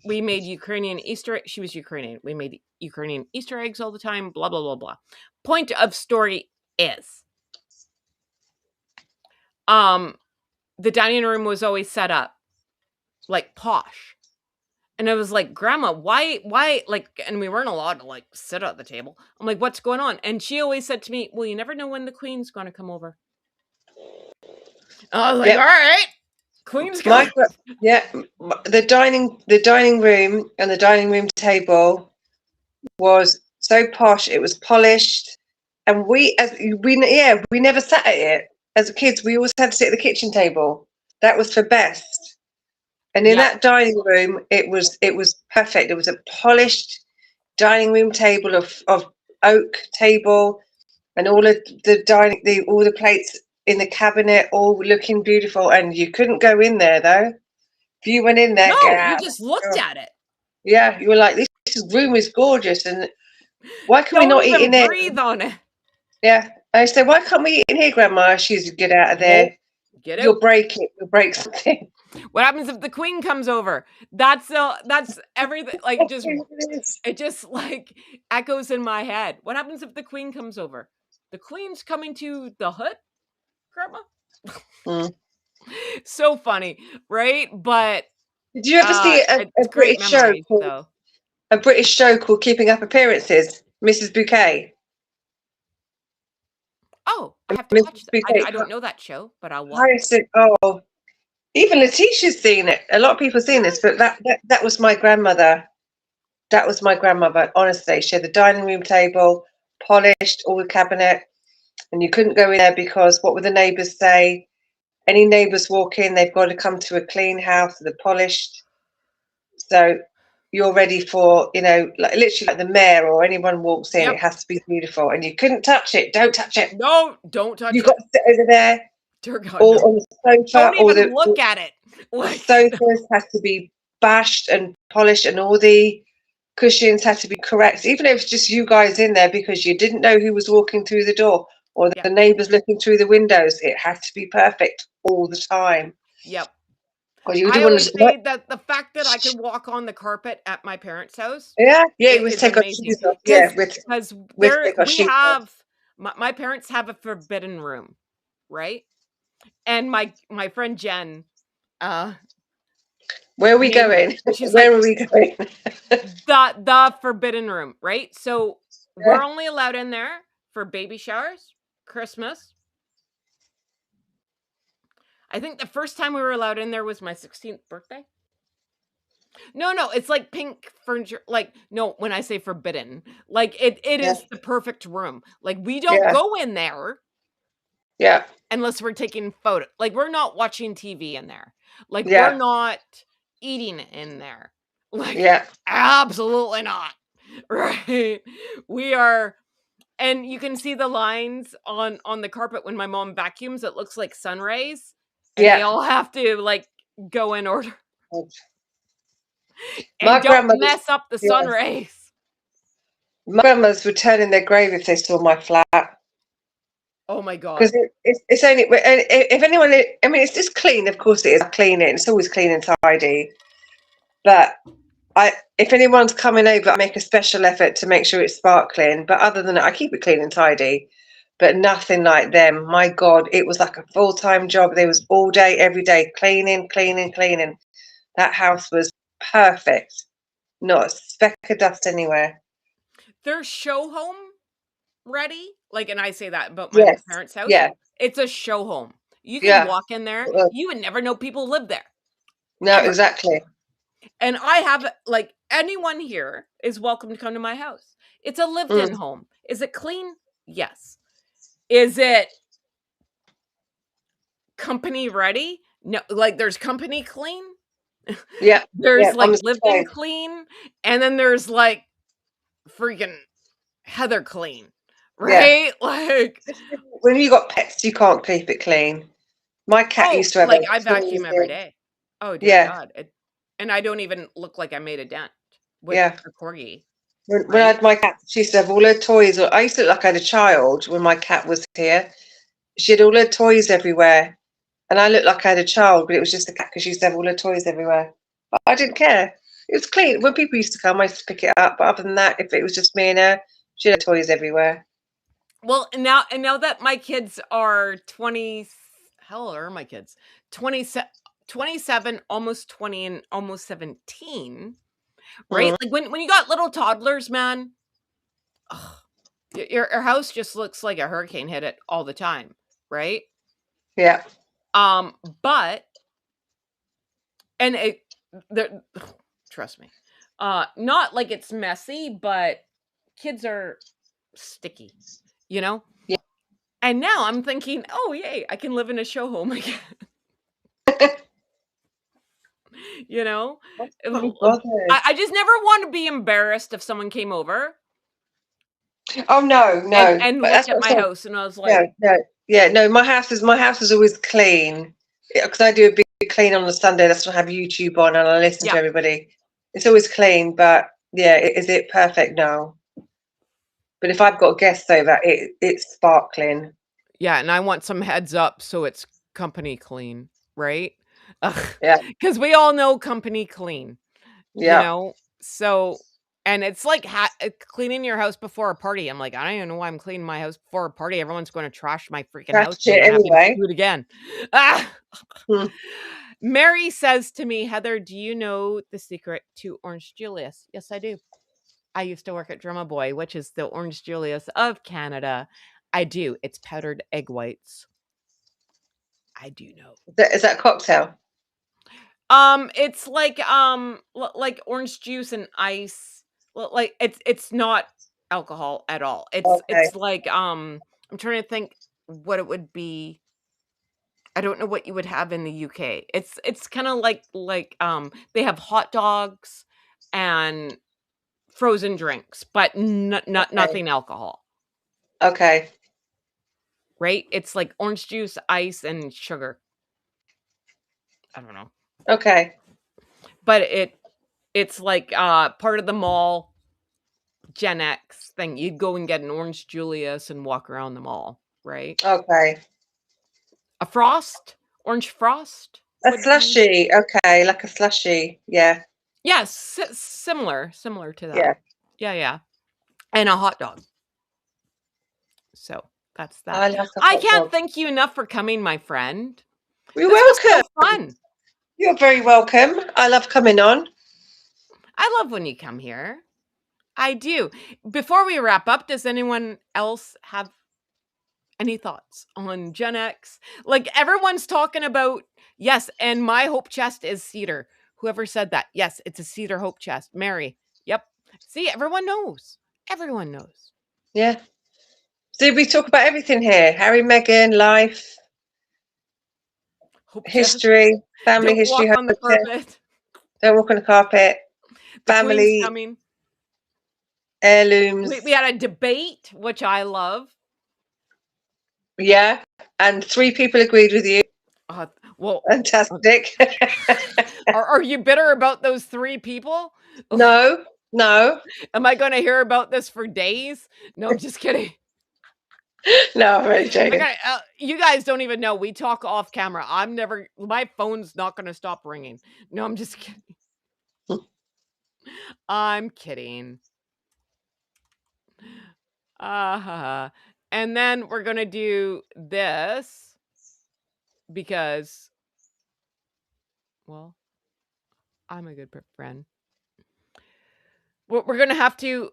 Speaker 1: We made Ukrainian Easter. She was Ukrainian. We made Ukrainian Easter eggs all the time. Blah blah blah blah. Point of story is, um, the dining room was always set up like posh, and I was like, Grandma, why, like? And we weren't allowed to like sit at the table. I'm like, what's going on? And she always said to me, well, you never know when the queen's going to come over. I was like, all
Speaker 2: Yep.
Speaker 1: right, queen's
Speaker 2: My
Speaker 1: coming.
Speaker 2: yeah, the dining room and the dining room table was so posh. It was polished, and we never sat at it as kids. We always had to sit at the kitchen table. That was for best. And in
Speaker 1: Yep.
Speaker 2: that dining room, it was perfect. It was a polished dining room table of oak table, and all of all the plates in the cabinet, all looking beautiful. And you couldn't go in there though. If you went in there, get
Speaker 1: No, you
Speaker 2: out.
Speaker 1: just looked at it.
Speaker 2: Yeah, you were like, room is gorgeous, and why can we
Speaker 1: Don't
Speaker 2: not eat
Speaker 1: even
Speaker 2: in here?
Speaker 1: breathe on it.
Speaker 2: Yeah, I said, why can't we eat in here, Grandma? She's get out of there.
Speaker 1: Nope. Get out.
Speaker 2: You'll break it. You'll break something.
Speaker 1: What happens if the queen comes over? That's everything. Like it just like echoes in my head. What happens if the queen comes over? The queen's coming to the hut, Grandma.
Speaker 2: Mm.
Speaker 1: So funny, right? But
Speaker 2: Did you ever see a
Speaker 1: it's great
Speaker 2: British show
Speaker 1: memories
Speaker 2: called
Speaker 1: though.
Speaker 2: a British show called Keeping Up Appearances, Mrs. Bouquet.
Speaker 1: Oh, I have to watch
Speaker 2: Mrs.
Speaker 1: that.
Speaker 2: Bouquet.
Speaker 1: I don't know that show, but I'll watch.
Speaker 2: Oh, even Letitia's seen it. A lot of people have seen this, but that was my grandmother. That was my grandmother. Honestly, she had the dining room table polished, all the cabinet, and you couldn't go in there because what would the neighbours say? Any neighbours walk in, they've got to come to a clean house, they're polished. So you're ready for, like literally like the mayor or anyone walks in,
Speaker 1: Yep.
Speaker 2: it has to be beautiful, and you couldn't touch it. Don't touch it.
Speaker 1: No, don't touch
Speaker 2: You
Speaker 1: it.
Speaker 2: got to sit over there,
Speaker 1: Dear God,
Speaker 2: or
Speaker 1: no.
Speaker 2: on the sofa,
Speaker 1: Don't
Speaker 2: or
Speaker 1: even
Speaker 2: the
Speaker 1: look at it. Like,
Speaker 2: sofas had to be bashed and polished, and all the cushions had to be correct, even if it's just you guys in there because you didn't know who was walking through the door or
Speaker 1: yeah,
Speaker 2: the neighbours looking through the windows. It had to be perfect all the time.
Speaker 1: yep.
Speaker 2: Because you
Speaker 1: I
Speaker 2: didn't want
Speaker 1: always
Speaker 2: to.
Speaker 1: say that the fact that I could walk on the carpet at my parents' house
Speaker 2: Yeah, yeah. We
Speaker 1: is
Speaker 2: take our
Speaker 1: amazing.
Speaker 2: shoes off. Yeah,
Speaker 1: Because
Speaker 2: we take our
Speaker 1: we
Speaker 2: shoes off.
Speaker 1: have my parents have a forbidden room, right? And my friend Jen, uh,
Speaker 2: Where are we
Speaker 1: named
Speaker 2: going?
Speaker 1: she's like
Speaker 2: Where are we going?
Speaker 1: the forbidden room, right? So we're
Speaker 2: Yeah,
Speaker 1: only allowed in there for baby showers, Christmas. I think the first time we were allowed in there was my 16th birthday. No, it's like pink furniture. Like, no, when I say forbidden, like it
Speaker 2: yeah,
Speaker 1: is the perfect room. Like we don't
Speaker 2: yeah,
Speaker 1: go in there
Speaker 2: yeah,
Speaker 1: unless we're taking photo. Like we're not watching TV in there. Like we're
Speaker 2: yeah,
Speaker 1: not eating in there. Like
Speaker 2: yeah,
Speaker 1: absolutely not. Right? We are, and you can see the lines on the carpet when my mom vacuums. It looks like sun rays, and they
Speaker 2: yeah.
Speaker 1: all have to like go in order and
Speaker 2: My
Speaker 1: don't
Speaker 2: grandmother's,
Speaker 1: mess up the sun
Speaker 2: yeah,
Speaker 1: rays.
Speaker 2: my grandmothers would turn in their grave if they saw my flat.
Speaker 1: Oh my god.
Speaker 2: Because it's only if anyone, I mean, it's just clean. Of course, it is clean. It's always clean and tidy. But if anyone's coming over, I make a special effort to make sure it's sparkling. But other than that, I keep it clean and tidy. But nothing like them. My God, it was like a full-time job. There was all day, every day, cleaning, cleaning, cleaning. That house was perfect. Not a speck of dust anywhere.
Speaker 1: Their show home ready, like, and I say that about my
Speaker 2: Yes.
Speaker 1: parents' house,
Speaker 2: Yeah.
Speaker 1: it's a show home. You can
Speaker 2: Yeah.
Speaker 1: walk in there, you would never know people live there,
Speaker 2: No,
Speaker 1: ever.
Speaker 2: exactly.
Speaker 1: And I have, like, anyone here is welcome to come to my house. It's a lived-in
Speaker 2: Mm.
Speaker 1: home. Is it clean? Yes. Is it company ready? No, like, there's company clean,
Speaker 2: Yeah.
Speaker 1: there's,
Speaker 2: Yeah. I'm
Speaker 1: like,
Speaker 2: the
Speaker 1: lived-in
Speaker 2: same.
Speaker 1: clean, and then there's, like, freaking Heather clean,
Speaker 2: Yeah.
Speaker 1: right? Like,
Speaker 2: When you got pets, you can't keep it clean. My cat
Speaker 1: oh,
Speaker 2: used to have
Speaker 1: like,
Speaker 2: a
Speaker 1: I
Speaker 2: claws
Speaker 1: vacuum every
Speaker 2: in.
Speaker 1: day. Oh, dear
Speaker 2: Yeah.
Speaker 1: God, and I don't even look like I made a dent with
Speaker 2: Yeah.
Speaker 1: a corgi,
Speaker 2: When I
Speaker 1: right?
Speaker 2: had my cat, she used to have all her toys. I used to look like I had a child when my cat was here. She had all her toys everywhere. And I looked like I had a child, but it was just the cat because she used to have all her toys everywhere. But I didn't care. It was clean. When people used to come, I used to pick it up. But other than that, if it was just me and her, she had toys everywhere.
Speaker 1: Well, and now that my kids are 20, how old are my kids? 27, almost 20, and almost 17, right?
Speaker 2: Mm.
Speaker 1: Like, when you got little toddlers, man, ugh, your house just looks like a hurricane hit it all the time, right?
Speaker 2: Yeah.
Speaker 1: But and it the trust me, not like it's messy, but kids are sticky, you know?
Speaker 2: Yeah.
Speaker 1: And now I'm thinking, "Oh, yay, I can live in a show home again." You know?
Speaker 2: Really
Speaker 1: It'll
Speaker 2: bothered.
Speaker 1: I just never want to be embarrassed if someone came over
Speaker 2: Oh no, no.
Speaker 1: and
Speaker 2: But
Speaker 1: looked
Speaker 2: that's
Speaker 1: at
Speaker 2: what
Speaker 1: my
Speaker 2: I'm saying.
Speaker 1: house and I was like,
Speaker 2: No, no. Yeah, no. My house is always clean because I do a big clean on a Sunday. That's when I have YouTube on and I listen to
Speaker 1: "Yeah,
Speaker 2: everybody. It's always clean, but yeah, is it perfect? No. But if I've got guests over, it's sparkling.
Speaker 1: yeah, and I want some heads up so it's company clean," right?
Speaker 2: Yeah,
Speaker 1: Because we all know company clean, you
Speaker 2: yeah.
Speaker 1: know? So, and it's like cleaning your house before a party. I'm like, "I don't even know why I'm cleaning my house before a party. Everyone's gonna trash my freaking
Speaker 2: Trash
Speaker 1: house, and I'm
Speaker 2: it
Speaker 1: gonna have to
Speaker 2: anyway.
Speaker 1: do it again." Ah!
Speaker 2: Hmm.
Speaker 1: Mary says to me, "Heather, do you know the secret to Orange Julius?" Yes, I do. I used to work at Drumma Boy, which is the Orange Julius of Canada. I do. It's powdered egg whites. I do know.
Speaker 2: Is that a cocktail?
Speaker 1: It's like, like orange juice and ice. Like it's not alcohol at all.
Speaker 2: Okay.
Speaker 1: It's like, I'm trying to think what it would be. I don't know what you would have in the UK. It's kinda like, they have hot dogs and frozen drinks, but
Speaker 2: Okay.
Speaker 1: nothing alcohol,
Speaker 2: Okay.
Speaker 1: right? It's like orange juice, ice, and sugar. I don't know.
Speaker 2: Okay.
Speaker 1: But it's like, part of the mall Gen X thing. You'd go and get an orange Julius and walk around the mall, right?
Speaker 2: Okay.
Speaker 1: A frost? Orange frost
Speaker 2: A
Speaker 1: would be,
Speaker 2: slushy. Okay, like a slushy. Yeah.
Speaker 1: yes, similar to that.
Speaker 2: Yeah.
Speaker 1: Yeah, yeah. And a hot dog. So, that's that.
Speaker 2: I like a
Speaker 1: I
Speaker 2: hot
Speaker 1: can't
Speaker 2: dog.
Speaker 1: thank you enough for coming, my friend.
Speaker 2: You're
Speaker 1: This was so
Speaker 2: welcome.
Speaker 1: fun.
Speaker 2: You're very welcome. I love coming on.
Speaker 1: I love when you come here. I do. Before we wrap up, does anyone else have any thoughts on Gen X? Like everyone's talking about, yes, and my hope chest is cedar. Whoever said that? Yes, it's a cedar hope chest. Mary. Yep. See, everyone knows. Everyone knows.
Speaker 2: Yeah. So we talk about everything here: Harry, Meghan, life,
Speaker 1: Hope chest.
Speaker 2: history, family
Speaker 1: Don't
Speaker 2: history,
Speaker 1: walk
Speaker 2: hope
Speaker 1: on the
Speaker 2: chest.
Speaker 1: carpet.
Speaker 2: Don't walk on the carpet.
Speaker 1: The queen's
Speaker 2: Family
Speaker 1: coming. We
Speaker 2: heirlooms.
Speaker 1: had a debate, which I love.
Speaker 2: Yeah. And 3 people agreed with you.
Speaker 1: Well,
Speaker 2: Fantastic.
Speaker 1: are you bitter about those 3 people?
Speaker 2: No. No.
Speaker 1: Am I gonna hear about this for days? No, I'm just kidding.
Speaker 2: No, I'm really joking.
Speaker 1: You guys don't even know. We talk off camera. My phone's not gonna stop ringing. No, I'm just kidding. I'm kidding. And then we're gonna do this because, well, I'm a good friend. We're gonna have to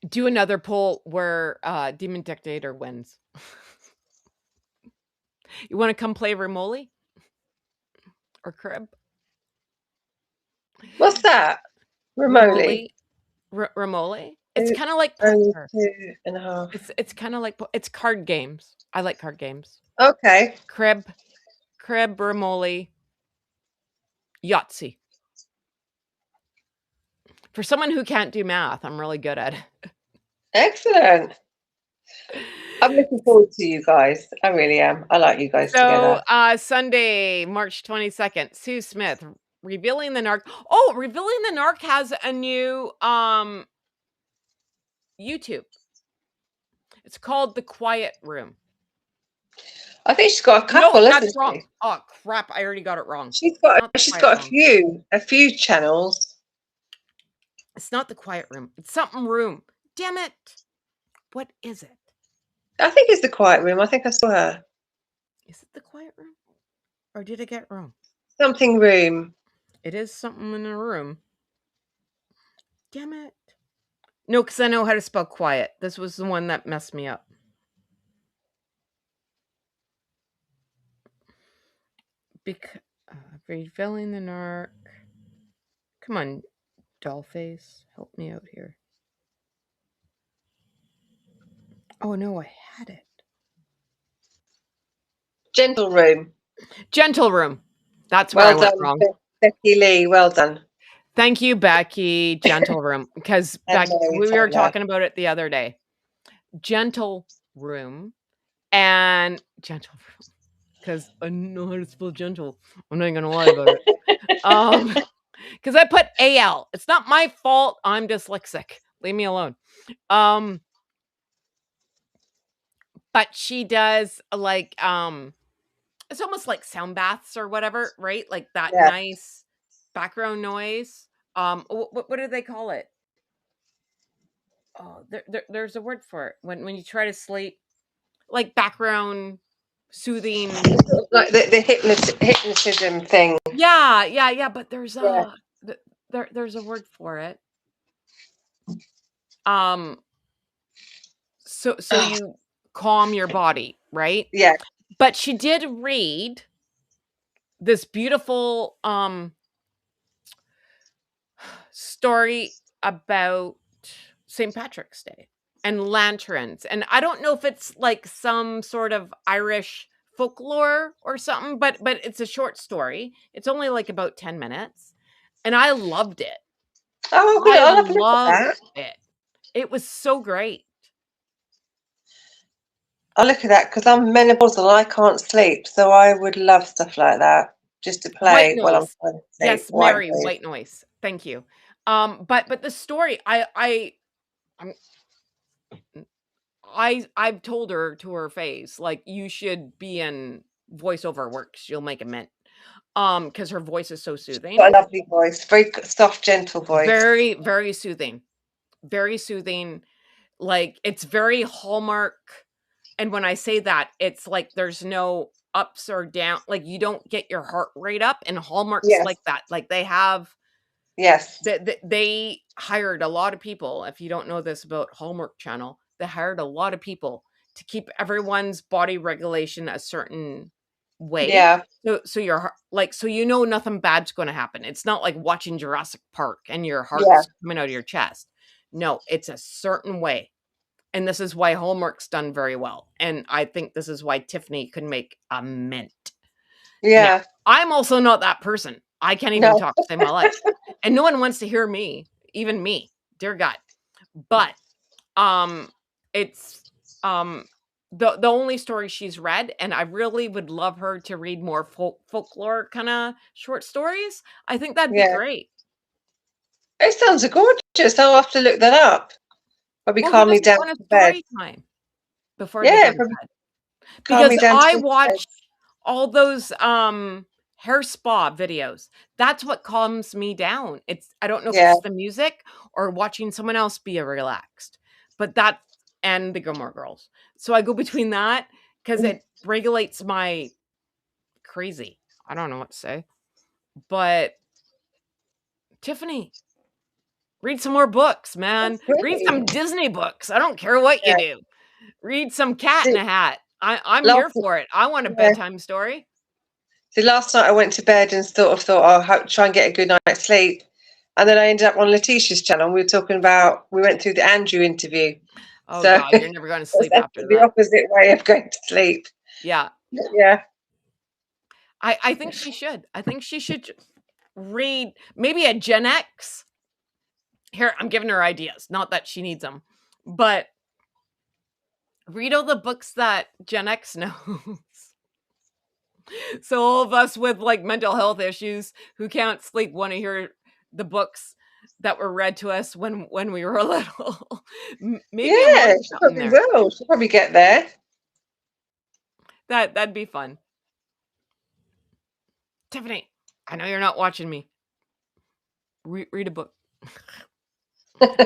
Speaker 1: do another poll where Demon Dictator wins. You want to come play Remoli or Crib?
Speaker 2: What's that? Remotely.
Speaker 1: Remoli. It's kind of like
Speaker 2: Only
Speaker 1: poker.
Speaker 2: 2.5.
Speaker 1: It's kind of like it's card games. I like card games.
Speaker 2: Okay.
Speaker 1: Crib, Remoli, Yahtzee. For someone who can't do math, I'm really good at it.
Speaker 2: Excellent. I'm looking forward to you guys. I really am. I like you guys together.
Speaker 1: So, Sunday, March 22nd, Sue Smith, Revealing the Narc. Oh, Revealing the Narc has a new YouTube. It's called The Quiet Room.
Speaker 2: I think she's got a couple,
Speaker 1: No,
Speaker 2: hasn't
Speaker 1: that's wrong.
Speaker 2: she?
Speaker 1: Oh crap! I already got it wrong.
Speaker 2: She's got
Speaker 1: Room.
Speaker 2: a few channels.
Speaker 1: It's not The Quiet Room. It's something room. Damn it! What is it?
Speaker 2: I think it's The Quiet Room. I think I saw her.
Speaker 1: Is it The Quiet Room? Or did I get it wrong?
Speaker 2: Something room.
Speaker 1: It is something in a room. Damn it. No, because I know how to spell quiet. This was the one that messed me up. Revealing the Narc. Come on, Dollface. Help me out here. Oh, no, I had it.
Speaker 2: Gentle Room.
Speaker 1: Gentle Room. That's where I went wrong.
Speaker 2: Becky Lee. Well done.
Speaker 1: Thank you, Becky. Gentle Room. Because we were talking about it the other day. Gentle Room and Gentle Room. Because I know how to spell gentle. I'm not going to lie about it. Because I put AL. It's not my fault. I'm dyslexic. Leave me alone. But she does like it's almost like sound baths or whatever, right? Like that nice background noise. What do they call it? Oh, there's a word for it when you try to sleep, like background soothing,
Speaker 2: like the hypnotism thing.
Speaker 1: Yeah. But there's there's a word for it. So you calm your body, right?
Speaker 2: Yeah.
Speaker 1: But she did read this beautiful story about St. Patrick's Day and lanterns. And I don't know if it's like some sort of Irish folklore or something, but it's a short story. It's only like about 10 minutes. And I loved it.
Speaker 2: Oh, good.
Speaker 1: I
Speaker 2: I'll have a look at
Speaker 1: loved
Speaker 2: that.
Speaker 1: it. It was so great.
Speaker 2: I'll look at that because I'm menopausal. I can't sleep, so I would love stuff like that just to
Speaker 1: White
Speaker 2: play while I'm
Speaker 1: noise.
Speaker 2: trying to sleep.
Speaker 1: Yes,
Speaker 2: White
Speaker 1: Mary,
Speaker 2: noise.
Speaker 1: white noise. Thank you. But the story, I've told her to her face, like, you should be in voiceover works. You'll make a mint. Because her voice is so
Speaker 2: Got
Speaker 1: soothing.
Speaker 2: a lovely voice, very soft, gentle voice.
Speaker 1: Very, very soothing. Very soothing. Like, it's very Hallmark. And when I say that, it's like there's no ups or down. Like, you don't get your heart rate up. And Hallmark's
Speaker 2: Yes,
Speaker 1: like that. Like, they have
Speaker 2: yes,
Speaker 1: they hired a lot of people. If you don't know this about Hallmark Channel, they hired a lot of people to keep everyone's body regulation a certain way.
Speaker 2: yeah,
Speaker 1: So you're like, so you know nothing bad's going to happen. It's not like watching Jurassic Park and your
Speaker 2: yeah,
Speaker 1: heart's coming out of your chest. No, it's a certain way. And this is why Hallmark's done very well. And I think this is why Tiffany can make a mint. Now,
Speaker 2: yeah.
Speaker 1: I'm also not that person. I can't even
Speaker 2: No,
Speaker 1: talk to save my life. And no one wants to hear me, even me, dear God. But it's the only story she's read, and I really would love her to read more folklore kind of short stories. I think that'd be
Speaker 2: yeah.
Speaker 1: great.
Speaker 2: It sounds gorgeous. I'll have to look that up. Probably
Speaker 1: Well, who
Speaker 2: calm me
Speaker 1: doesn't
Speaker 2: down
Speaker 1: want a
Speaker 2: for bed.
Speaker 1: story time before they go
Speaker 2: Yeah,
Speaker 1: to
Speaker 2: probably
Speaker 1: bed?
Speaker 2: calm
Speaker 1: Because
Speaker 2: me down
Speaker 1: I
Speaker 2: to bed.
Speaker 1: watch all those hair spa videos. That's what calms me down. It's I don't know if
Speaker 2: Yeah,
Speaker 1: it's the music or watching someone else be relaxed, but that and the Gilmore Girls. So I go between that because it regulates my crazy. I don't know what to say. But Tiffany, read some more books, man.
Speaker 2: that's
Speaker 1: Read
Speaker 2: great.
Speaker 1: some Disney books. I don't care what you
Speaker 2: Yeah.
Speaker 1: do. Read some Cat in
Speaker 2: See,
Speaker 1: a Hat. I'm here
Speaker 2: last,
Speaker 1: for it. I want a
Speaker 2: yeah.
Speaker 1: bedtime story.
Speaker 2: See, last night I went to bed and thought, I'll try and get a good night's sleep. And then I ended up on Letitia's channel and we went through the Andrew interview.
Speaker 1: Oh
Speaker 2: So
Speaker 1: God, you're never going to
Speaker 2: it's
Speaker 1: sleep after
Speaker 2: the
Speaker 1: that.
Speaker 2: opposite way of going to sleep.
Speaker 1: Yeah.
Speaker 2: Yeah.
Speaker 1: I think she should. I think she should read maybe a Gen X. Here, I'm giving her ideas. Not that she needs them, but read all the books that Gen X knows. So all of us with like mental health issues who can't sleep want to hear the books that were read to us when we were little. Maybe I'm
Speaker 2: Yeah,
Speaker 1: onto
Speaker 2: she
Speaker 1: something
Speaker 2: probably
Speaker 1: there.
Speaker 2: will. She'll probably get there.
Speaker 1: That'd be fun. Tiffany, I know you're not watching me. Read a book.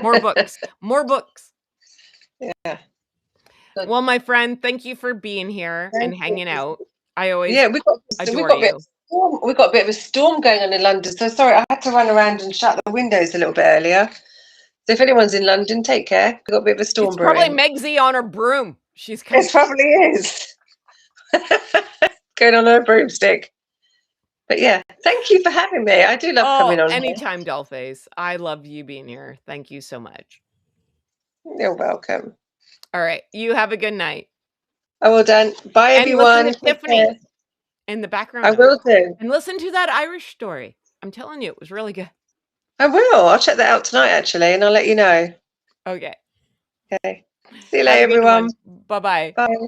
Speaker 1: More books. More books.
Speaker 2: Yeah. Good.
Speaker 1: Well, my friend, thank you for being here and
Speaker 2: Thank
Speaker 1: hanging
Speaker 2: you.
Speaker 1: out. I always
Speaker 2: Yeah, we've
Speaker 1: adore
Speaker 2: got a bit of
Speaker 1: you.
Speaker 2: storm. We've got a bit of a storm going on in London. So sorry, I had to run around and shut the windows a little bit earlier. So if anyone's in London, take care. We've got a bit of a storm
Speaker 1: It's probably
Speaker 2: brewing.
Speaker 1: Megsy on her broom. She's
Speaker 2: It
Speaker 1: coming.
Speaker 2: probably is. Going on a broomstick. But yeah, thank you for having me. I do love
Speaker 1: Oh,
Speaker 2: coming on here.
Speaker 1: anytime, Dollface. I love you being here. Thank you so much.
Speaker 2: You're welcome.
Speaker 1: All right. You have a good night.
Speaker 2: Oh, well done. Bye,
Speaker 1: And listen to
Speaker 2: everyone. Take care.
Speaker 1: Tiffany in the background
Speaker 2: I
Speaker 1: noise.
Speaker 2: will do.
Speaker 1: And listen to that Irish story. I'm telling you, it was really good.
Speaker 2: I will. I'll check that out tonight, actually, and I'll let you know.
Speaker 1: Okay.
Speaker 2: Okay. See you
Speaker 1: Have
Speaker 2: later,
Speaker 1: a good one.
Speaker 2: everyone.
Speaker 1: Bye-bye.
Speaker 2: Bye.